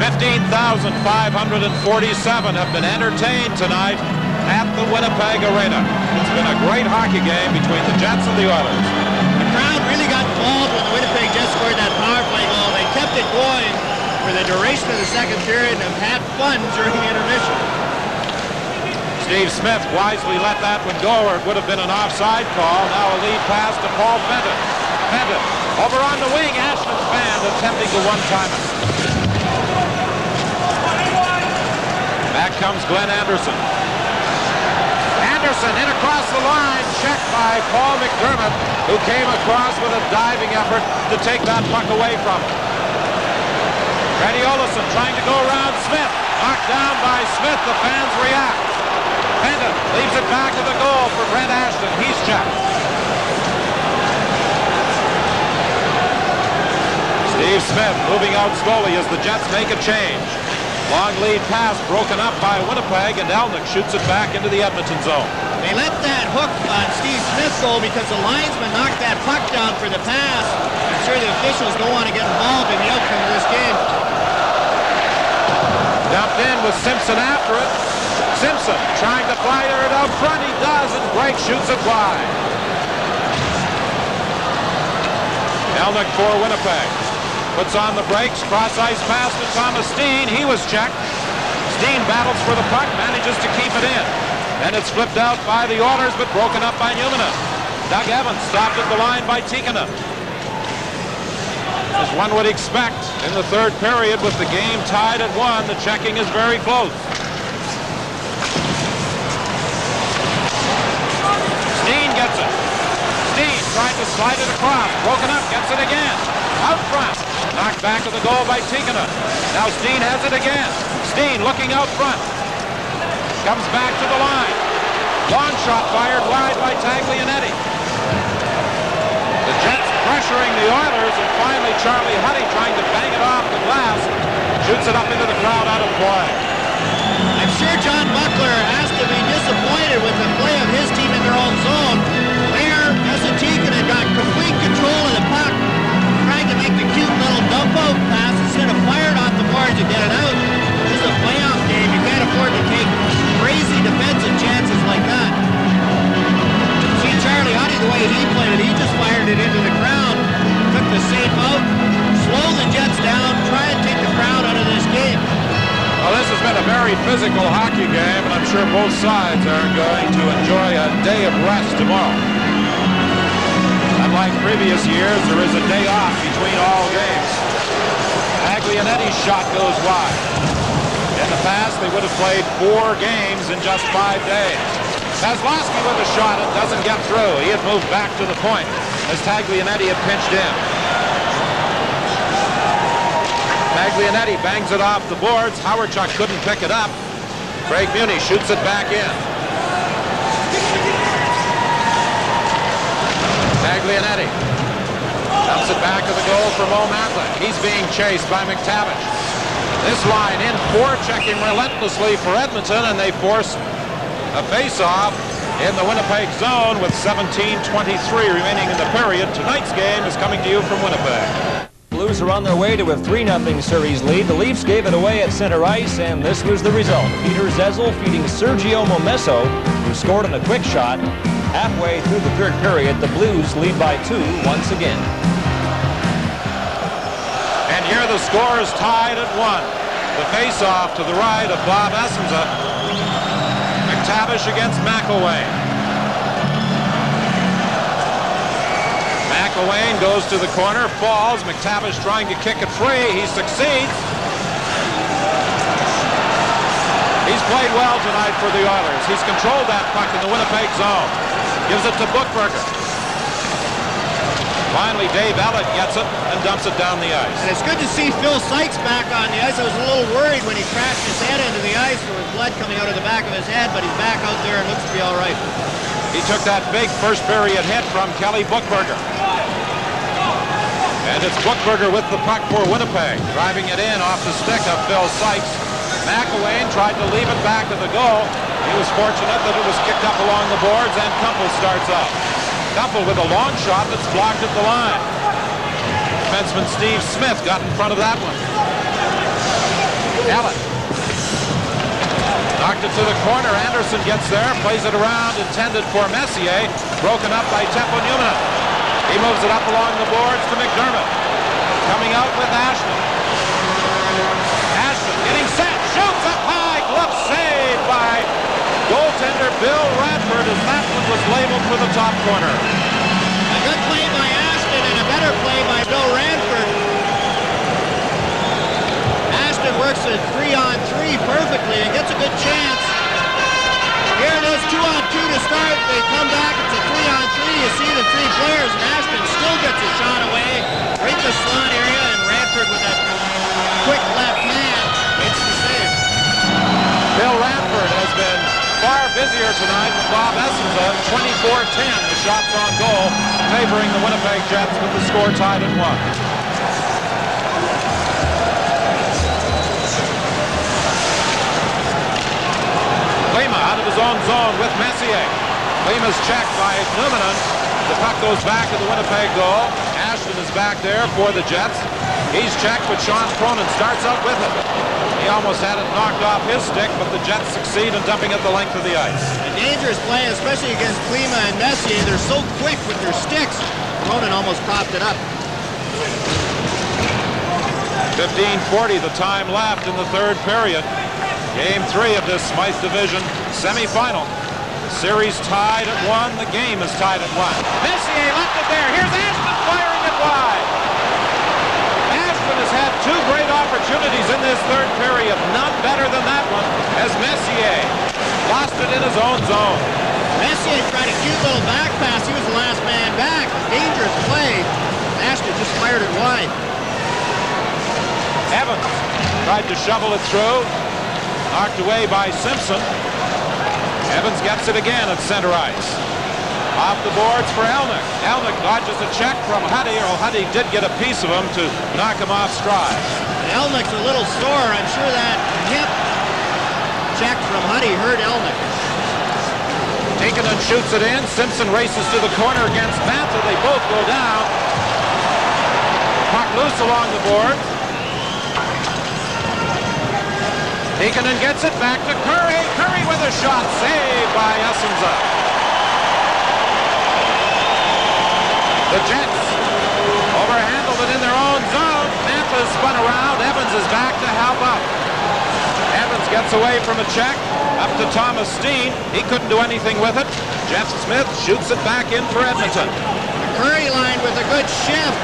15,547 have been entertained tonight at the Winnipeg Arena. It's been a great hockey game between the Jets and the Oilers. The crowd really got involved when the Winnipeg Jets scored that power play goal. They kept it going for the duration of the second period and have had fun during the intermission. Steve Smith wisely let that one go, or it would have been an offside call. Now a lead pass to Paul Fenton. Fenton over on the wing. Ashton's band attempting to one-time it. Back comes Glenn Anderson. Anderson in across the line, checked by Paul McDermott, who came across with a diving effort to take that puck away from him. Randy Olison trying to go around Smith. Knocked down by Smith. The fans react. Fenton leaves it back to the goal for Brent Ashton. He's checked. Steve Smith moving out slowly as the Jets make a change. Long lead pass broken up by Winnipeg, and Elnick shoots it back into the Edmonton zone. They let that hook on Steve Smith go because the linesman knocked that puck down for the pass. I'm sure the officials don't want to get involved in the outcome of this game. Dumped in with Simpson after it. Simpson trying to fire it out front. He does, and Blake shoots it wide. Elnick for Winnipeg. Puts on the brakes, cross-ice pass to Thomas Steen. He was checked. Steen battles for the puck, manages to keep it in. And it's flipped out by the Oilers, but broken up by Numminen. Doug Evans stopped at the line by Tikkanen. As one would expect, in the third period, with the game tied at 1, the checking is very close. Steen gets it. Steen tried to slide it across, broken up, gets it again. Out front. Knocked back to the goal by Tikkanen. Now Steen has it again. Steen looking out front. Comes back to the line. Long shot fired wide by Taglianetti. The Jets pressure pressuring the Oilers, and finally Charlie Huddy trying to bang it off the glass. Shoots it up into the crowd out of play. I'm sure John Buckler has to be disappointed with the play of his team in their own zone. There, Esatikin had got complete control of the puck, trying to make the cute little dump-out pass instead of firing off the boards to get it out. This is a playoff game. You can't afford to take crazy defensive chances like that. See Charlie Huddy, the way he played it, he just fired it into the crowd, took the safe out, slow the Jets down, try and take the crowd out of this game. Well, this has been a very physical hockey game, and I'm sure both sides are going to enjoy a day of rest tomorrow. Unlike previous years, there is a day off between all games. Taglianetti's shot goes wide. In the past, they would have played 4 games in just 5 days. Kozlowski with a shot, it doesn't get through. He had moved back to the point as Taglianetti had pinched in. Taglianetti bangs it off the boards. Howardchuk couldn't pick it up. Craig Muni shoots it back in. Taglianetti dumps it back to the goal for Mo Matlack. He's being chased by McTavish. This line in forechecking relentlessly for Edmonton, and they force a face-off in the Winnipeg zone with 17:23 remaining in the period. Tonight's game is coming to you from Winnipeg. Blues are on their way to a 3-0 series lead. The Leafs gave it away at center ice, and this was the result. Peter Zezel feeding Sergio Momesso, who scored on a quick shot. Halfway through the third period, the Blues lead by 2 once again. And here the score is tied at 1. The face-off to the right of Bob Essenza. McTavish against McIlwain. McIlwain goes to the corner, falls. McTavish trying to kick it free. He succeeds. He's played well tonight for the Oilers. He's controlled that puck in the Winnipeg zone. Gives it to Buchberger. Finally, Dave Ellett gets it and dumps it down the ice. And it's good to see Phil Sykes back on the ice. I was a little worried when he crashed his head into the ice. There was blood coming out of the back of his head, but he's back out there and looks to be all right. He took that big first period hit from Kelly Buchberger. And it's Buchberger with the puck for Winnipeg, driving it in off the stick of Phil Sykes. McIlwain tried to leave it back to the goal. He was fortunate that it was kicked up along the boards, and Kumpel starts up. Kumpel with a long shot that's blocked at the line. Defenseman Steve Smith got in front of that one. Ellett knocked it to the corner. Anderson gets there, plays it around, intended for Messier. Broken up by Teppo Numminen. He moves it up along the boards to McDermott. Coming out with Ashton. Ashton getting set, shoots up high, glove saved by goaltender Bill Radford, as that one was labeled for the top corner. A good play by Ashton and a better play by Bill Radford. Ashton works a 3-on-3 perfectly and gets a good chance. Here it is, 2-on-2 to start. They come back, it's a 3-on-3. You see the 3 players, and Ashton still gets a shot away. Right in the slot area, and Radford with that quick left hand hits the save. Bill Radford has been far busier tonight with Bob Essenza. 24-10, the shots on goal, favoring the Winnipeg Jets with the score tied at 1. Out of his own zone with Messier. Klima's checked by Numminen. The puck goes back to the Winnipeg goal. Ashton is back there for the Jets. He's checked, but Sean Cronin starts out with it. He almost had it knocked off his stick, but the Jets succeed in dumping it the length of the ice. A dangerous play, especially against Klima and Messier. They're so quick with their sticks. Cronin almost popped it up. 15:40, the time left in the third period. Game 3 of this Smythe Division semifinal. Series tied at 1. The game is tied at 1. Messier left it there. Here's Ashton firing it wide. Ashton has had 2 great opportunities in this third period. None better than that one, as Messier lost it in his own zone. Messier tried a cute little back pass. He was the last man back. A dangerous play. Ashton just fired it wide. Evans tried to shovel it through. Knocked away by Simpson. Evans gets it again at center ice. Off the boards for Elnick. Elnick dodges a check from Huddy, or Huddy did get a piece of him to knock him off stride. Elnick's a little sore. I'm sure that hip check from Huddy hurt Elnick. Taken and shoots it in. Simpson races to the corner against Mantha. They both go down. Puck loose along the board. Taken and gets it back to Curry. Curry with a shot. Saved by Essenza. The Jets overhandled it in their own zone. Mantha spun around. Evans is back to help up. Evans gets away from a check. Up to Thomas Steen. He couldn't do anything with it. Jeff Smith shoots it back in for Edmonton. The Curry line with a good shift.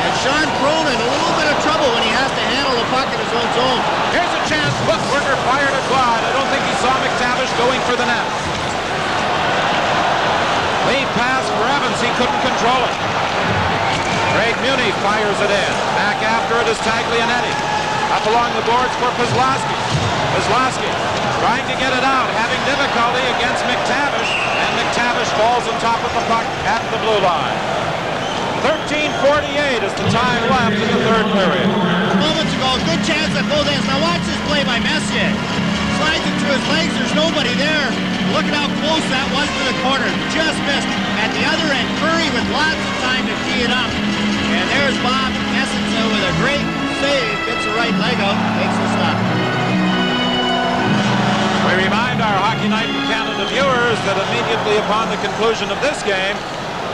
And Sean Cronin a little bit of trouble when he has to handle the puck in his own zone. Here's a chance. Buchberger fired it wide. I don't think he saw McTavish going for the net. Lead pass for Evans. He couldn't control it. Craig Muni fires it in. Back after it is Taglianetti. Up along the boards for Kozlowski. Kozlowski trying to get it out, having difficulty against McTavish, and McTavish falls on top of the puck at the blue line. 13:48 is the time left in the third period. Moments ago, good chance at both ends. Now watch this play by Messier. Slides it through his legs. There's nobody there. Look at how close that was to the corner. Just missed. At the other end, Curry with lots of time to tee it up. And there's Bob Essenza with a great save. Gets the right leg out. Makes the stop. We remind our Hockey Night in Canada viewers that immediately upon the conclusion of this game,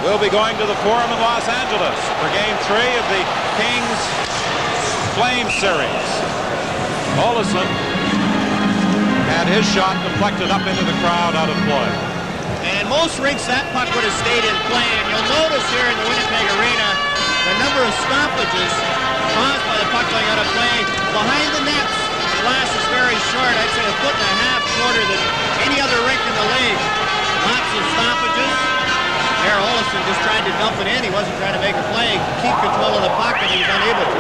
we'll be going to the Forum in Los Angeles for Game 3 of the Kings-Flames series. Olesen had his shot deflected up into the crowd out of play. And in most rinks, that puck would have stayed in play. And you'll notice here in the Winnipeg Arena, the number of stoppages caused by the puck going out of play. Behind the nets, the glass is very short. I'd say a foot and a half shorter than any other rink in the league. Lots of stoppages. There, Olesen just tried to dump it in. He wasn't trying to make a play, keep control of the puck, and he was unable to.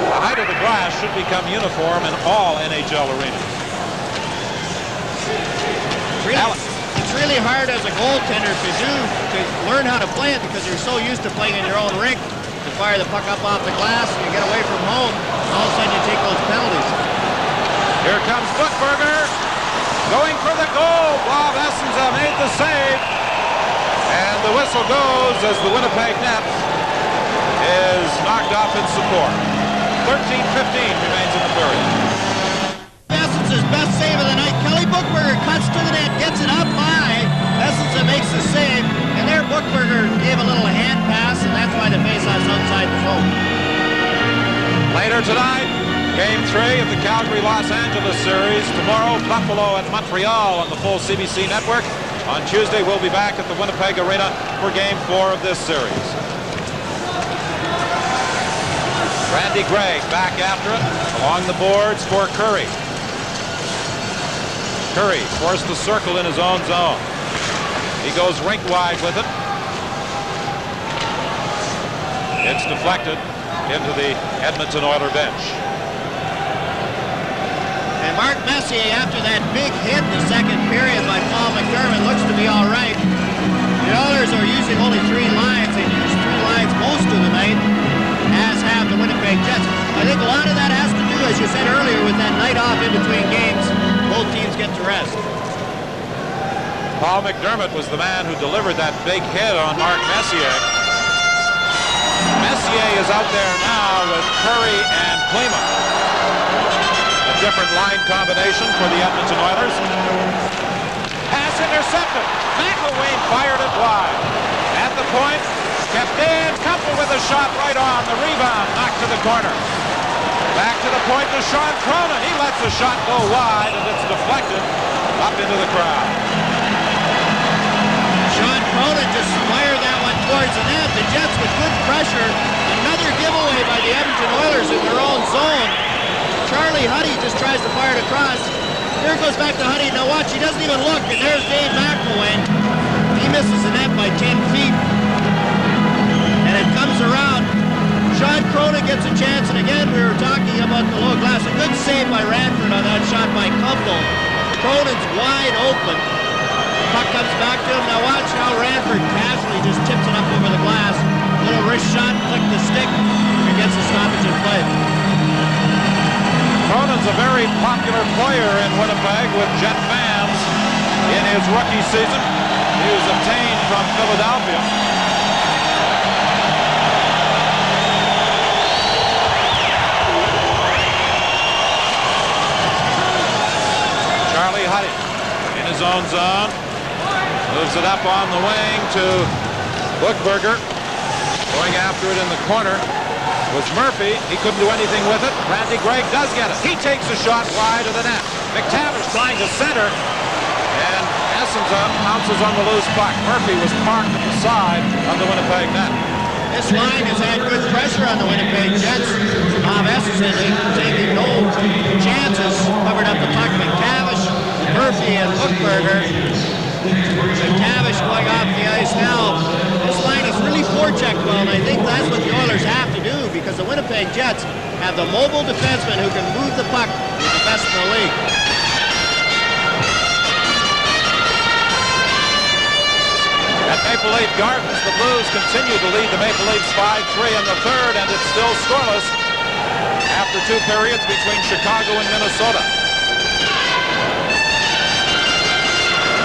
The height of the glass should become uniform in all NHL arenas. It's really hard as a goaltender to learn how to play it because you're so used to playing in your own rink. To fire the puck up off the glass and you get away from home, and all of a sudden you take those penalties. Here comes Buchberger. Going for the goal. Bob Essenza made the save. And the whistle goes as the Winnipeg net is knocked off in support. 13:15 remains in the period. Essenza's best save of the night. Kelly Buchberger cuts to the net, gets it up high. Essenza makes the save, and there Buchberger gave a little hand pass, and that's why the faceoff's outside the zone. Later tonight, Game 3 of the Calgary-Los Angeles series. Tomorrow, Buffalo at Montreal on the full CBC network. On Tuesday, we'll be back at the Winnipeg Arena for Game 4 of this series. Randy Gregg back after it, along the boards for Curry. Curry forced the circle in his own zone. He goes rink wide with it. It's deflected into the Edmonton Oilers bench. And Mark Messier, after that big hit in the second period by Paul McDermott, looks to be all right. The Oilers are using only 3 lines. They use 3 lines most of the night, as have the Winnipeg Jets. I think a lot of that has to do, as you said earlier, with that night off in between games. Both teams get to rest. Paul McDermott was the man who delivered that big hit on Mark Messier. Messier is out there now with Curry and Klima. A different line combination for the Edmonton Oilers. Pass intercepted. McIlwain fired it wide. At the point, kept in. Couple with a shot right on. The rebound knocked to the corner. Back to the point to Sean Cronin. He lets the shot go wide, and it's deflected up into the crowd. Sean Cronin just fired that one towards the net. The Jets with good pressure. Another giveaway by the Edmonton Oilers in their own zone. Charlie Huddy just tries to fire it across. Here it goes back to Huddy. Now watch, he doesn't even look, and there's Dave McIlwain. He misses the net by 10 feet. And it comes around. Sean Cronin gets a chance, and again, we were talking about the low glass. A good save by Radford on that shot by Kumpel. Cronin's wide open. Puck comes back to him. Now watch how Radford passes very popular player in Winnipeg with Jet fans in his rookie season. He was obtained from Philadelphia. Charlie Huddy in his own zone. Moves it up on the wing to Bookberger. Going after it in the corner was Murphy. He couldn't do anything with it. Randy Gregg does get it. He takes a shot wide of the net. McTavish trying to center. And Essenza pounces on the loose puck. Murphy was parked at the side of the Winnipeg net. This line has had good pressure on the Winnipeg Jets. Bob Essenza taking no chances. Covered up the puck. McTavish, Murphy, and Bookberger. McTavish going off the ice now. This line is really forechecked well, and I think that's what the Oilers have to do, because the Winnipeg Jets have the mobile defenseman who can move the puck with the best in the league. At Maple Leaf Gardens, the Blues continue to lead the Maple Leafs 5-3 in the third, and it's still scoreless after 2 periods between Chicago and Minnesota.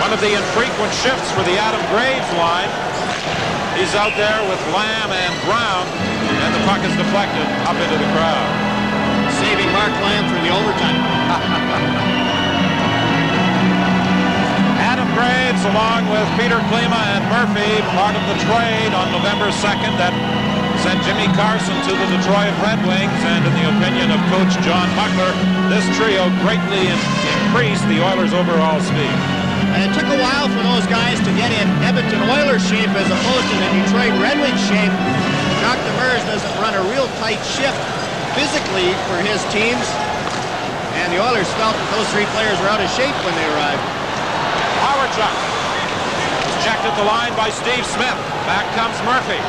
One of the infrequent shifts for the Adam Graves line. He's out there with Lamb and Brown, and the puck is deflected up into the crowd. Saving Mark Lamb for the overtime. Adam Graves, along with Peter Klima and Murphy, part of the trade on November 2nd that sent Jimmy Carson to the Detroit Red Wings, and in the opinion of Coach John Muckler, this trio greatly increased the Oilers' overall speed. And it took a while for those guys to get in Edmonton Oilers shape as opposed to the Detroit Red Wings shape. Jacques Demers doesn't run a real tight shift physically for his teams, and the Oilers felt that those 3 players were out of shape when they arrived. Power jump. It's checked at the line by Steve Smith. Back comes Murphy.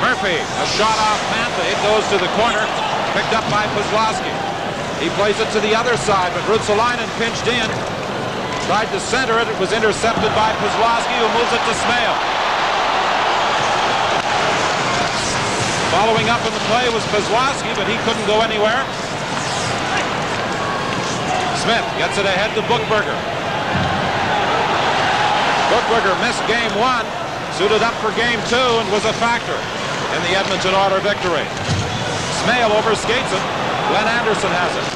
Murphy, a shot off Mantha. It goes to the corner, picked up by Kozlowski. He plays it to the other side, but Ruotsalainen pinched in. Tried to center it. It was intercepted by Kozlowski, who moves it to Smale. Following up in the play was Kozlowski, but he couldn't go anywhere. Smith gets it ahead to Bookberger. Bookberger missed game 1, suited up for game 2, and was a factor in the Edmonton Oilers victory. Smale overskates it. Glenn Anderson has it.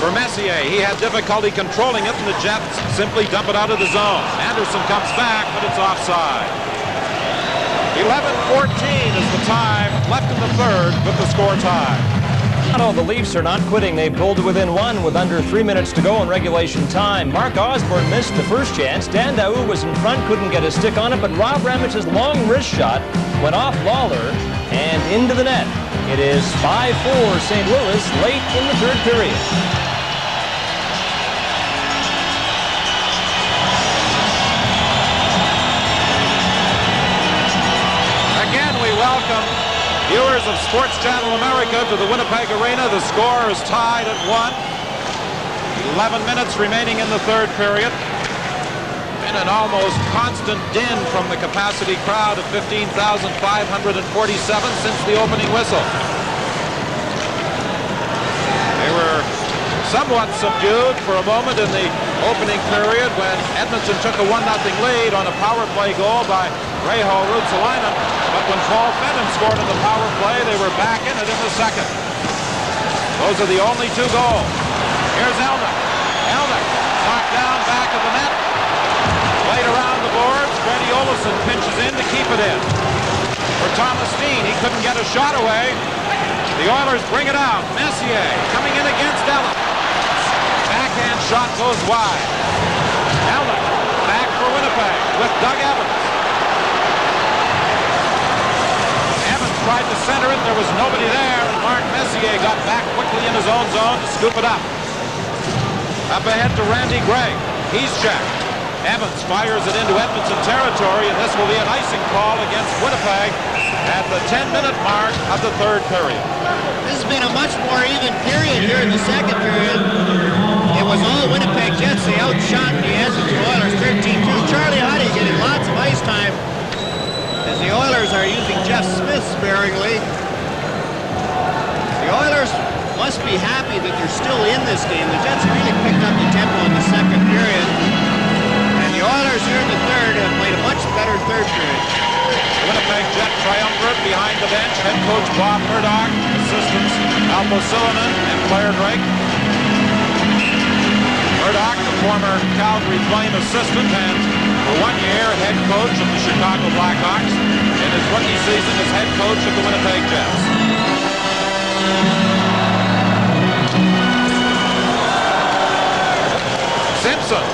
For Messier, he had difficulty controlling it, and the Jets simply dump it out of the zone. Anderson comes back, but it's offside. 11:14 is the time left in the third with the score tied. No, the Leafs are not quitting. They've pulled to within 1 with under 3 minutes to go in regulation time. Mark Osborne missed the first chance. Dan Daou was in front, couldn't get a stick on it, but Rob Ramich's long wrist shot went off Lawler and into the net. It is 5-4 St. Louis late in the third period. Welcome viewers of Sports Channel America to the Winnipeg Arena. The score is tied at 1. 11 minutes remaining in the third period. Been an almost constant din from the capacity crowd of 15,547 since the opening whistle. They were somewhat subdued for a moment in the opening period when Edmonton took a 1-0 lead on a power play goal by Reijo Ruotsalainen. But when Paul Fenton scored in the power play, they were back in it in the second. Those are the only 2 goals. Here's Elnick. Elnick knocked down back of the net. Played around the boards. Freddie Olofsson pinches in to keep it in. For Thomas Dean, he couldn't get a shot away. The Oilers bring it out. Messier coming in against Elnick. Backhand shot goes wide. Elnick back for Winnipeg with Doug Evans. Tried to center it. There was nobody there, and Mark Messier got back quickly in his own zone to scoop it up. Up ahead to Randy Gregg. He's checked. Evans fires it into Edmonton territory, and this will be an icing call against Winnipeg at the 10-minute mark of the third period. This has been a much more even period here in the second period. It was all Winnipeg Jets. They outshot the Edmonton Oilers 13-2. Charlie Huddy getting lots of ice time as the Oilers are using Jeff Smith sparingly. The Oilers must be happy that they're still in this game. The Jets really picked up the tempo in the second period. And the Oilers here in the third have played a much better third period. The Winnipeg Jet triumvirate behind the bench. Head coach Bob Murdoch, assistants Alpo Sillanen and Claire Drake. Murdoch, the former Calgary Flame assistant and for 1 year head coach of the Chicago Blackhawks. In his rookie season as head coach of the Winnipeg Jets. Simpson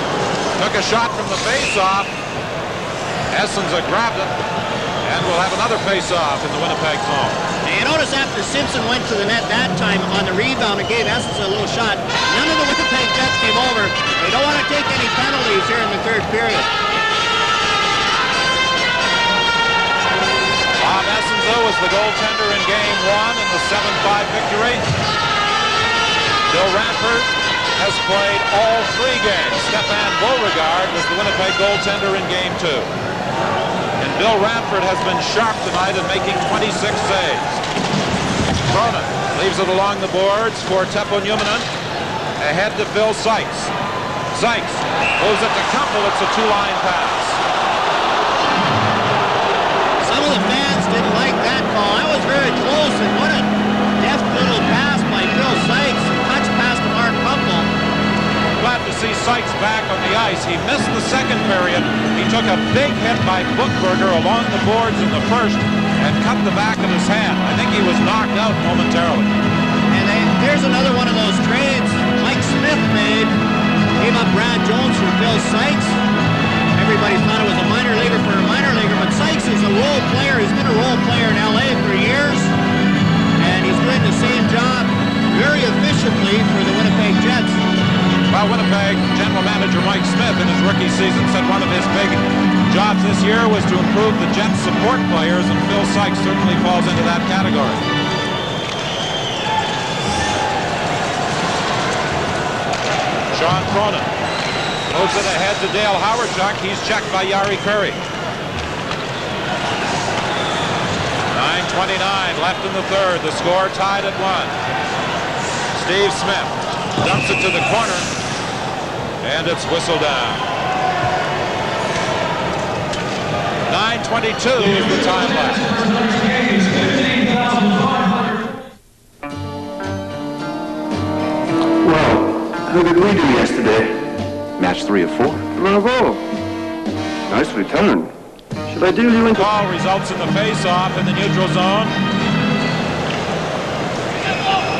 took a shot from the face-off. Essenza grabbed it, and we'll have another face-off in the Winnipeg zone. And you notice after Simpson went to the net that time on the rebound and gave Essenza a little shot, none of the Winnipeg Jets came over. They don't want to take any penalties here in the third period. Bob Essenza was the goaltender in Game 1 in the 7-5 victory. Bill Ranford has played all 3 games. Stefan Beauregard was the Winnipeg goaltender in Game 2. And Bill Ranford has been sharp tonight in making 26 saves. Cronin leaves it along the boards for Teppo Numminen. Ahead to Phil Sykes. Sykes moves it to Kumpel. It's a 2-line pass. Some of the fans didn't like that call. That was very close, and what a deft little pass by Phil Sykes. Touch pass to Mark Kumpel. Glad to see Sykes back on the ice. He missed the second period. He took a big hit by Bookberger along the boards in the first and cut the back of his hand. I think he was knocked out momentarily. And there's another one of those trades Mike Smith made. Gave up Brad Jones for Phil Sykes. Everybody thought it was a minor leaguer for a minor leaguer, but Sykes is a role player. He's been a role player in LA for years, and he's doing the same job very efficiently for the Winnipeg Jets. Well, Winnipeg general manager Mike Smith in his rookie season said one of his big jobs this year was to improve the Jets' support players, and Phil Sykes certainly falls into that category. Sean Cronin moves it ahead to Dale Hawerchuk. He's checked by Yari Curry. 9:29 left in the third. The score tied at 1. Steve Smith dumps it to the corner, and it's whistled down. 9:22 is the time left. Well, how did we do yesterday? Match 3 of 4. Bravo. Nice return. Should I deal you in? Call results in the face-off in the neutral zone.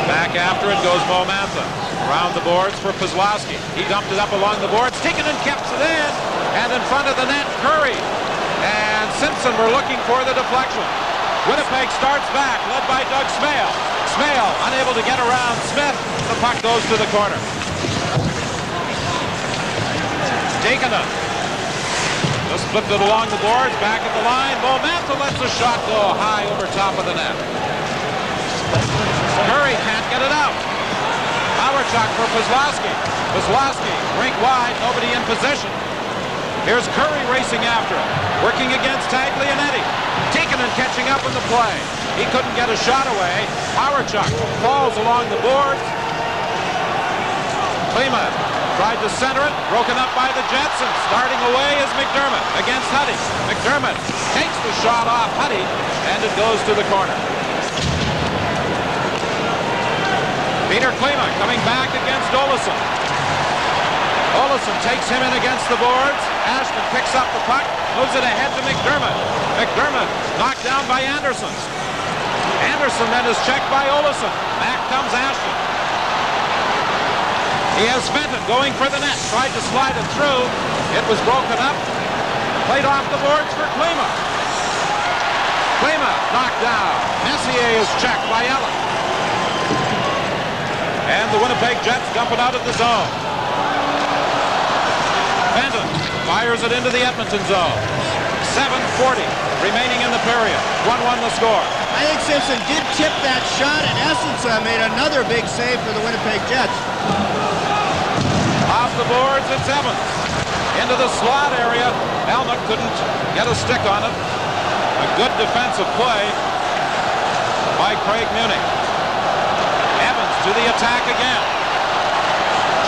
Back after it goes Mo Mantha. Around the boards for Kozlowski. He dumped it up along the boards. Tikkanen kept it in. And in front of the net, Curry. And Simpson were looking for the deflection. Winnipeg starts back, led by Doug Smale. Smale unable to get around Smith. The puck goes to the corner. Tikkanen just flipped it along the boards, back at the line. Mo Mantha lets the shot go high over top of the net. Curry can't get it out. Hawerchuk for Kozlowski. Kozlowski, rink wide, nobody in position. Here's Curry racing after it, working against Taglianetti. Tikkanen catching up in the play. He couldn't get a shot away. Hawerchuk falls along the boards. Klima tried to center it, broken up by the Jets, and starting away is McDermott against Huddy. McDermott takes the shot off Huddy, and it goes to the corner. Peter Klima coming back against Olsson. Olsson takes him in against the boards. Ashton picks up the puck, moves it ahead to McDermott. McDermott knocked down by Anderson. Anderson then is checked by Olsson. Back comes Ashton. He has Fenton going for the net. Tried to slide it through. It was broken up. Played off the boards for Klima. Klima knocked down. Messier is checked by Allen. And the Winnipeg Jets dump it out of the zone. Fenton fires it into the Edmonton zone. 7:40 remaining in the period. 1-1 the score. I think Simpson did tip that shot, and Essenza made another big save for the Winnipeg Jets. Off the boards, it's Evans. Into the slot area. Helmut couldn't get a stick on it. A good defensive play by Craig Munich. Evans to the attack again.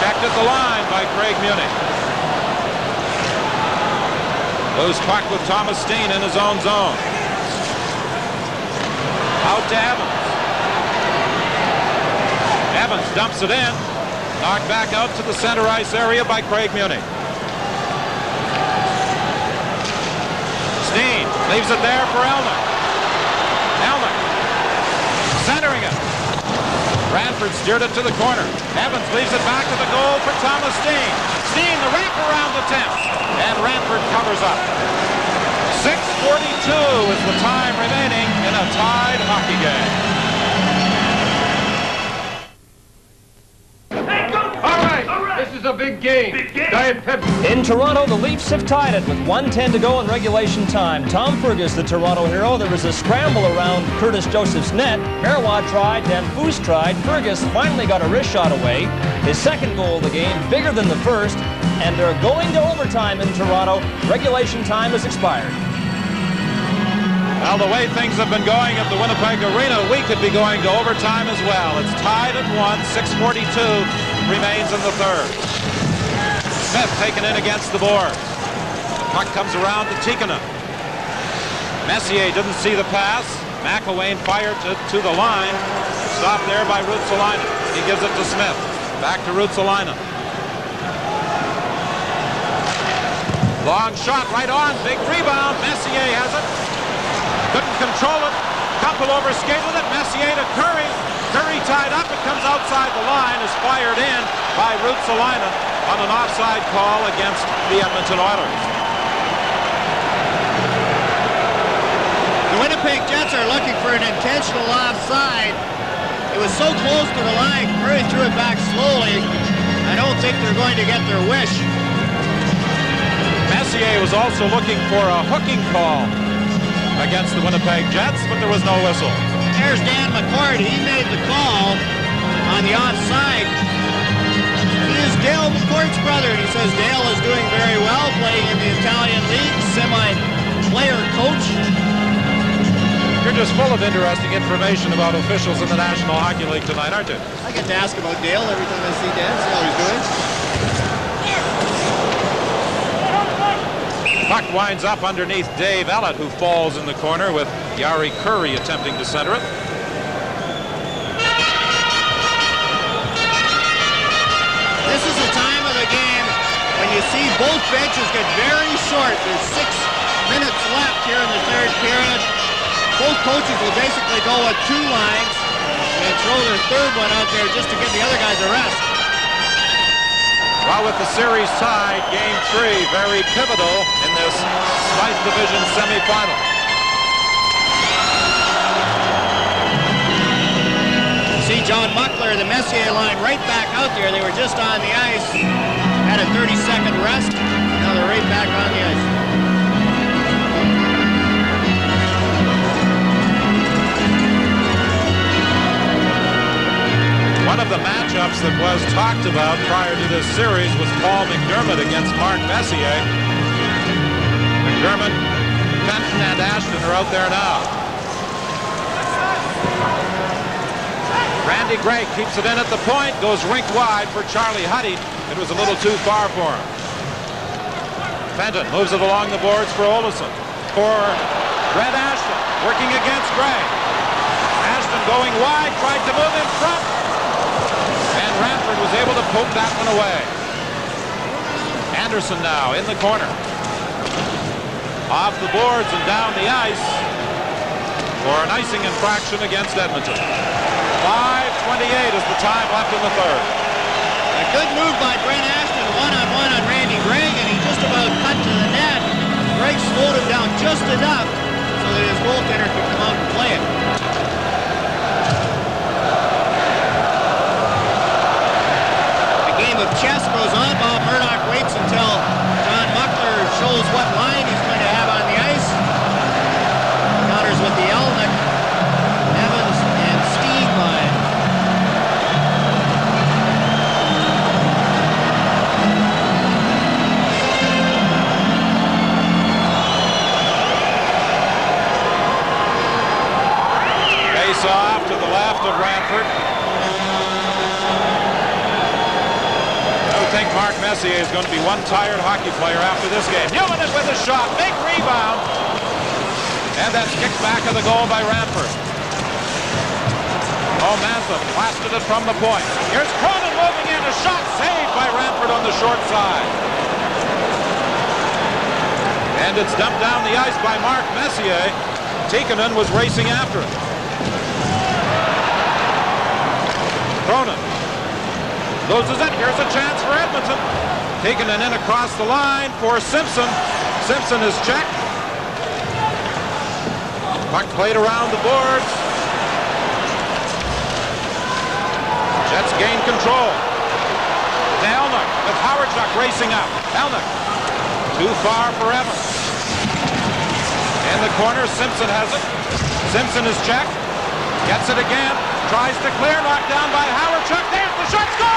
Checked at the line by Craig Muni. Loose puck with Thomas Steen in his own zone. Out to Evans. Evans dumps it in. Knocked back out to the center ice area by Craig Muni. Steen leaves it there for Elnick. Elnick centering it. Ranford steered it to the corner. Evans leaves it back to the goal for Thomas Steen. Steen, the wraparound attempt. And Ranford covers up. 6:42 is the time remaining in a tied hockey game. This is a big game. Giant Pepsi. In Toronto, the Leafs have tied it with 1:10 to go in regulation time. Tom Fergus, the Toronto hero. There was a scramble around Curtis Joseph's net. Marois tried, then Foose tried. Fergus finally got a wrist shot away. His second goal of the game, bigger than the first, and they're going to overtime in Toronto. Regulation time has expired. Well, the way things have been going at the Winnipeg Arena, we could be going to overtime as well. It's tied at 1, 6:42 remains in the third. Smith taken in against the boards. The puck comes around to Tikkanen. Messier didn't see the pass. McElwain fired to the line. Stopped there by Ruotsalainen. He gives it to Smith. Back to Ruotsalainen. Long shot right on. Big rebound. Messier has it. Couldn't control it. Couple overskate with it. Messier to Curry. Curry tied up. It comes outside the line. Is fired in by Ruotsalainen on an offside call against the Edmonton Oilers. The Winnipeg Jets are looking for an intentional offside. It was so close to the line. Curry threw it back slowly. I don't think they're going to get their wish. Messier was also looking for a hooking call against the Winnipeg Jets, but there was no whistle. There's Dan McCord. He made the call on the offside. He is Dale McCord's brother, and he says Dale is doing very well, playing in the Italian League, semi-player coach. You're just full of interesting information about officials in the National Hockey League tonight, aren't you? I get to ask about Dale every time I see Dan, see how he's doing. Puck winds up underneath Dave Ellett, who falls in the corner with Yari Curry attempting to center it. This is the time of the game when you see both benches get very short. There's 6 minutes left here in the third period. Both coaches will basically go with 2 lines and throw their third one out there just to give the other guys a rest. Well, with the series tied, Game 3 very pivotal in this Smythe Division semifinal. See John Muckler, the Messier line, right back out there. They were just on the ice, had a 30-second rest. Now they're right back on the ice. One of the matchups that was talked about prior to this series was Paul McDermott against Mark Messier. McDermott, Fenton, and Ashton are out there now. Randy Gray keeps it in at the point, goes rink wide for Charlie Huddy. It was a little too far for him. Fenton moves it along the boards for Olesen. For Red Ashton, working against Gray. Ashton going wide, tried to move in front. And Ranford was able to poke that one away. Anderson now in the corner. Off the boards and down the ice for an icing infraction against Edmonton. 5:28 is the time left in the third. A good move by Brent Ashton, one-on-one on Randy Gregg, and he just about cut to the net. Gregg slowed him down just enough so that his goaltender could come out and play it. The game of chess goes on. Bob Murdoch waits until John Muckler shows what line he's going to have on the ice. Counters with the Elnick, Evans, and Steen line. Face off to the left of Ranford. Mark Messier is going to be one tired hockey player after this game. Newman is with a shot. Big rebound. And that's kicked back of the goal by Ranford. Oh, Mantha blasted it from the point. Here's Cronin moving in. A shot saved by Ranford on the short side. And it's dumped down the ice by Mark Messier. Tikkanen was racing after it. Cronin loses it. Here's a chance for Edmonton. Tikkanen in across the line for Simpson. Simpson is checked. Puck played around the boards. Jets gain control. To Elnick with Howardchuk racing up. Elnick too far for Evans. In the corner, Simpson has it. Simpson is checked. Gets it again. Tries to clear. Knocked down by Howardchuk. There's the shot. Score!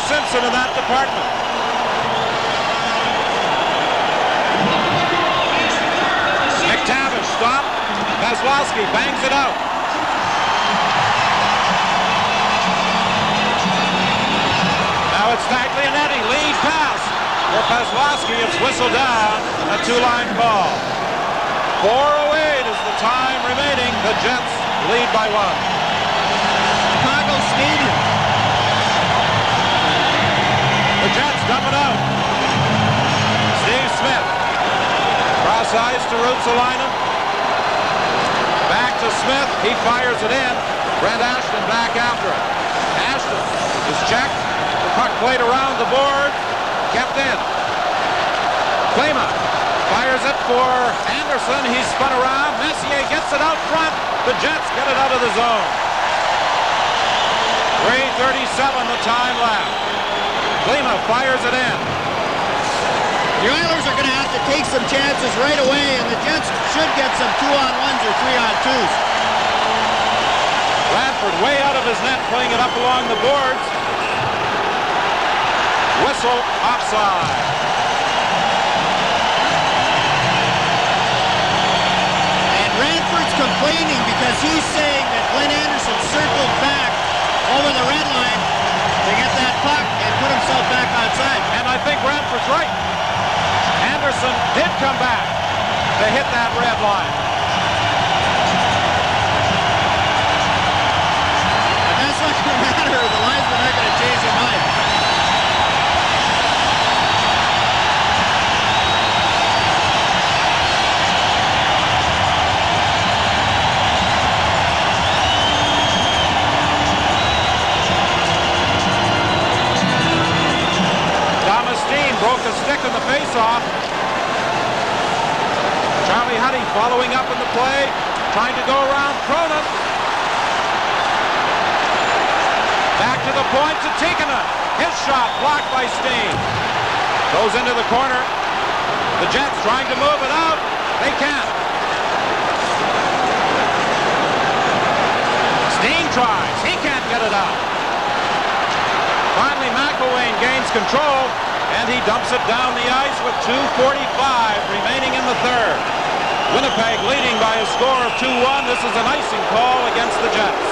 Simpson in that department. McTavish stopped. Vasilevsky bangs it out. Now it's Taglianetti. Lead pass for Vasilevsky. It's whistled down. A two-line call. 4:08 is the time remaining. The Jets lead by 1. Chicago Stadium. The Jets dump it out. Steve Smith. Cross ice to Ruotsalainen. Back to Smith. He fires it in. Brent Ashton back after it. Ashton is checked. The puck played around the board. Kept in. Klima fires it for Anderson. He's spun around. Messier gets it out front. The Jets get it out of the zone. 3:37 the time left. Klima fires it in. The Oilers are going to have to take some chances right away, and the Jets should get some 2-on-1s or 3-on-2s. Ranford way out of his net, playing it up along the boards. Whistle, offside. And Ranford's complaining because he's saying that Glenn Anderson circled back over the red line to get that puck and put himself back outside. And I think Ranford's right. Anderson did come back to hit that red line. But that's not going to matter. The linesmen aren't going to change their mind. Broke a stick in the face-off. Charlie Huddy following up in the play, trying to go around Cronin. Back to the point to Tikkanen. His shot blocked by Steen. Goes into the corner. The Jets trying to move it out. They can't. Steen tries. He can't get it out. Finally, McElwain gains control. And he dumps it down the ice with 2:45 remaining in the third. Winnipeg leading by a score of 2-1. This is an icing call against the Jets.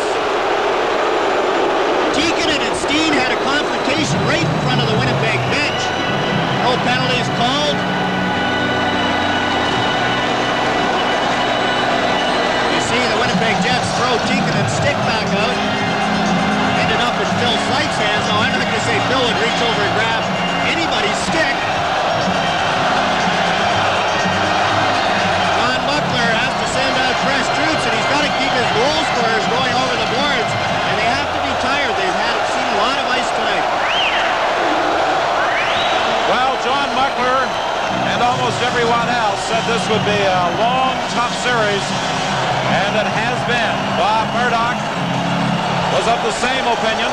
Tikkanen and Steen had a confrontation right in front of the Winnipeg bench. penalties called. You see the Winnipeg Jets throw Tikkanen's stick back out. Ended up in Phil Sykes' hands. Now, I'm not going to say Phil would reach over and grab anybody's stick. John Muckler has to send out fresh troops, and he's got to keep his goal scorers going over the boards, and they have to be tired. They've seen a lot of ice tonight. Well, John Muckler and almost everyone else said this would be a long, tough series, and it has been. Bob Murdoch was of the same opinion.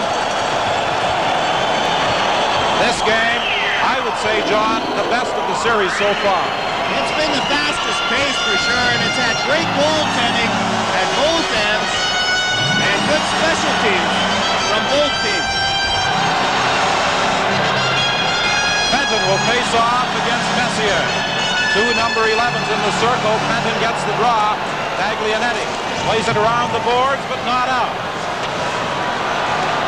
This game, I would say, John, the best of the series so far. It's been the fastest pace for sure, and it's had great goaltending at both ends and good special teams from both teams. Fenton will face off against Messier. Two number 11s in the circle. Fenton gets the draw. Taglianetti plays it around the boards, but not out.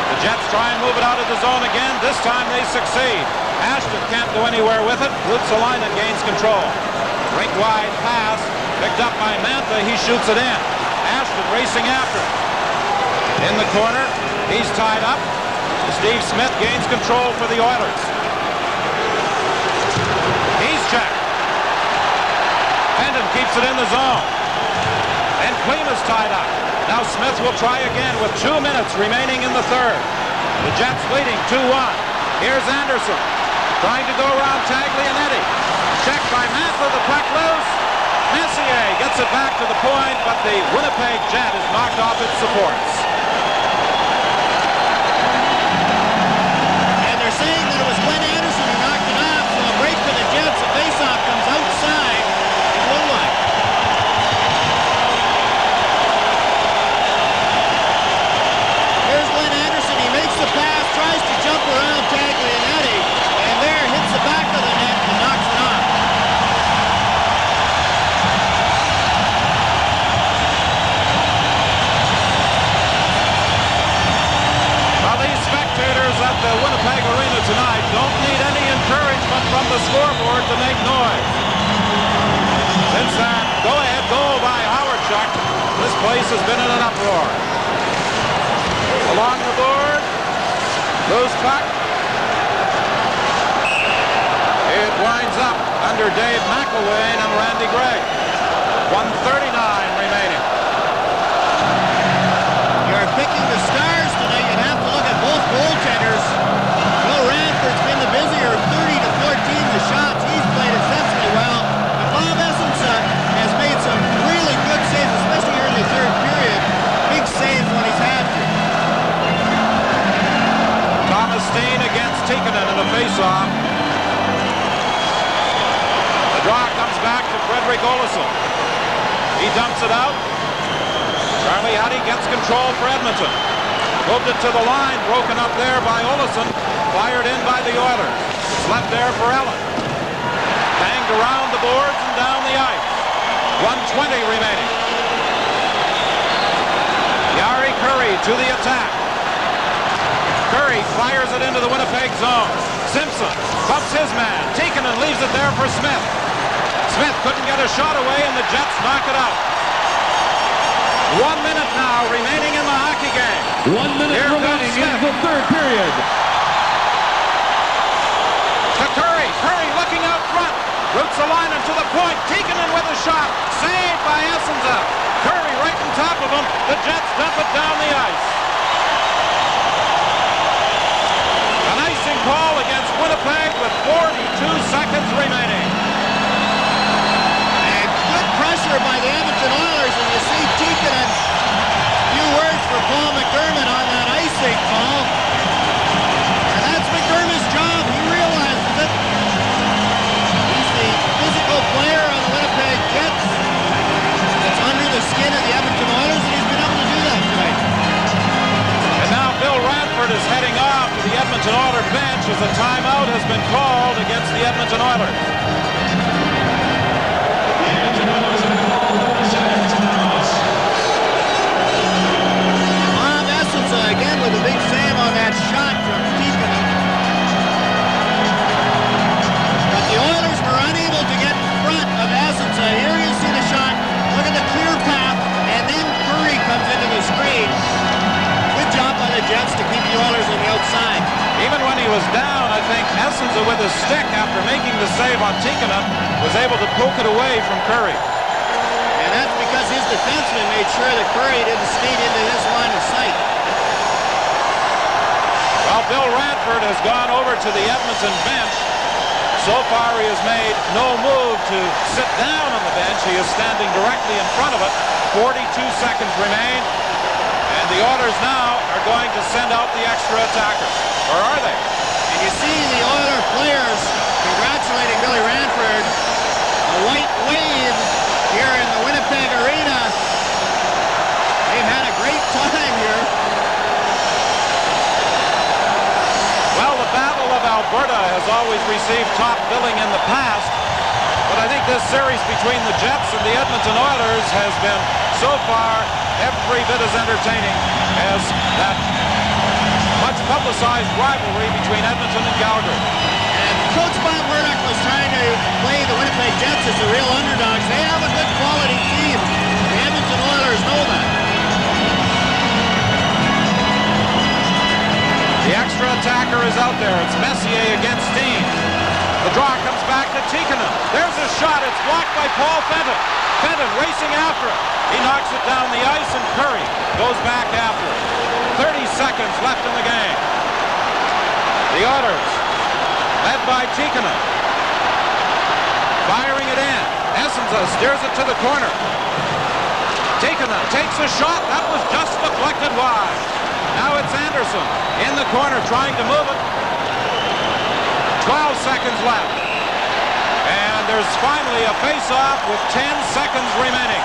The Jets try and move it out of the zone again. This time they succeed. Ashton can't go anywhere with it. Ruotsalainen gains control. Rink wide pass. Picked up by Mantha. He shoots it in. Ashton racing after it. In the corner. He's tied up. Steve Smith gains control for the Oilers. He's checked. Fenton keeps it in the zone. And Klima's tied up. Now Smith will try again with 2 minutes remaining in the third. The Jets leading 2-1. Here's Anderson trying to go around Taglianetti. Checked by Mantha, the puck loose. Messier gets it back to the point, but the Winnipeg Jet is knocked off its supports. And they're saying that it was Glenn Anderson who knocked it off, so a break for the Jets. The faceoff comes outside in blue line. Here's Glenn Anderson. He makes the pass, tries to jump around Taglianetti, and there hits the back of the net and knocks it off. Well, these spectators at the Winnipeg Arena tonight don't need any encouragement from the scoreboard to make noise. Since that go-ahead goal by Howardchuk, this place has been in an uproar. Along the board, loose puck. It winds up under Dave McElwain and Randy Gregg. 1:39 remaining. You're picking the stars tonight. You'd have to look at both goaltenders. Bill Ranford's been the busier, 30 to 14 the shots. He's played exceptionally well. But Bob Essensa has made some really good saves, especially here in the third period. Big saves when he's had to. Thomas Steen against Tikkanen in a face-off. The draw comes back to Fredrik Olsson. He dumps it out. Charlie Huddy gets control for Edmonton. Moved it to the line, broken up there by Olsson. Fired in by the Oilers. It's left there for Ellen. Banged around the boards and down the ice. 1:20 remaining. Jari Kurri to the attack. Kurri fires it into the Winnipeg zone. Simpson bumps his man. Tikkanen leaves it there for Smith. Smith couldn't get a shot away, and the Jets knock it out. 1 minute now remaining in the hockey game. 1 minute Here remaining in the third period. To Kurri. Kurri looking out front. Ruotsalainen to the point. Tikkanen with a shot. Saved by Essensa. Kurri right on top of him. The Jets dump it down the ice. An icing call against Winnipeg with 42 seconds remaining. And good pressure by the Edmonton Oilers, and you see Tikkanen. Few words for Paul McDermott on that icing call. And that's McDermott's job. He realizes it. He's the physical player on the Winnipeg Jets that's under the skin of the Edmonton Oilers, and he's been able to do that tonight. And now Bill Radford is heading off to the Edmonton Oilers bench as a timeout has been called against the Edmonton Oilers. Bob Essensa again with a big save on that shot from Tikkanen. Essenza with his stick after making the save on Tikkanen was able to poke it away from Curry. And that's because his defenseman made sure that Curry didn't sneak into his line of sight. Well, Bill Radford has gone over to the Edmonton bench. So far, he has made no move to sit down on the bench. He is standing directly in front of it. 42 seconds remain. And the Oilers now are going to send out the extra attacker. Or are they? And you see the Oiler players congratulating Billy Radford. A white wave here in the Winnipeg Arena. They've had a great time here. Well, the Battle of Alberta has always received top billing in the past, but I think this series between the Jets and the Edmonton Oilers has been, so far, every bit as entertaining as that much publicized rivalry between Edmonton and Calgary. And Coach Bob Murdoch was trying to play the Winnipeg Jets as the real underdogs. They have a good quality team. The Edmonton Oilers know that. The extra attacker is out there. It's Messier against Steen. The draw comes back to Tikkanen. There's a shot. It's blocked by Paul Fenton. Fenton racing after it. He knocks it down the ice, and Curry goes back after it. 30 seconds left in the game. The Oilers, led by Tikkanen, firing it in. Essenza steers it to the corner. Tikkanen takes a shot. That was just deflected wide. Now it's Anderson in the corner trying to move it. 12 seconds left. And there's finally a face-off with 10 seconds remaining.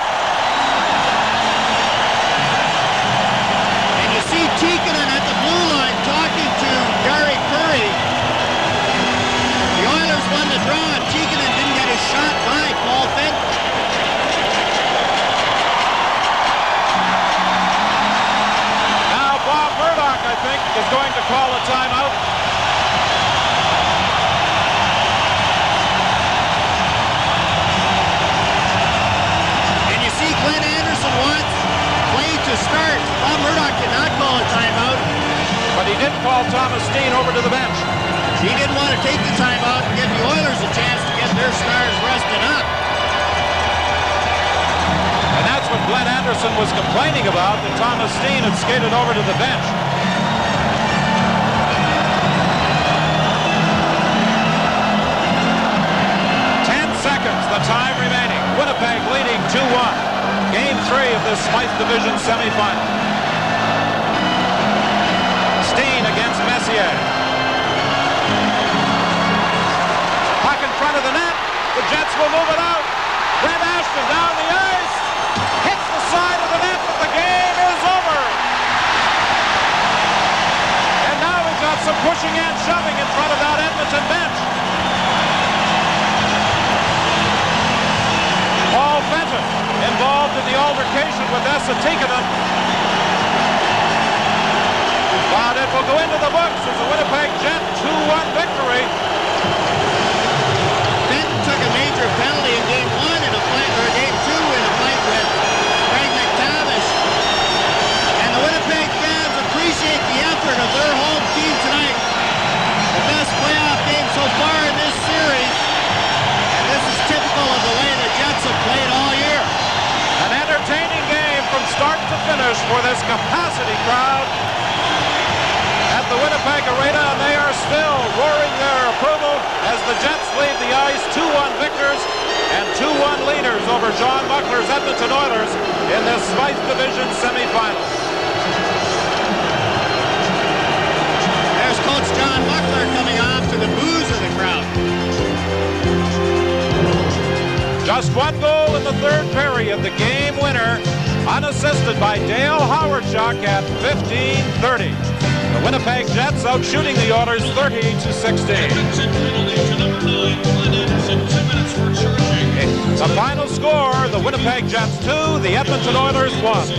And you see Tikkanen at the blue line talking to Gary Curry. The Oilers won the draw, and Tikkanen didn't get his shot by Paul Fenton. Bob Murdoch, I think, is going to call a timeout. And you see Glenn Anderson wants play to start. Bob Murdoch did not call a timeout. But he did call Thomas Steen over to the bench. He didn't want to take the timeout and give the Oilers a chance to get their stars rested up. And that's what Glenn Anderson was complaining about, that Thomas Steen had skated over to the bench. The time remaining. Winnipeg leading 2-1. Game 3 of this Smythe Division semifinal. Steen against Messier. Puck in front of the net. The Jets will move it out. Brent Ashton down the ice. Hits the side of the net, but the game is over. And now we've got some pushing and shoving in front of that Edmonton bench. Paul Fenton involved in the altercation with Esa Tikkanen. But it will go into the books as a Winnipeg Jet 2-1 victory. Fenton took a major penalty in Game 1 in a fight, or Game 2 in a fight with Craig McTavish. And the Winnipeg fans appreciate the effort of their home team tonight. The best playoff game so far in this series. And this is typical of the way the Jets have played all year. An entertaining game from start to finish for this capacity crowd at the Winnipeg Arena, and they are still roaring their approval as the Jets lead the ice 2-1 victors and 2-1 leaders over John Muckler's Edmonton Oilers in this Smythe Division semifinal. There's Coach John Muckler coming off to the boos of the crowd. Just one goal in the third period, the game winner, unassisted by Dale Howardchuk at 15:30. The Winnipeg Jets out shooting the Oilers 30-16. The final score, the Winnipeg Jets 2, the Edmonton Oilers 1.